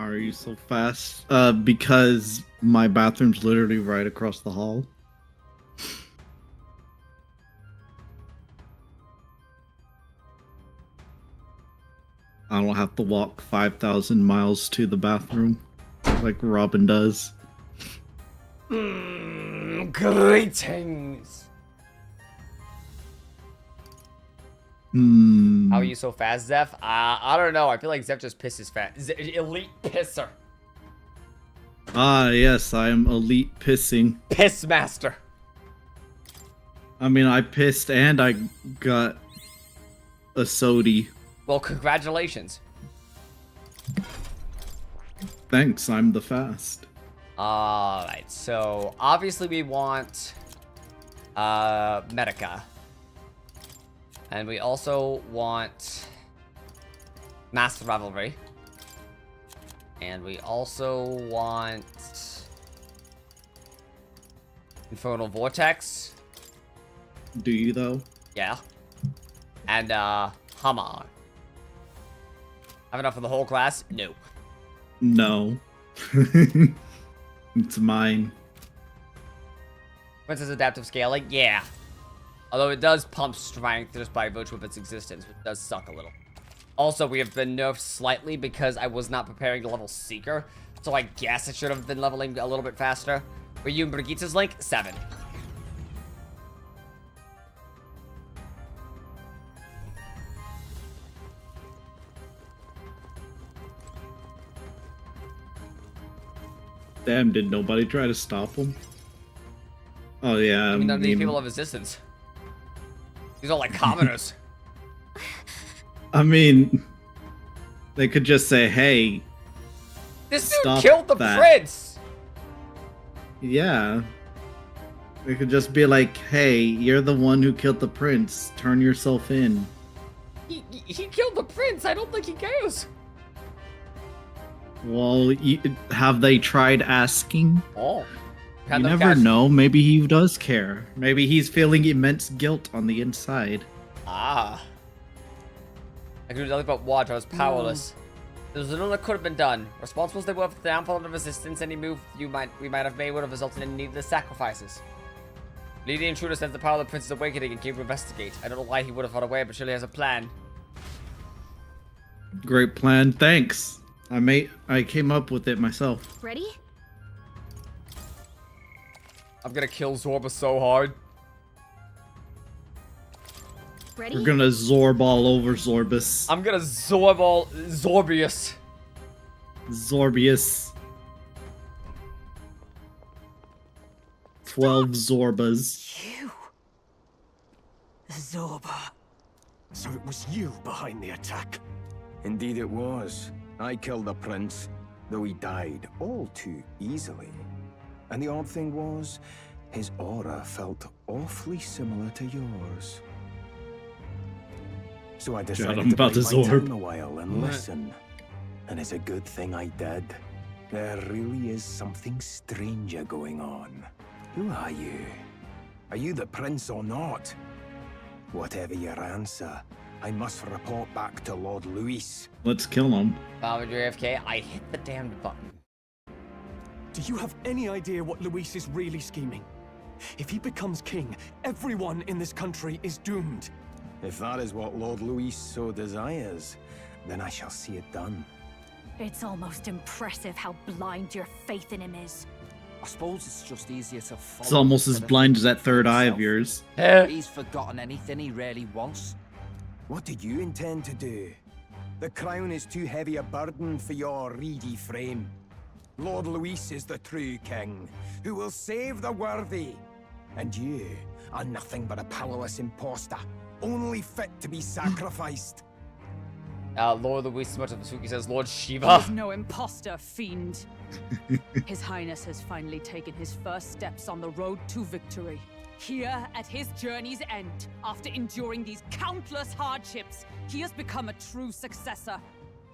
are you so fast? Because my bathroom's literally right across the hall. I don't have to walk 5,000 miles to the bathroom like Robin does. Greetings. How are you so fast, Zeph? I don't know. I feel like Zeph just pisses fast. Elite pisser. Ah, yes, I am elite pissing. Piss master. I mean, I pissed and I got a sody. Well, congratulations. Thanks, I'm the fast. Alright, so obviously we want Medica. And we also want Master Rivalry. And we also want Infernal Vortex. Do you though? Yeah. And Hammer. Have enough for the whole class? No. No. It's mine. Princess Adaptive Scaling? Yeah. Although it does pump strength just by virtue of its existence, which does suck a little. Also, we have been nerfed slightly because I was not preparing to level Seeker. So I guess I should have been leveling a little bit faster. Were you in Brigitte's link? 7. Damn, did nobody try to stop him? Oh yeah, I mean, none of these people have resistance. These are like commoners. I mean, they could just say, hey, this dude stop killed the that. prince! Yeah. They could just be like, hey, you're the one who killed the prince. Turn yourself in. He killed the prince. I don't think he cares. Well, have they tried asking? Oh. You never know. Maybe he does care. Maybe he's feeling immense guilt on the inside. Ah. I could do nothing but watch. I was powerless. There's little that could have been done. Responsible as they were for the downfall of the resistance, any move we might have made would have resulted in needless sacrifices. Leading intruder says the power of the prince's awakening and came to investigate. I don't know why he would have run away, but surely has a plan. Great plan. Thanks. I came up with it myself. Ready? I'm gonna kill Zorba so hard. Ready? We're gonna Zorb all over Zorbus. I'm gonna Zorb all Zorbius. Zorbius. 12 Zorbas. You. Zorba. So it was you behind the attack? Indeed it was. I killed the prince, though he died all too easily. And the odd thing was, his aura felt awfully similar to yours. So I decided I'm about to to bide my Zorb. time a while and listen. And it's a good thing I did. There really is something stranger going on. Who are you? Are you the prince or not? Whatever your answer, I must report back to Lord Luis. Let's kill him. Found your AFK. I hit the damned button. Do you have any idea what Luis is really scheming? If he becomes king, everyone in this country is doomed. If that is what Lord Luis so desires, then I shall see it done. It's almost impressive how blind your faith in him is. I suppose it's just easier to follow. It's almost as blind as that third eye of yours. He's forgotten anything he really wants. What do you intend to do? The crown is too heavy a burden for your reedy frame. Lord Luis is the true king, who will save the worthy. And you are nothing but a powerless imposter, only fit to be sacrificed. Lord Luis Matsuki says, Lord Shiva. He's no imposter, fiend. His Highness has finally taken his first steps on the road to victory. Here, at his journey's end, after enduring these countless hardships, he has become a true successor,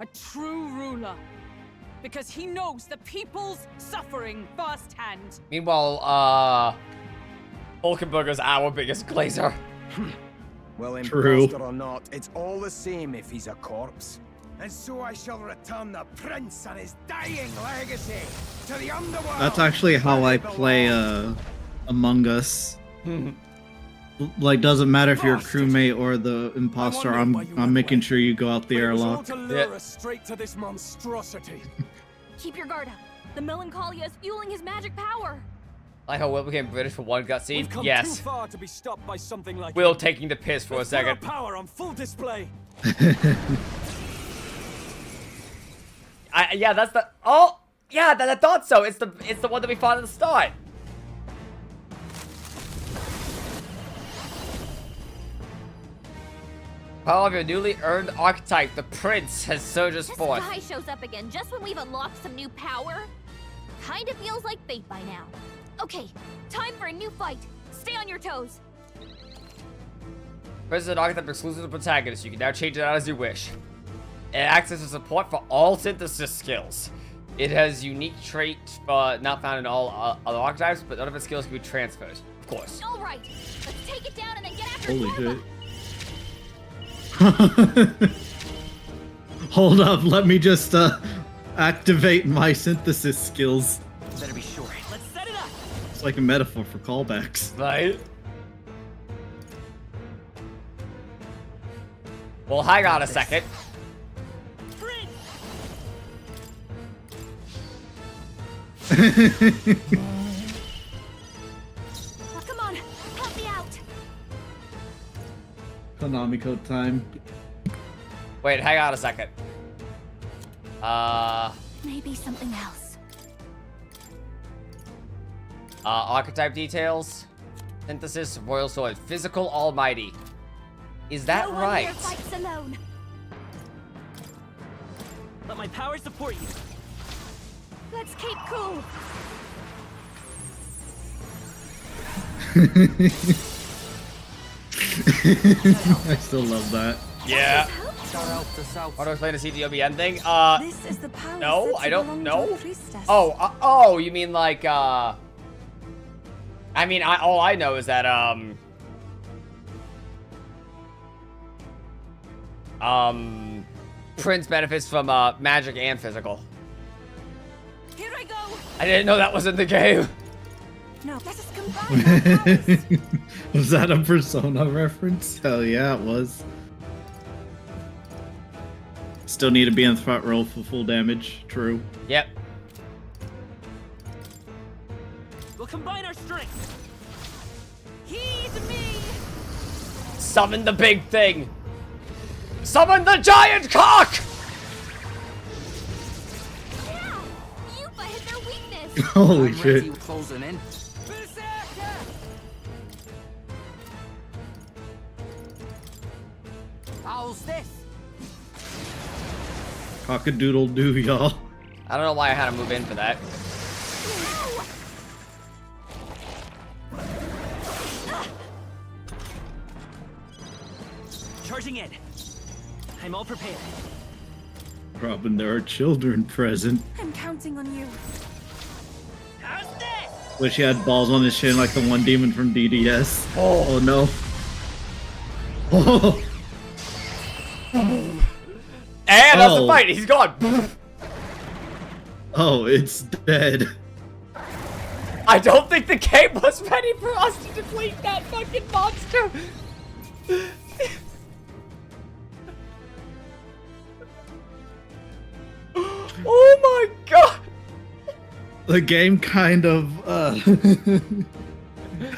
a true ruler. Because he knows the people's suffering firsthand. Meanwhile, Hulkenberger's our biggest glazer. Well, True. imposter or not, it's all the same if he's a corpse. And so I shall return the prince and his dying legacy to the underworld. That's actually how I play Among Us. Like, doesn't matter if you're a crewmate or the imposter. I'm making sure you go out the airlock. To lure us straight to this monstrosity. Keep your guard up. The Melancholia is fueling his magic power. Like how Will became British for one cutscene? We've come Yes. too far to be stopped by something like Will him. taking the piss for a Let's put our second. power on full display. Yeah, that's the. Oh, yeah, I thought so. It's the one that we fought at the start. Power of your newly earned archetype, the prince, has surges This forth. guy shows up again just when we've unlocked some new power. Kinda feels like fate by now. Okay, time for a new fight. Stay on your toes. Prince is an archetype exclusive to protagonist. You can now change it out as you wish. It acts as a support for all synthesis skills. It has unique traits not found in all other archetypes, but none of its skills can be transferred. Of course. All right, let's take it down and then get after Holy Zorba. shit. Hold up, let me just activate my synthesis skills. Better be sure. Let's set it up. It's like a metaphor for callbacks. Right? Well, hang on a second. Oh, come on, help me out. Konami code time. Wait, hang on a second. Maybe something else. Archetype details. Synthesis, Royal Sword, Physical Almighty. Is that No one right? here fights alone. Let my power support you. Let's keep cool. I still love that. Yeah. South. Want to explain the CGOBN thing? This is the power No, said to I don't belong to know. a priestess. Oh, you mean like, I mean, all I know is that, Prince benefits from, magic and physical. Here I go. I didn't know that was in the game. No, let us combine our powers. Was that a Persona reference? Hell yeah, it was. Still need to be in the front row for full damage. True. Yep. We'll combine our strength. Heed me. Summon the big thing. Summon the giant cock! Yeah, Yupa hit their weakness. Holy shit. Ready, closing in. How's this? Cockadoodle doo, y'all. I don't know why I had to move in for that. Charging in. I'm all prepared. Robin, there are children present. I'm counting on you. How's this? Wish he had balls on his chin like the one demon from DDS. Oh no. Oh. And that's the Oh. fight. He's gone. Oh, it's dead. I don't think the game was ready for us to defeat that fucking monster. Oh my god. The game kind of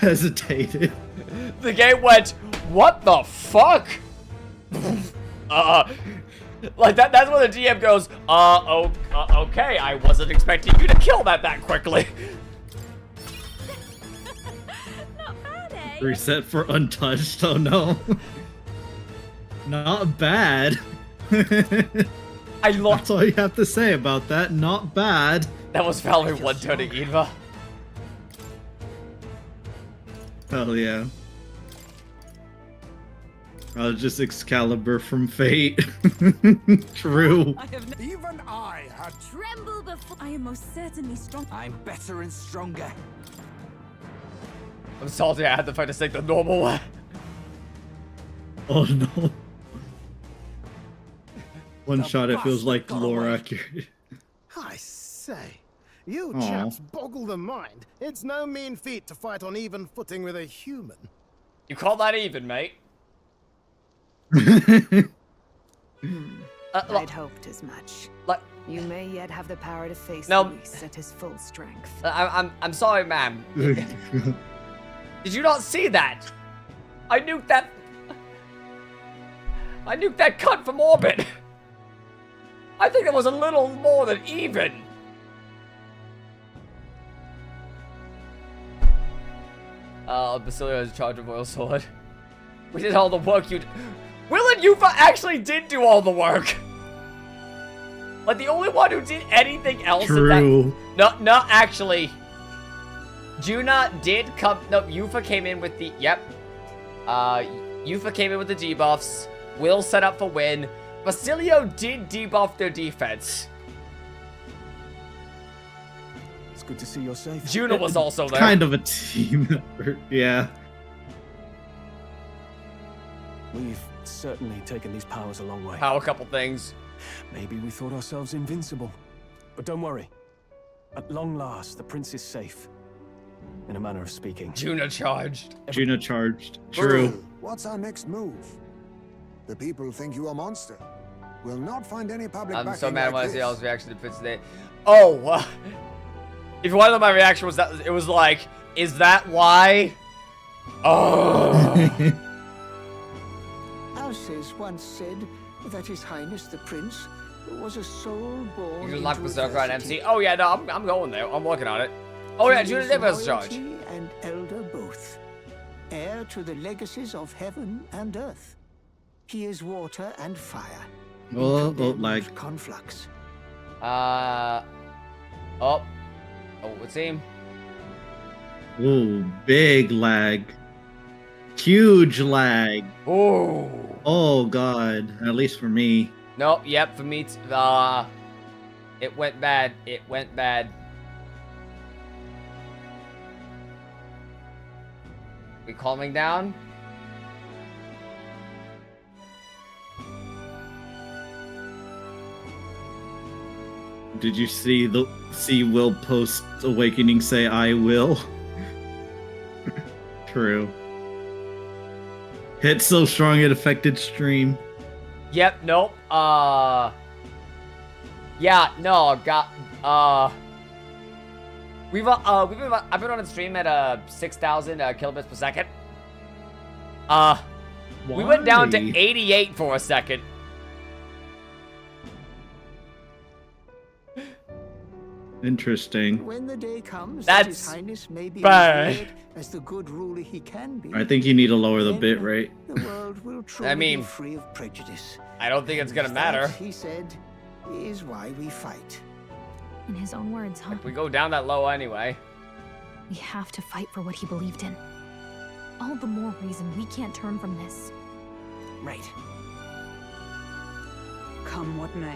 hesitated. The game went, what the fuck? Like that's when the GM goes, okay, I wasn't expecting you to kill that quickly. Not bad, eh? Reset for untouched. Oh no. Not bad. That's all you have to say about that. Not bad. That was Valerie one-turning Inva. Hell yeah. I was just Excalibur from Fate. True. Even I had Tremble before. I am most certainly strong. I'm better and stronger. I'm salty I had to fight to take the normal way. Oh no. One shot, it feels like got lore away. accurate. I say, you Aw. chaps boggle the mind. It's no mean feat to fight on even footing with a human. You call that even, mate? I'd hoped as much. You may yet have the power to face No. Luis at his full strength. I'm sorry, ma'am. Did you not see that? I nuked that cunt from orbit. I think it was a little more than even. Basilio is in charge of Royal Sword. We did all the work you... Will and Yufa actually did do all the work. Like, the only one who did anything else in True. that... No, actually. Juna did come... No, Yufa came in with the... Yep. Yufa came in with the debuffs. Will set up for win. Basilio did debuff their defense. It's good to see you're safe. Juna was also there. Kind of a team effort, yeah. We've certainly taken these powers a long way. How a couple things. Maybe we thought ourselves invincible. But don't worry. At long last, the prince is safe. In a manner of speaking. Juna charged. Juna charged. True. What's our next move? The people think you a monster. We'll not find any public I'm backing so mad like when I see this. y'all's reaction to Prince today. Oh, if you want to know my reaction was that it was like, is that why? Oh. Alces once said that His Highness the Prince was a soul born You can into lock Berserker on adversity. MC. Oh yeah, no, I'm going there. I'm working on it. Oh yeah, He Juna is did versus charge. royalty and elder both, heir to the legacies of heaven and earth. He is water and fire. Oh, condemned like conflux. Oh, what's him? Ooh, big lag. Huge lag. Oh. Oh god, at least for me. Nope, yep, for me, it went bad. It went bad. We calming down? Did you see Will post Awakening say I will? True. Hit so strong it affected stream. Yep, nope. Yeah, no, I've been on a stream at 6,000 kilobits per second. We went down to 88 for a second. Interesting. When the day comes, That's that His Highness may be bad. revered as the good ruler he can be. I think you need to lower the bit rate. The world will truly I mean, be free of prejudice. I don't think it's gonna That, matter. he said, is why we fight. In his own words, huh? We go down that low anyway. We have to fight for what he believed in. All the more reason we can't turn from this. Right. Come what may.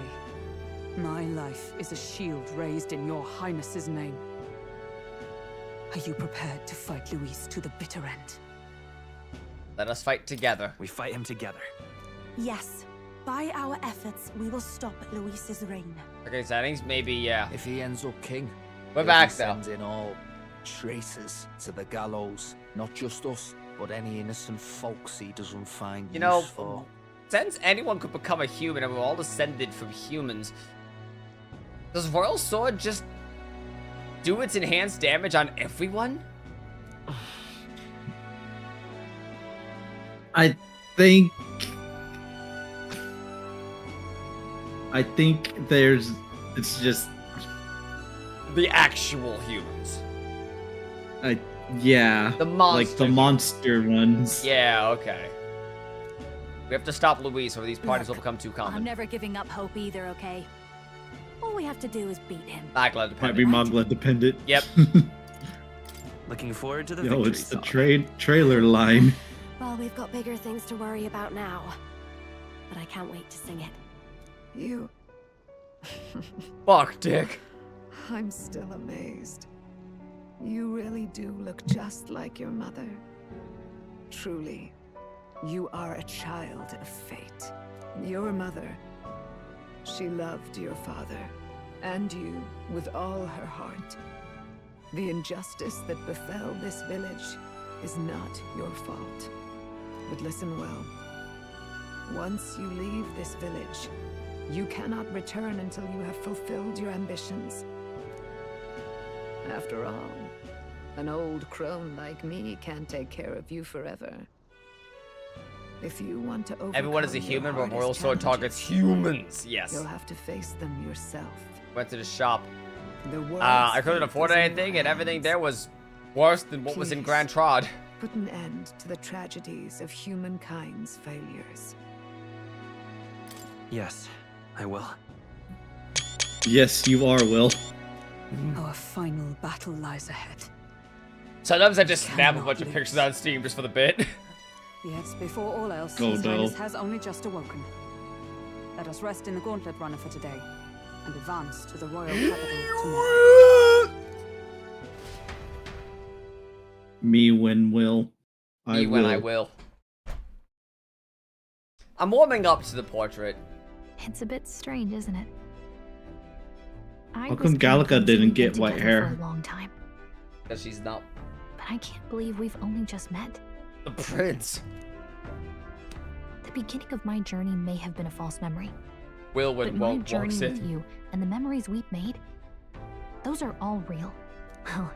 My life is a shield raised in your highness's name. Are you prepared to fight Luis to the bitter end? Let us fight together. We fight him together. Yes. By our efforts, we will stop Luis's reign. Okay, settings, maybe, yeah. If he ends up king, We're he'll back, be though. sending all traitors to the gallows. Not just us, but any innocent folks he doesn't find You know, useful. since anyone could become a human and we're all descended from humans, does Royal Sword just do its enhanced damage on everyone? I think it's just The actual humans. yeah. The monster like the monster ones. Yeah, okay. We have to stop Luis or these parties will become too I'm common. never giving up hope either, okay? All we have to do is beat him. Magla Might be dependent. Mogla dependent. Yep. Looking forward to the Yo, victory it's the song. trailer line. Well, we've got bigger things to worry about now. But I can't wait to sing it. You... Fuck, Dick. I'm still amazed. You really do look just like your mother. Truly, you are a child of fate. Your mother She loved your father, and you, with all her heart. The injustice that befell this village is not your fault. But listen well. Once you leave this village, you cannot return until you have fulfilled your ambitions. After all, an old crone like me can't take care of you forever. If you want to overcome Everyone is a human, your but Royal hardest Sword targets humans. Yes. You'll have to face them yourself. Went to the shop. The I couldn't afford anything, and everything there was worse than what was in Grand Trod. Put an end to the tragedies of humankind's failures. Yes, I will. Yes, you are, Will. Our final battle lies ahead. Sometimes I just snap a bunch of pictures on Steam just for the bit. Yes, before all else, Oh, His no. Highness has only just awoken. Let us rest in the gauntlet runner for today, and advance to the royal capital tomorrow. Me when Will. Me when I will. I'm warming up to the portrait. It's a bit strange, isn't it? I How was come Gallica convinced we'd didn't been get white together hair? for a long time, Because she's not but I can't believe we've only just met. the prince. The beginning of my journey may have been a false memory, Will but when my Won't journey walks with in. you and the memories we've made, those are all real. Well,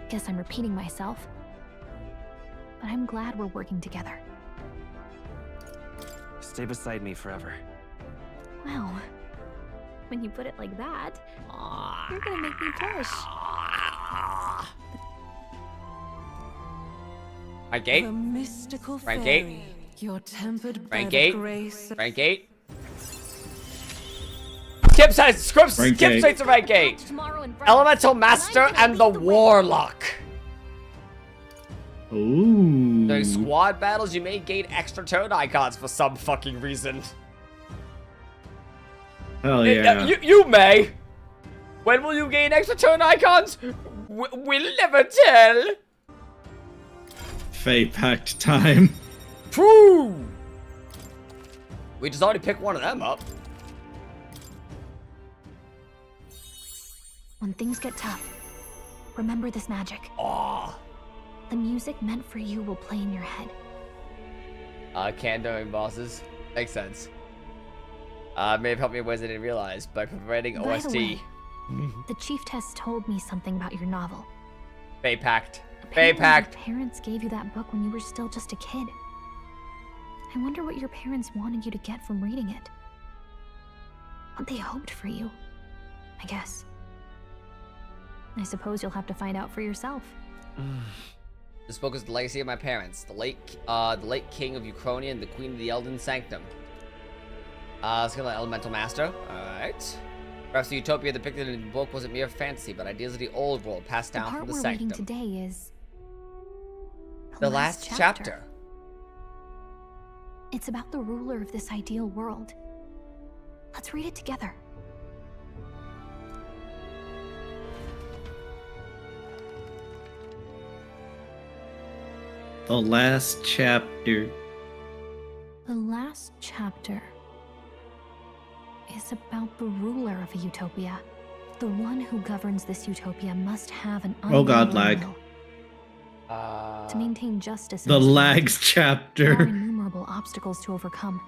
guess I'm repeating myself, but I'm glad we're working together. Stay beside me forever. Wow. When you put it like that, you're gonna make me blush. Rank 8. The mystical Rank fairy, 8. your tempered Rank bed 8. of grace. Rank 8. Skip size, skip Rank straight 8. to rank 8. Elemental Master and the Warlock. Ooh. During squad battles, you may gain extra turn icons for some fucking reason. Hell yeah. You may. When will you gain extra turn icons? We'll never tell. Fey Pact time. True. We just already picked one of them up. When things get tough, remember this magic. Aw. The music meant for you will play in your head. Can during bosses. Makes sense. May have helped me in ways I didn't realize by providing By OST. the way, the chiefess told me something about your novel. Fey Pact. Fey Apparently Pact. Your parents gave you that book when you were still just a kid. I wonder what your parents wanted you to get from reading it. What they hoped for you, I guess. I suppose you'll have to find out for yourself. This book is the legacy of my parents, the late king of Uchronia and the queen of the Eldan Sanctum. Let's get an elemental master. Alright. Perhaps the utopia depicted in the book wasn't mere fantasy, but ideas of the old world passed The down part from the we're sanctum. reading today is The last chapter. It's about the ruler of this ideal world. Let's read it together. The last chapter. The last chapter is about the ruler of a utopia. The one who governs this utopia must have an Oh god, unwavering lag. will. To maintain justice in The this world, lags there are chapter. innumerable obstacles to overcome.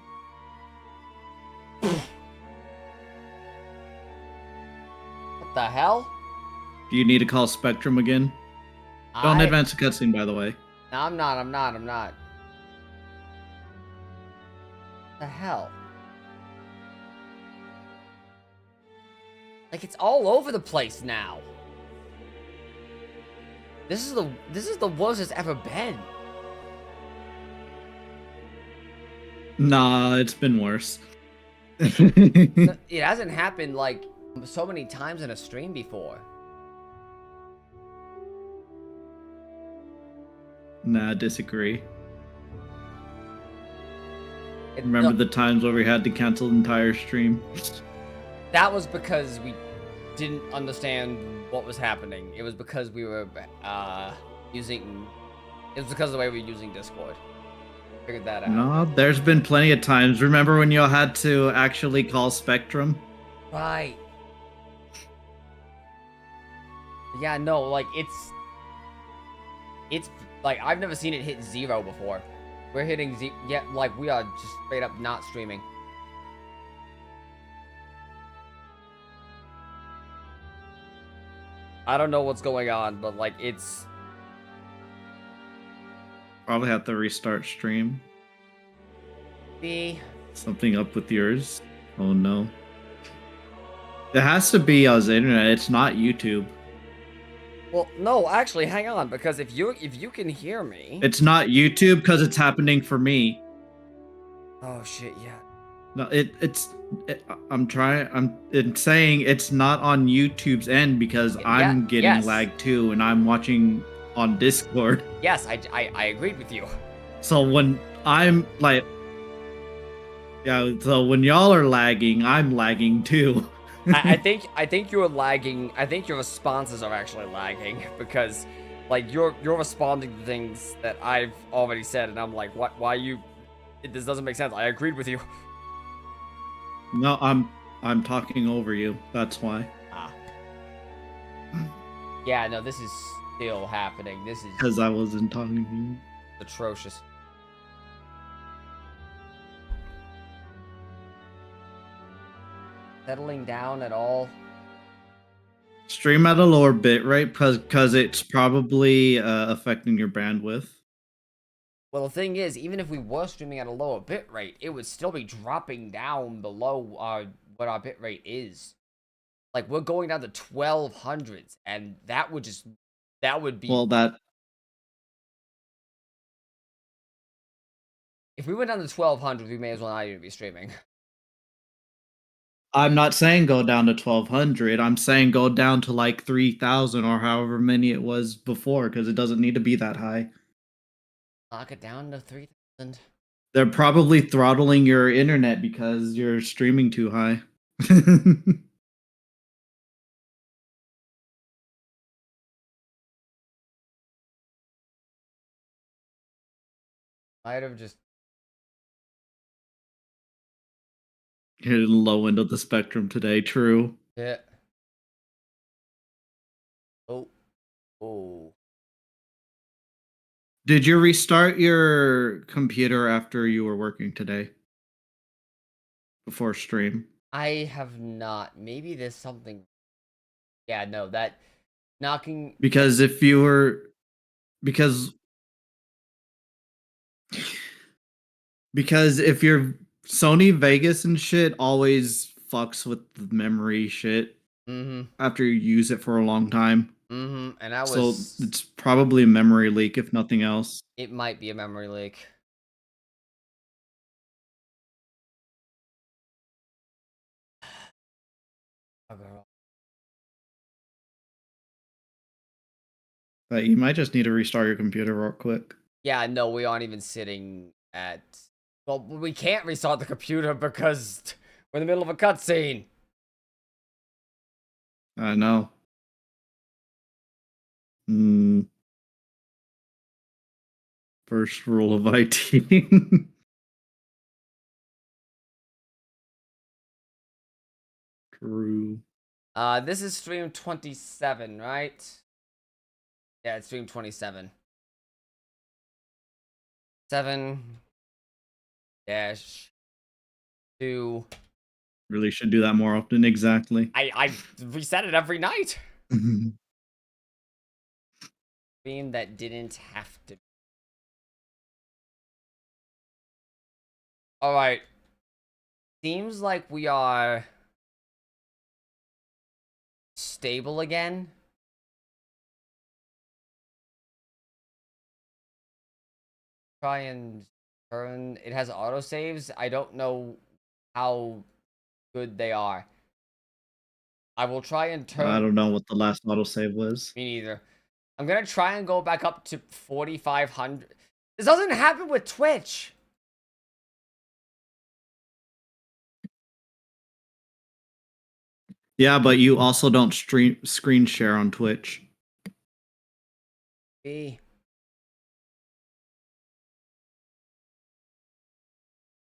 What the hell? Do you need to call Spectrum again? Don't I- advance the cutscene, by the way. No, I'm not. The hell? Like, it's all over the place now. This is the worst it's ever been. Nah, it's been worse. It hasn't happened like so many times in a stream before. Nah, disagree. Remember the times where we had to cancel the entire stream? That was because we didn't understand what was happening. It was because we were It was because of the way we were using Discord. Figured that out. No, there's been plenty of times. Remember when y'all had to actually call Spectrum? Right. Yeah, no, like it's like I've never seen it hit 0 before. We're hitting yeah, like we are just straight up not streaming. I don't know what's going on, but like it's Probably have to restart stream. the Something up with yours? Oh no. It has to be on the internet. It's not YouTube. well, no, actually, hang on, because if you can hear me, It's not YouTube because it's happening for me. oh shit, yeah. No, I'm saying it's not on YouTube's end because I'm getting yes. lag too, and I'm watching on Discord. Yes, I agreed with you. So when I'm like, yeah, so when y'all are lagging, I'm lagging too. I think you're lagging. I think your responses are actually lagging because, like, you're responding to things that I've already said, and I'm like, what? Why you? This doesn't make sense. I agreed with you. No, I'm talking over you. That's why. Ah. Yeah, no, this is still happening. This is Because I wasn't talking to you. atrocious. Settling down at all? Stream at a lower bitrate because it's probably affecting your bandwidth. Well, the thing is, even if we were streaming at a lower bitrate, it would still be dropping down below what our bitrate is. Like, we're going down to 1200s, and that would be... Well, that... If we went down to 1200, we may as well not even be streaming. I'm not saying go down to 1200. I'm saying go down to like 3000 or however many it was before because it doesn't need to be that high. Knock it down to 3000. They're probably throttling your internet because you're streaming too high. Might have just... Hitting the low end of the spectrum today, true. Yeah. Oh. Did you restart your computer after you were working today? Before stream? I have not. Maybe there's something... Yeah, no, that... Knocking... Because if you were... Because if you're Sony Vegas and shit always fucks with the memory shit after you use it for a long time. And that So was... it's probably a memory leak, if nothing else. It might be a memory leak. But you might just need to restart your computer real quick. Yeah, no, we aren't even sitting at... Well, we can't restart the computer because we're in the middle of a cutscene. I know. First rule of IT. True. This is stream 27, right? Yeah, it's stream 27. 7-2. Really should do that more often, exactly. I reset it every night. Stream that didn't have to. Alright. Seems like we are stable again. Try and turn... It has autosaves. I don't know how good they are. I will try and turn... I don't know what the last autosave was. Me neither. I'm gonna try and go back up to 4,500. This doesn't happen with Twitch. Yeah, but you also don't screen share on Twitch.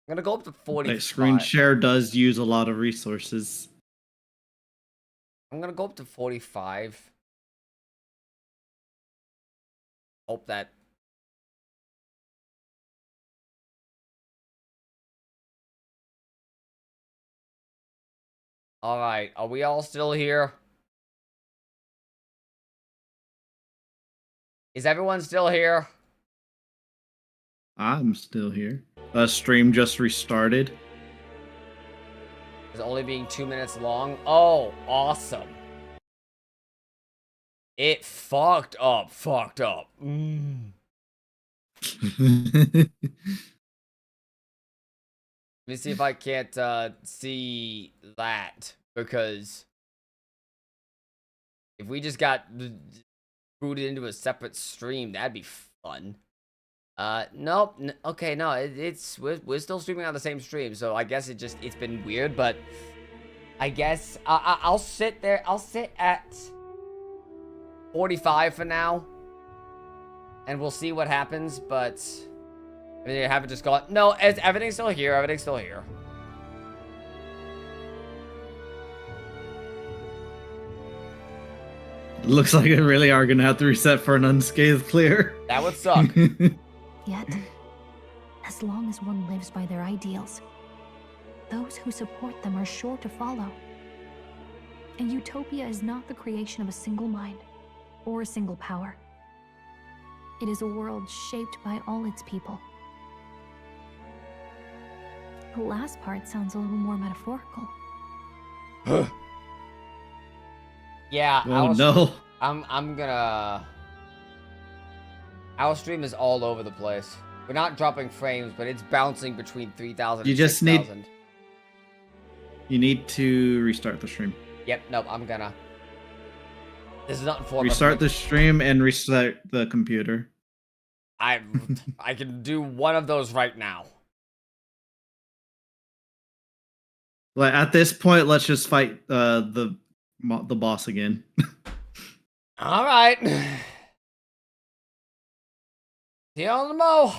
I'm gonna go up to 45. Like, screen share does use a lot of resources. I'm gonna go up to 45. Hope that. Alright, are we all still here? Is everyone still here? I'm still here. Stream just restarted. It's only being 2 minutes long. Oh, awesome. It fucked up. Let me see if I can't see that, because if we just got booted into a separate stream, that'd be fun. Nope. Okay, no, we're still streaming on the same stream, so I guess it's been weird, but I guess I'll sit there. I'll sit at 45 for now, and we'll see what happens. But I mean, I haven't just gone. No, everything's still here. Everything's still here. Looks like we really are gonna have to reset for an unscathed clear. That would suck. Yet, as long as one lives by their ideals, those who support them are sure to follow. A utopia is not the creation of a single mind or a single power. It is a world shaped by all its people. The last part sounds a little more metaphorical. Yeah. Oh no. I'm gonna. Our stream is all over the place. We're not dropping frames, but it's bouncing between 3,000 You and just 6,000. You need to restart the stream. Yep, nope, I'm gonna. This is not for Restart the stream and reset the computer. I can do one of those right now. Like, at this point, let's just fight the boss again. All right. See you on the mo.